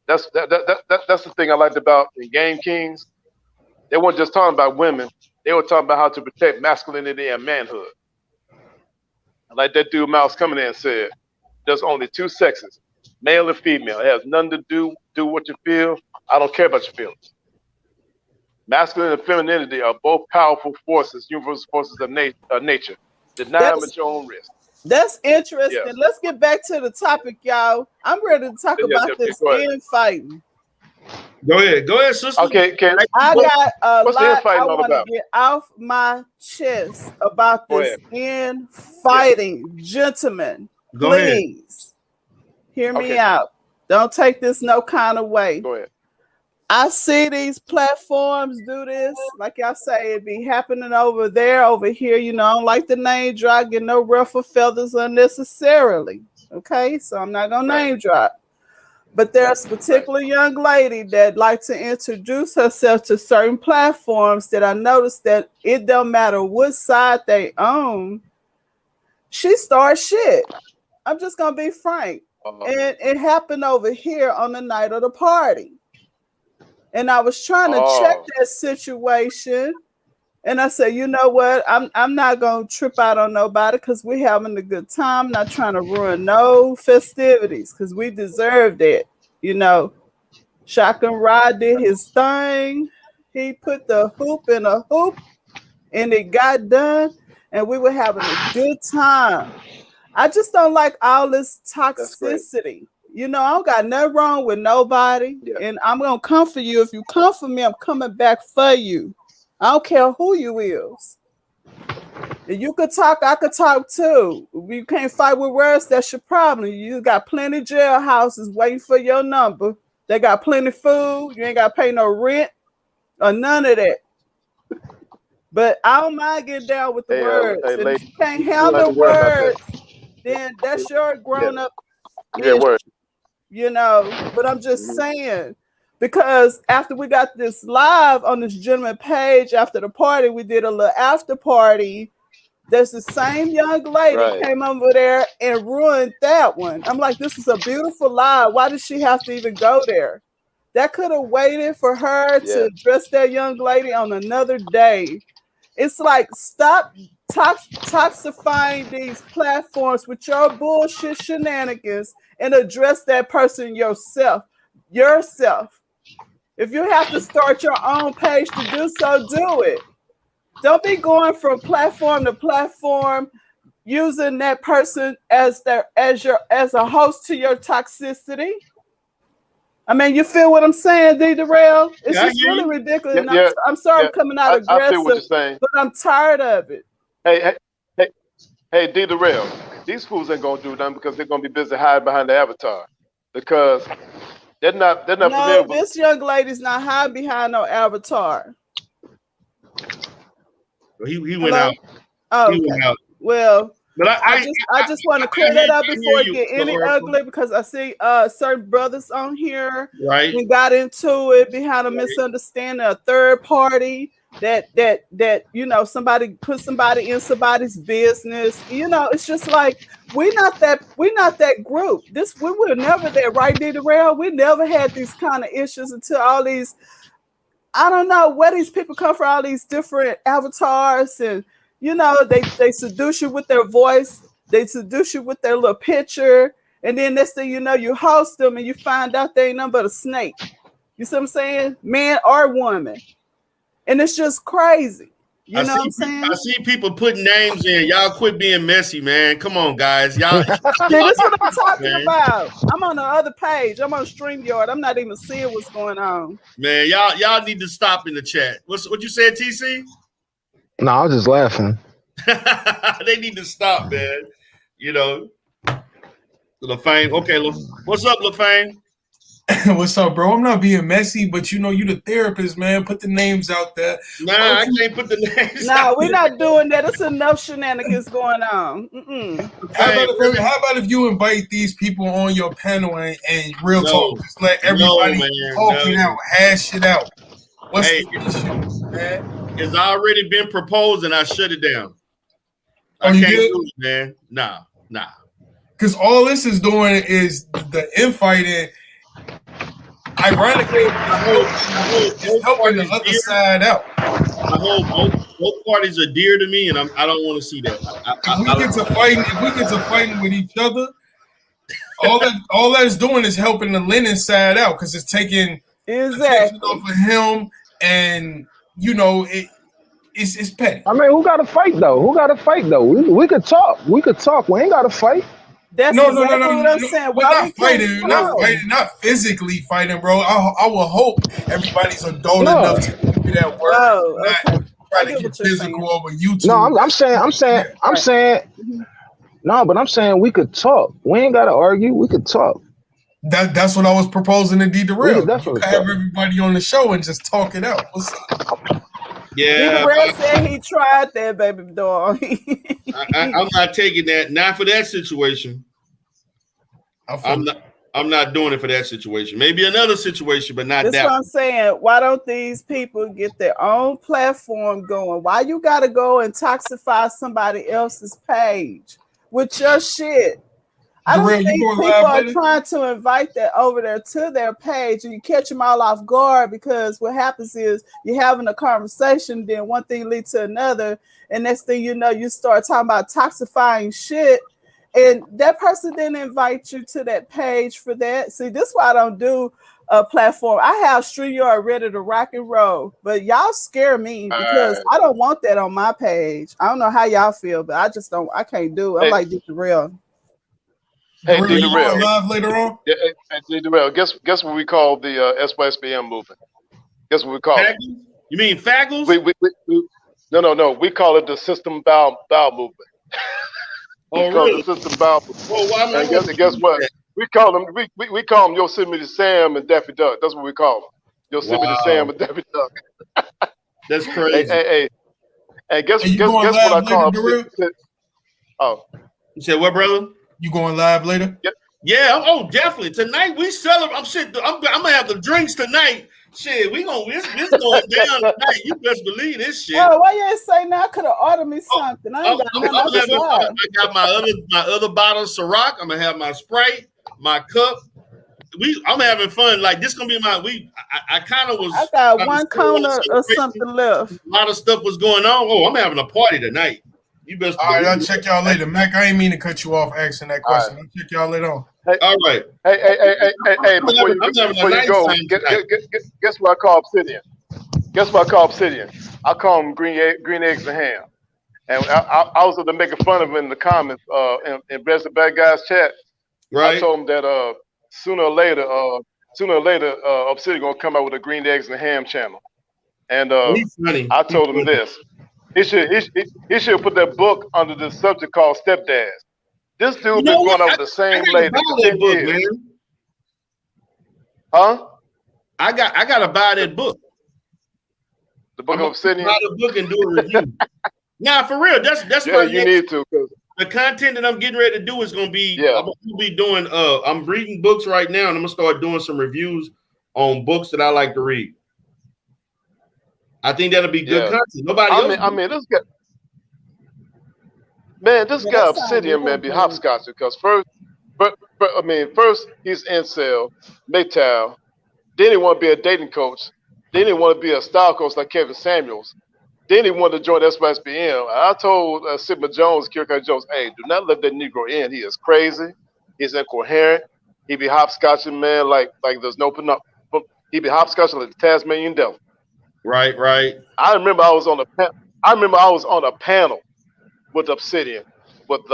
That's the thing I liked about in Game Kings. They weren't just talking about women; they were talking about how to protect masculinity and manhood. Like that dude Mouse coming in and said, there's only two sexes, male and female. It has nothing to do what you feel. I don't care about your feelings. Masculine and femininity are both powerful forces, universal forces of nature. Deny them at your own risk. That's interesting. Yes. Let's get back to the topic, y'all. I'm ready to talk about this infighting. Go ahead, sister. Okay, I got a lot I want to get off my chest about this infighting. Gentlemen, please hear me out. Don't take this no kind of way. Go ahead. I see these platforms do this. Like y'all say, it be happening over there, over here. I don't like the name drop, get no ruffle feathers unnecessarily. Okay, so I'm not going to name drop. But there's a particular young lady that like to introduce herself to certain platforms that I noticed that it don't matter what side they own. She starts shit. I'm just going to be frank. And it happened over here on the night of the party. And I was trying to check that situation. And I said, you know what? I'm not going to trip out on nobody because we're having a good time. I'm not trying to ruin no festivities because we deserved it. Shotgun Rod did his thing. He put the hoop in a hoop and it got done. And we were having a good time. I just don't like all this toxicity. I don't got nothing wrong with nobody. Yeah. And I'm going to come for you. If you come for me, I'm coming back for you. I don't care who you is. If you could talk, I could talk too. If you can't fight with words, that's your problem. You got plenty of jailhouses waiting for your number. They got plenty of food. You ain't got to pay no rent or none of that. But I don't mind getting down with the words. And if you can't handle words, then that's your grown-up issue. But I'm just saying, because after we got this live on this gentleman page after the party, we did a little after party. There's the same young lady came over there and ruined that one. I'm like, this is a beautiful live. Why did she have to even go there? That could have waited for her to address that young lady on another day. It's like, stop toxifying these platforms with your bullshit shenanigans and address that person yourself. If you have to start your own page to do so, do it. Don't be going from platform to platform using that person as a host to your toxicity. I mean, you feel what I'm saying, D. Darrell? It's just really ridiculous. I'm sorry I'm coming out aggressive, I feel what you're saying. But I'm tired of it. Hey, D. Darrell, these fools ain't gonna do nothing because they're gonna be busy hiding behind the avatar. Because they're not familiar with. This young lady's not hiding behind no avatar. He went out. Oh, he went out. Well, but I just want to clear that up before it get any ugly, because I see certain brothers on here and got into it behind a misunderstanding, a third party that somebody put somebody in somebody's business. It's just like we're not that group. We were never there, right, D. Darrell? We never had these kind of issues until all these. I don't know where these people come from, all these different avatars, and they seduce you with their voice, they seduce you with their little picture, And then next thing you know, you host them and you find out they ain't nothing but a snake. You see what I'm saying? Man or woman. And it's just crazy. You know what I'm saying? I see people putting names in. Y'all quit being messy, man. Come on, guys. Y'all. See, this is what I'm talking about. I'm on the other page. I'm on StreamYard. I'm not even seeing what's going on. Man, y'all need to stop in the chat. What you said, TC? No, I was just laughing. They need to stop, man. You know. LaFame. Okay, what's up, LaFame? What's up, bro? I'm not being messy, but you know, you the therapist, man. Put the names out there. Nah, I can't put the names out. We're not doing that. It's enough shenanigans going on. How about if you invite these people on your panel and real talk? Just let everybody talk it out, hash it out. What's the issue, man? It's already been proposed and I shut it down. I can't do it, man. Nah. Because all this is doing is the infighting. Ironically, it's helping the other side out. Both parties are dear to me, and I don't want to see that. If we get to fighting with each other, all that is doing is helping the linen side out because it's taking attention off of him, and you know it's petty. I mean, who got to fight though? We could talk. We ain't got to fight. That's no. What I'm saying. We're not fighting, not physically fighting, bro. I will hope every's adult enough to do that work. Not try to get physical over YouTube. No, I'm saying. No, but I'm saying we could talk. We ain't gotta argue. We could talk. That's what I was proposing to D Darrell. You could have everybody on the show and just talk it out. What's up? Yeah, D Darrell said he tried that, baby doll. I'm not taking that. Not for that situation. I'm not doing it for that situation. Maybe another situation, but not that. That's what I'm saying. Why don't these people get their own platform going? Why you gotta go and toxify somebody else's page with your shit? I don't think people are trying to invite that over there to their page, and you catch them all off guard because what happens is you're having a conversation, then one thing leads to another, and next thing you know, you start talking about toxifying shit, and that person didn't invite you to that page for that. See, this is why I don't do a platform. I have StreamYard ready to rock and roll, but y'all scare me because I don't want that on my page. I don't know how y'all feel, but I just don't. I can't do it. I'm like, this is real. Hey, D Darrell. Live later on? Yeah, hey, D Darrell. Guess what we call the SYSBM movement? Guess what we call it? You mean Faggles? No. We call it the System Bowel Movement. Oh, really? The System Bowel Movement. Well, and guess what? We call them Yosemite Sam and Daffy Duck. That's what we call them. Yosemite Sam and Daffy Duck. That's crazy. Hey. And guess what I call them? Oh. You said what, brother? You going live later? Yep. Yeah. Oh, definitely. Tonight we celebrate. I'm gonna have the drinks tonight. Shit, it's going down tonight. You best believe this shit. Oh, why you ain't say now? I could have ordered me something. I got my other bottle of Ciroc. I'm gonna have my Sprite, my cup. I'm having fun. Like this gonna be I kind of was. I got one corner or something left. A lot of stuff was going on. Oh, I'm having a party tonight. You best. All right, I'll check y'all later, Mac. I ain't mean to cut you off asking that question. I'll check y'all later on. Hey, all right. Hey, before you go, guess what I call Obsidian? Guess what I call Obsidian? I call him green eggs and ham. And I was making fun of him in the comments in Best of Bad Guys chat. Right. I told him that sooner or later, Obsidian gonna come out with a green eggs and ham channel. And I told him this. He should put that book under the subject called Stepdads. This dude been going out with the same lady for 10 years. Man. Huh? I gotta buy that book. The book of Obsidian. Buy the book and do a review. Nah, for real. That's yeah. You need to. The content that I'm getting ready to do is gonna be. Yeah. I'm gonna be doing. I'm reading books right now, and I'm gonna start doing some reviews on books that I like to read. I think that'll be good content. Nobody else. I mean, this guy. Man, this guy Obsidian, man, be hopscotch because first he's incel, MGTOW. Then he want to be a dating coach. Then he want to be a style coach like Kevin Samuels. Then he wanted to join SYSBM. I told Sigma Jones, Kierkegaard Jones, hey, do not let that Negro in. He is crazy. He's incoherent. He be hopscotching, man, like there's no put up. He be hopscotching like the Tasmanian devil. Right. I remember I was on a panel with Obsidian, with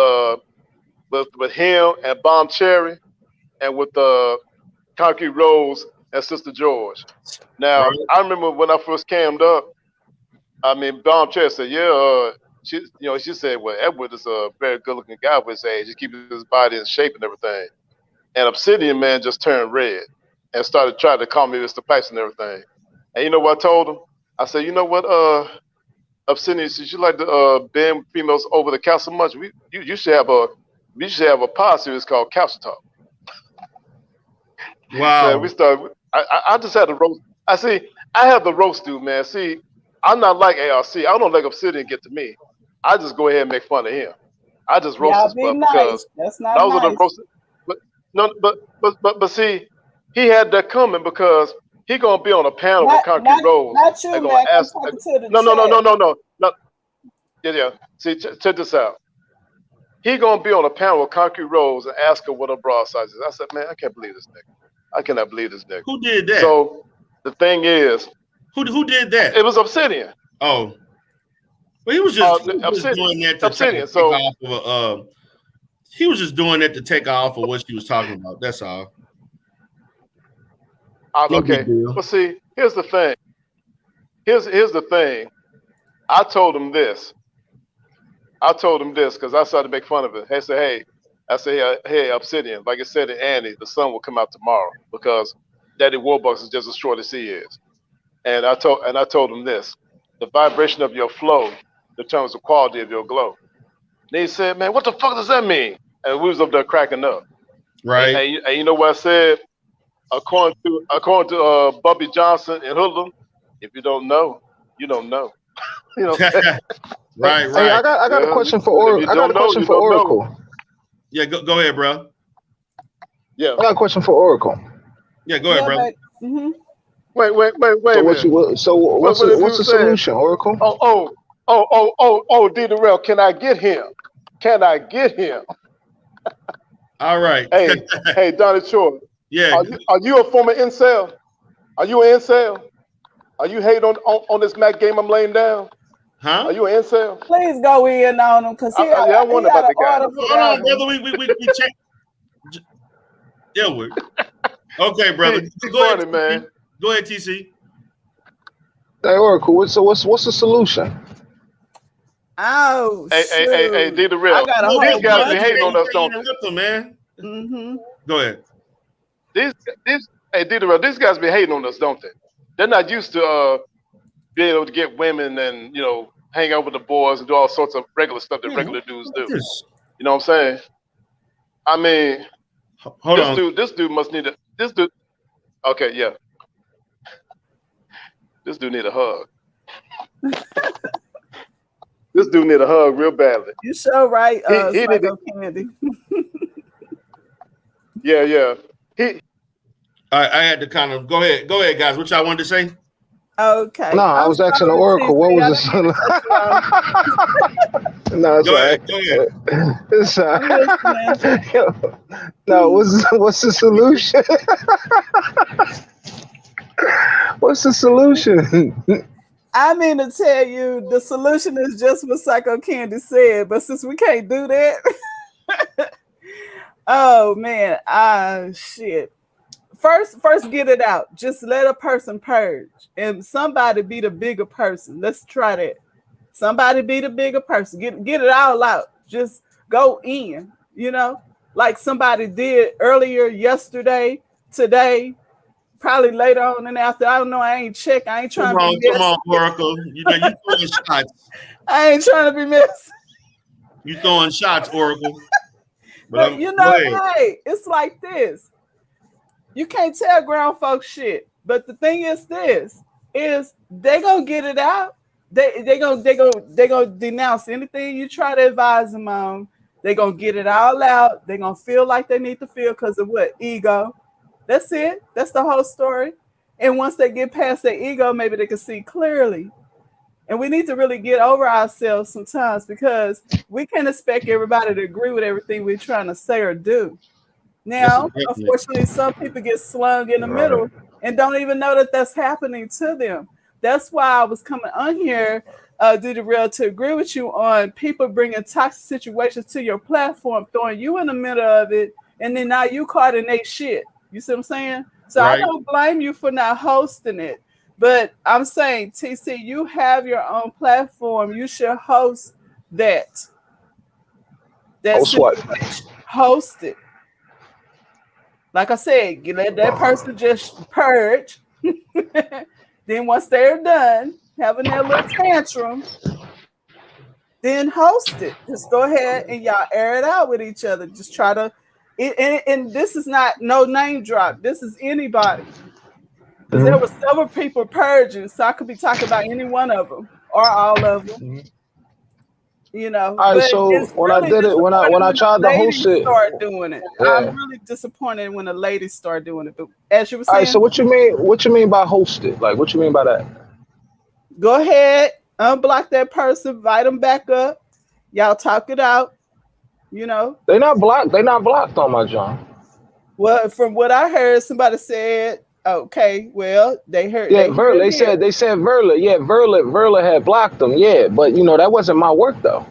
him and Bomb Cherry, and with Concrete Rose and Sister George. Now, Right. I remember when I first came up. I mean, Bomb Cherry said, "Yeah." She said, "Well, Edward is a very good-looking guy for his age. He keeps his body in shape and everything." And Obsidian man just turned red and started trying to call me Mr. Pice and everything. And you know what I told him? I said, "You know what, Obsidian, since you like to bend females over the couch so much, you should have a pod series called Couch Talk." Wow. Man, we started. I just had to roast. I have the roast dude, man. See, I'm not like ARC. I don't let Obsidian get to me. I just go ahead and make fun of him. I just roast his butt because that's not those nice. are the roasted. But no, but see, he had that coming because he gonna be on a panel with Concrete Rose. Not you, man. Ask, I'm talking to the no. Yeah. See, check this out. He gonna be on a panel with Concrete Rose and ask her what her bra size is. I said, man, I can't believe this nigga. I cannot believe this nigga. Who did that? So the thing is, who did that? it was Obsidian. Oh, well, he was just doing that to Obsidian. Take off of he was just doing that to take off of what she was talking about. That's all. Okay. Well, see, here's the thing. Here's the thing. I told him this because I started to make fun of it. I said, hey, Obsidian, like I said to Annie, the sun will come out tomorrow because Daddy Warbucks is just as short as he is. And I told him this: the vibration of your flow determines the quality of your glow. And he said, man, what the fuck does that mean? And we was up there cracking up. Right. And you know what I said? According to Bubby Johnson in Hoodlum, if you don't know, you don't know. You know. Right. Hey, I got a question for Oracle. I got a question for Oracle. Yeah, go ahead, bro. Yeah. I got a question for Oracle. Yeah, go ahead, brother. Mm-hmm. Wait. So what's the solution, Oracle? D. Durrell, can I get him? All right. Hey, Donnie Shore. Yeah. Are you a former incel? Are you an incel? Are you hating on this Mac game I'm laying down? Huh? Are you an incel? Please go in on him because I wonder about the guy. Hold on, brother. We check. Yeah, okay, brother. Go ahead, man. Go ahead, TC. Hey, Oracle. What's the solution? Oh, hey, D. The Real. These guys be hating on us, don't they? Man. Mm-hmm. Go ahead. D. The Real. These guys be hating on us, don't they? They're not used to being able to get women and hang out with the boys and do all sorts of regular stuff that regular dudes do. You know what I'm saying? I mean, this dude must need this dude. Okay, yeah. This dude need a hug. This dude need a hug real badly. You so right, he Candy. Yeah. I had to kind of go ahead, guys. What y'all wanted to say? Okay. No, I was asking the Oracle. What was the No, it's go ahead. It's no, what's the solution? What's the solution? I mean to tell you, the solution is just what Psycho Candy said, but since we can't do that, oh man, shit. First, get it out. Just let a person purge, and somebody be the bigger person. Let's try that. Somebody be the bigger person. Get it all out. Just go in. Like somebody did earlier, yesterday, today, probably later on and after. I don't know. I ain't check. I ain't trying to be Come on, Oracle. You throwing shots. I ain't trying to be messy. You throwing shots, Oracle. But hey, it's like this. You can't tell grown folks shit. But the thing is they gonna get it out. They gonna denounce anything you try to advise them on. They gonna get it all out. They gonna feel like they need to feel because of what? Ego. That's it. That's the whole story. And once they get past their ego, maybe they can see clearly. And we need to really get over ourselves sometimes because we can't expect everybody to agree with everything we're trying to say or do. Now, unfortunately, some people get slung in the middle and don't even know that that's happening to them. That's why I was coming on here, do the real, to agree with you on people bringing toxic situations to your platform, throwing you in the middle of it, and then now you caught in they shit. You see what I'm saying? So I don't blame you for not hosting it. But I'm saying, TC, you have your own platform. You should host that. Host what? Host it. Like I said, you let that person just purge. Then once they're done having their little tantrum, then host it. Just go ahead and y'all air it out with each other. Just try to, and this is not no name drop. This is anybody. Because there were several people purging, so I could be talking about any one of them or all of them. You know. All right, so when I did it, when I tried to host it, start doing it. Yeah. I'm really disappointed when the ladies start doing it. But as you were saying, all right, so what you mean? What you mean by host it? Like, what you mean by that? Go ahead, unblock that person, invite them back up. Y'all talk it out. You know. They're not blocked. They're not blocked on my John. Well, from what I heard, somebody said, okay, well, they heard. Yeah, Verla. They said Verla. Yeah, Verla had blocked them. Yeah, but you know that wasn't my work though.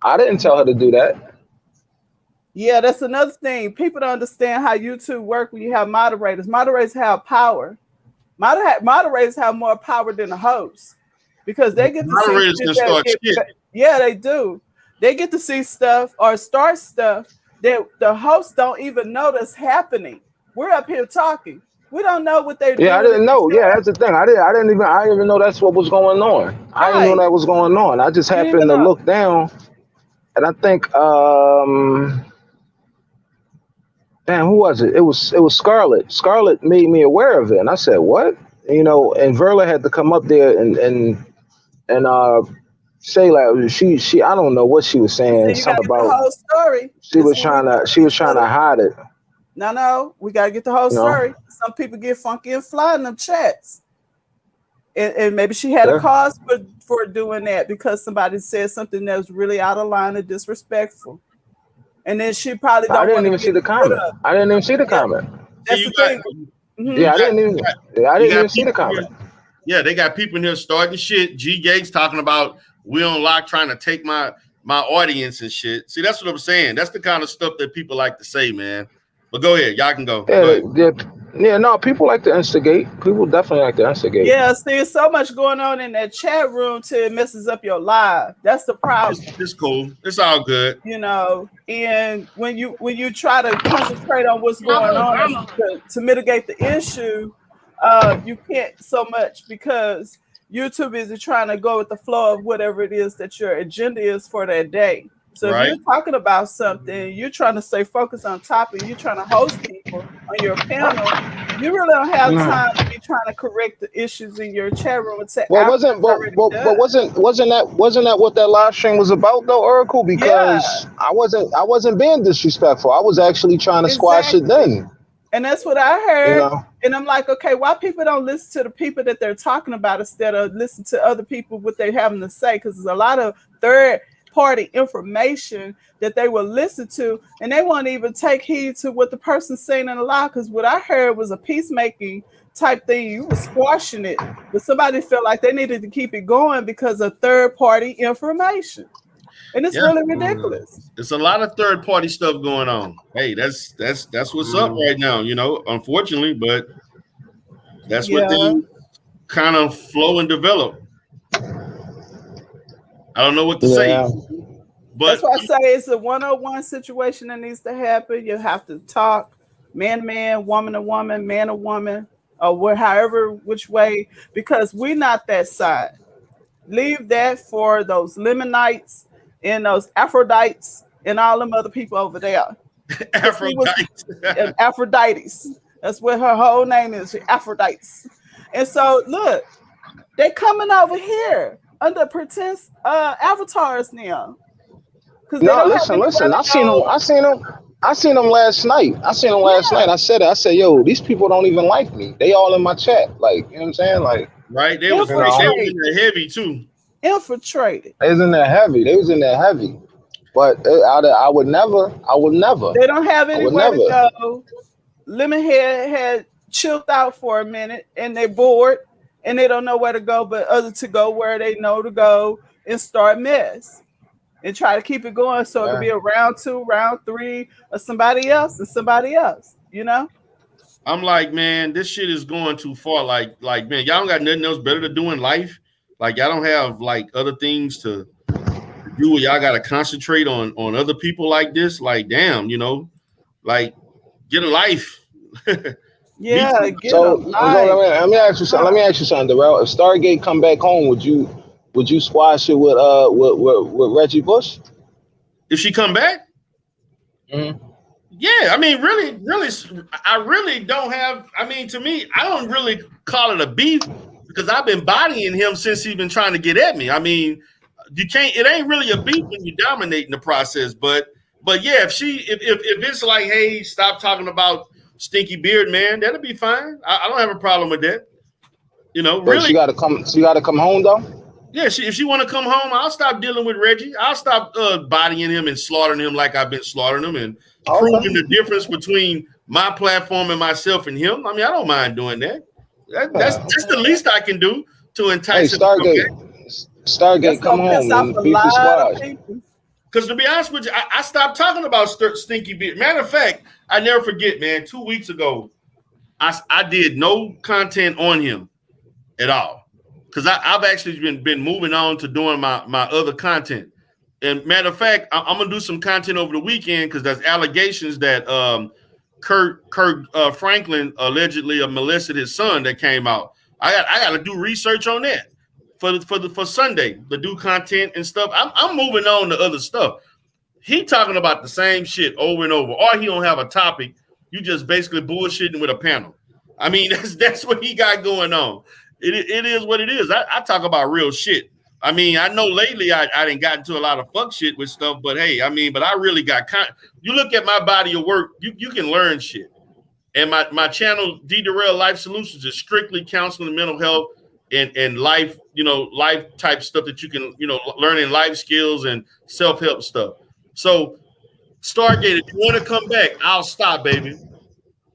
I didn't tell her to do that. Yeah, that's another thing. People don't understand how YouTube work when you have moderators. Moderators have power. Moderators have more power than the host because they get to see stuff. Yeah, they do. They get to see stuff or start stuff that the hosts don't even know that's happening. We're up here talking. We don't know what they're doing. Yeah, I didn't know. Yeah, that's the thing. I didn't even know that's what was going on. I didn't know that was going on. I just happened to look down, and I think, damn, who was it? It was Scarlett. Scarlett made me aware of it, and I said, "What?" You know, and Verla had to come up there and say like she I don't know what she was saying. So something about the whole story. She was trying to hide it. No, we gotta get the whole story. Some people get funky and fly in them chats. And maybe she had a cause for doing that because somebody said something that was really out of line and disrespectful. And then she probably don't. I didn't even see the comment. I didn't even see the comment. That's the thing. Yeah, I didn't even see the comment. Yeah, they got people in here starting shit. G Gates talking about we on lock trying to take my audience and shit. See, that's what I'm saying. That's the kind of stuff that people like to say, man. But go ahead, y'all can go. No, people like to instigate. People definitely like to instigate. Yeah, see, there's so much going on in that chat room till it messes up your live. That's the problem. It's cool. It's all good. You know, and when you try to concentrate on what's going on to mitigate the issue, you can't so much because YouTube is trying to go with the flow of whatever it is that your agenda is for that day. So if you're talking about something, you're trying to stay focused on topic, you're trying to host people on your panel, you really don't have time to be trying to correct the issues in your chat room and say, wasn't that what that live stream was about though, Oracle? Because I wasn't being disrespectful. I was actually trying to squash it then. And that's what I heard. You know? And I'm like, okay, why people don't listen to the people that they're talking about instead of listen to other people, what they're having to say? Because there's a lot of third-party information that they will listen to, and they won't even take heed to what the person's saying in the live. Because what I heard was a peacemaking type thing. You were squashing it, but somebody felt like they needed to keep it going because of third-party information. And it's really ridiculous. It's a lot of third-party stuff going on. Hey, that's what's up right now, you know, unfortunately, but that's what they kind of flow and develop. I don't know what to say. But that's why I say it's a 101 situation that needs to happen. You have to talk man to man, woman to woman, man to woman, or however which way, because we're not that side. Leave that for those Lemonites and those Aphrodites and all them other people over there. Aphrodites. That's what her whole name is, Aphrodites. And so look, they coming over here under pretense avatars now. No, listen. I seen them last night. I said, yo, these people don't even like me. They all in my chat. Like, you know what I'm saying? Like, right. They was in there heavy too. Infiltrated. They was in there heavy. But I would never. They don't have anywhere to go. Lemonhead had chilled out for a minute, and they bored, and they don't know where to go, but other to go where they know to go and start mess and try to keep it going so it could be a round 2, round 3, or somebody else and somebody else. You know. I'm like, man, this shit is going too far. Like, man, y'all don't got nothing else better to do in life. Like, y'all don't have like other things to do. Y'all got to concentrate on other people like this. Like, damn, you know, like get a life. Yeah. Let me ask you something. Darrell, if Stargate come back home, would you squash it with Reggie Bush? If she come back? Mm-hmm. Yeah, I mean, really, I really don't have. I mean, to me, I don't really call it a beef because I've been bodying him since he's been trying to get at me. I mean, you can't. It ain't really a beef when you're dominating the process. But yeah, if it's like, hey, stop talking about Stinky Beard, man, that'll be fine. I don't have a problem with that. You know, but really, she got to come home though. Yeah, if she want to come home, I'll stop dealing with Reggie. I'll stop bodying him and slaughtering him like I've been slaughtering him and proving the difference between my platform and myself and him. I mean, I don't mind doing that. That's the least I can do to entice him. Stargate, come home. Because to be honest with you, I stopped talking about Stinky Beard. Matter of fact, I never forget, man, 2 weeks ago, I did no content on him at all. Because I've actually been moving on to doing my other content. And matter of fact, I'm going to do some content over the weekend because there's allegations that Kurt Franklin allegedly molested his son that came out. I got to do research on that for Sunday to do content and stuff. I'm moving on to other stuff. He talking about the same shit over and over, or he don't have a topic. You just basically bullshitting with a panel. I mean, that's what he got going on. It is what it is. I talk about real shit. I mean, I know lately I didn't got into a lot of fuck shit with stuff, but hey, I mean, but I really got you look at my body of work, you can learn shit. And my channel, D Darrell Life Solutions, is strictly counseling, mental health, and life, life type stuff that you can, learning life skills and self-help stuff. So Stargate, if you want to come back, I'll stop, baby.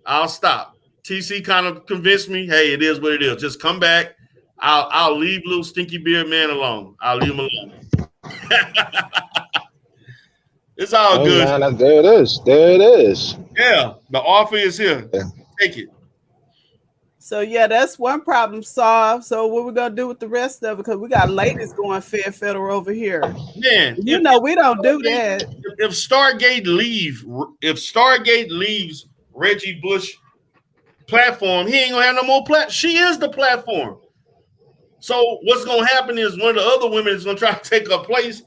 I'll stop. TC kind of convinced me, hey, it is what it is. Just come back. I'll leave little Stinky Beard man alone. I'll leave him alone. It's all good. Man, there it is. Yeah, the offer is here. Yeah. Take it. So yeah, that's one problem solved. So what we're gonna do with the rest of it? Because we got ladies going federal over here. Man, we don't do that. If Stargate leaves Reggie Bush platform, he ain't gonna have no more she is the platform. So what's gonna happen is one of the other women is gonna try to take her place,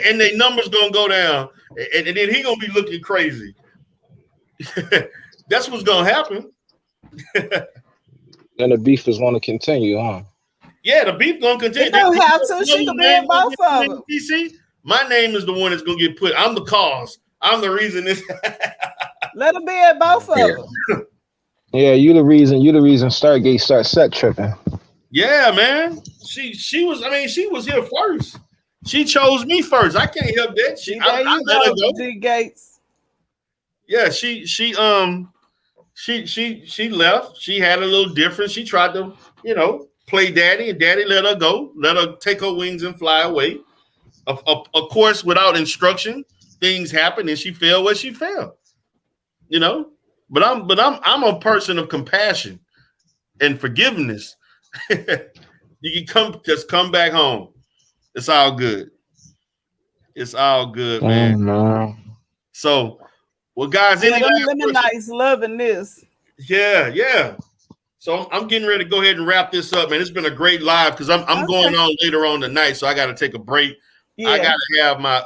and their numbers gonna go down, and then he gonna be looking crazy. That's what's gonna happen. And the beef is gonna continue, huh? Yeah, the beef gonna continue. They don't have to. She can be in both of them. PC, my name is the one that's gonna get put. I'm the cause. I'm the reason this. Let her be at both of them. Yeah, you the reason Stargate starts set tripping. Yeah, man. She was here first. She chose me first. I can't help that. I let her go. D Gates. Yeah, she left. She had a little difference. She tried to, play daddy, and daddy let her go, let her take her wings and fly away. Of course, without instruction, things happen, and she fell where she fell. But I'm a person of compassion and forgiveness. You can come back home. It's all good. It's all good, man. No. So, well, guys, nice loving this. Yeah. So I'm getting ready to go ahead and wrap this up, man. It's been a great live because I'm going on later on tonight, so I got to take a break. Yeah. I got to have my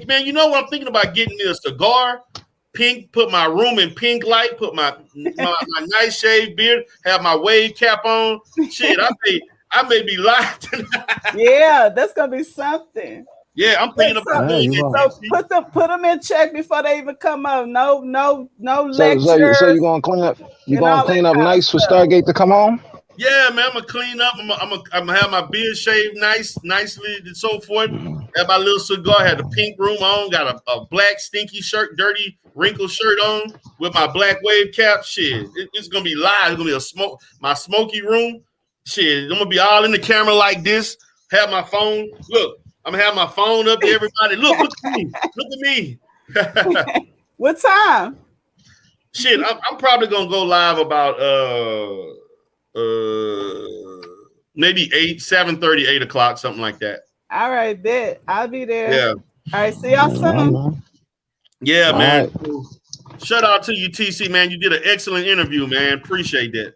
man. You know what I'm thinking about? Getting me a cigar. Pink, put my room in pink light, put my nice shaved beard, have my wave cap on. Shit, I may be live tonight. Yeah, that's gonna be something. Yeah, I'm thinking about doing it. So put them in check before they even come up. No lectures. So you gonna clean up? You gonna clean up nice for Stargate to come home? Yeah, man, I'm gonna clean up. I'm gonna have my beard shaved nicely and so forth. And Had my little cigar, had the pink room on, got a black stinky shirt, dirty wrinkled shirt on with my black wave cap. Shit, it's gonna be live. It's gonna be my smoky room. Shit, I'm gonna be all in the camera like this. Have my phone. Look, I'm gonna have my phone up to everybody. Look at me. Look at me. What time? Shit, I'm probably gonna go live about maybe 7:30, 8 o'clock, something like that. All right, bet. I'll be there. Yeah. All right, see y'all soon. Yeah, All man. right. Shout out to you, TC, man. You did an excellent interview, man. Appreciate that.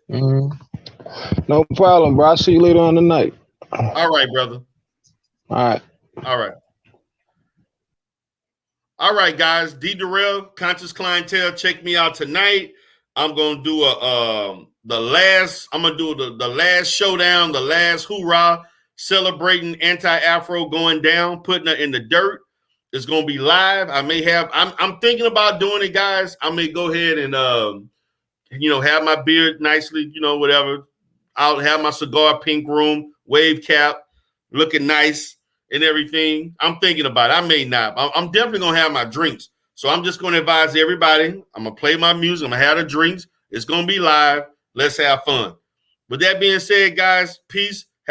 No problem, bro. I'll see you later on tonight. All right, brother. All right. All right. All right, guys. D Darrell, Conscious Clientele. Check me out tonight. I'm gonna do the last showdown, the last hoorah, celebrating anti-Afro going down, putting it in the dirt. It's gonna be live. I'm thinking about doing it, guys. I may go ahead and have my beard nicely, whatever. I'll have my cigar pink room, wave cap, looking nice and everything. I'm thinking about it. I may not. I'm definitely gonna have my drinks. So I'm just gonna advise everybody. I'm gonna play my music. I'm gonna have the drinks. It's gonna be live. Let's have fun. With that being said, guys, peace.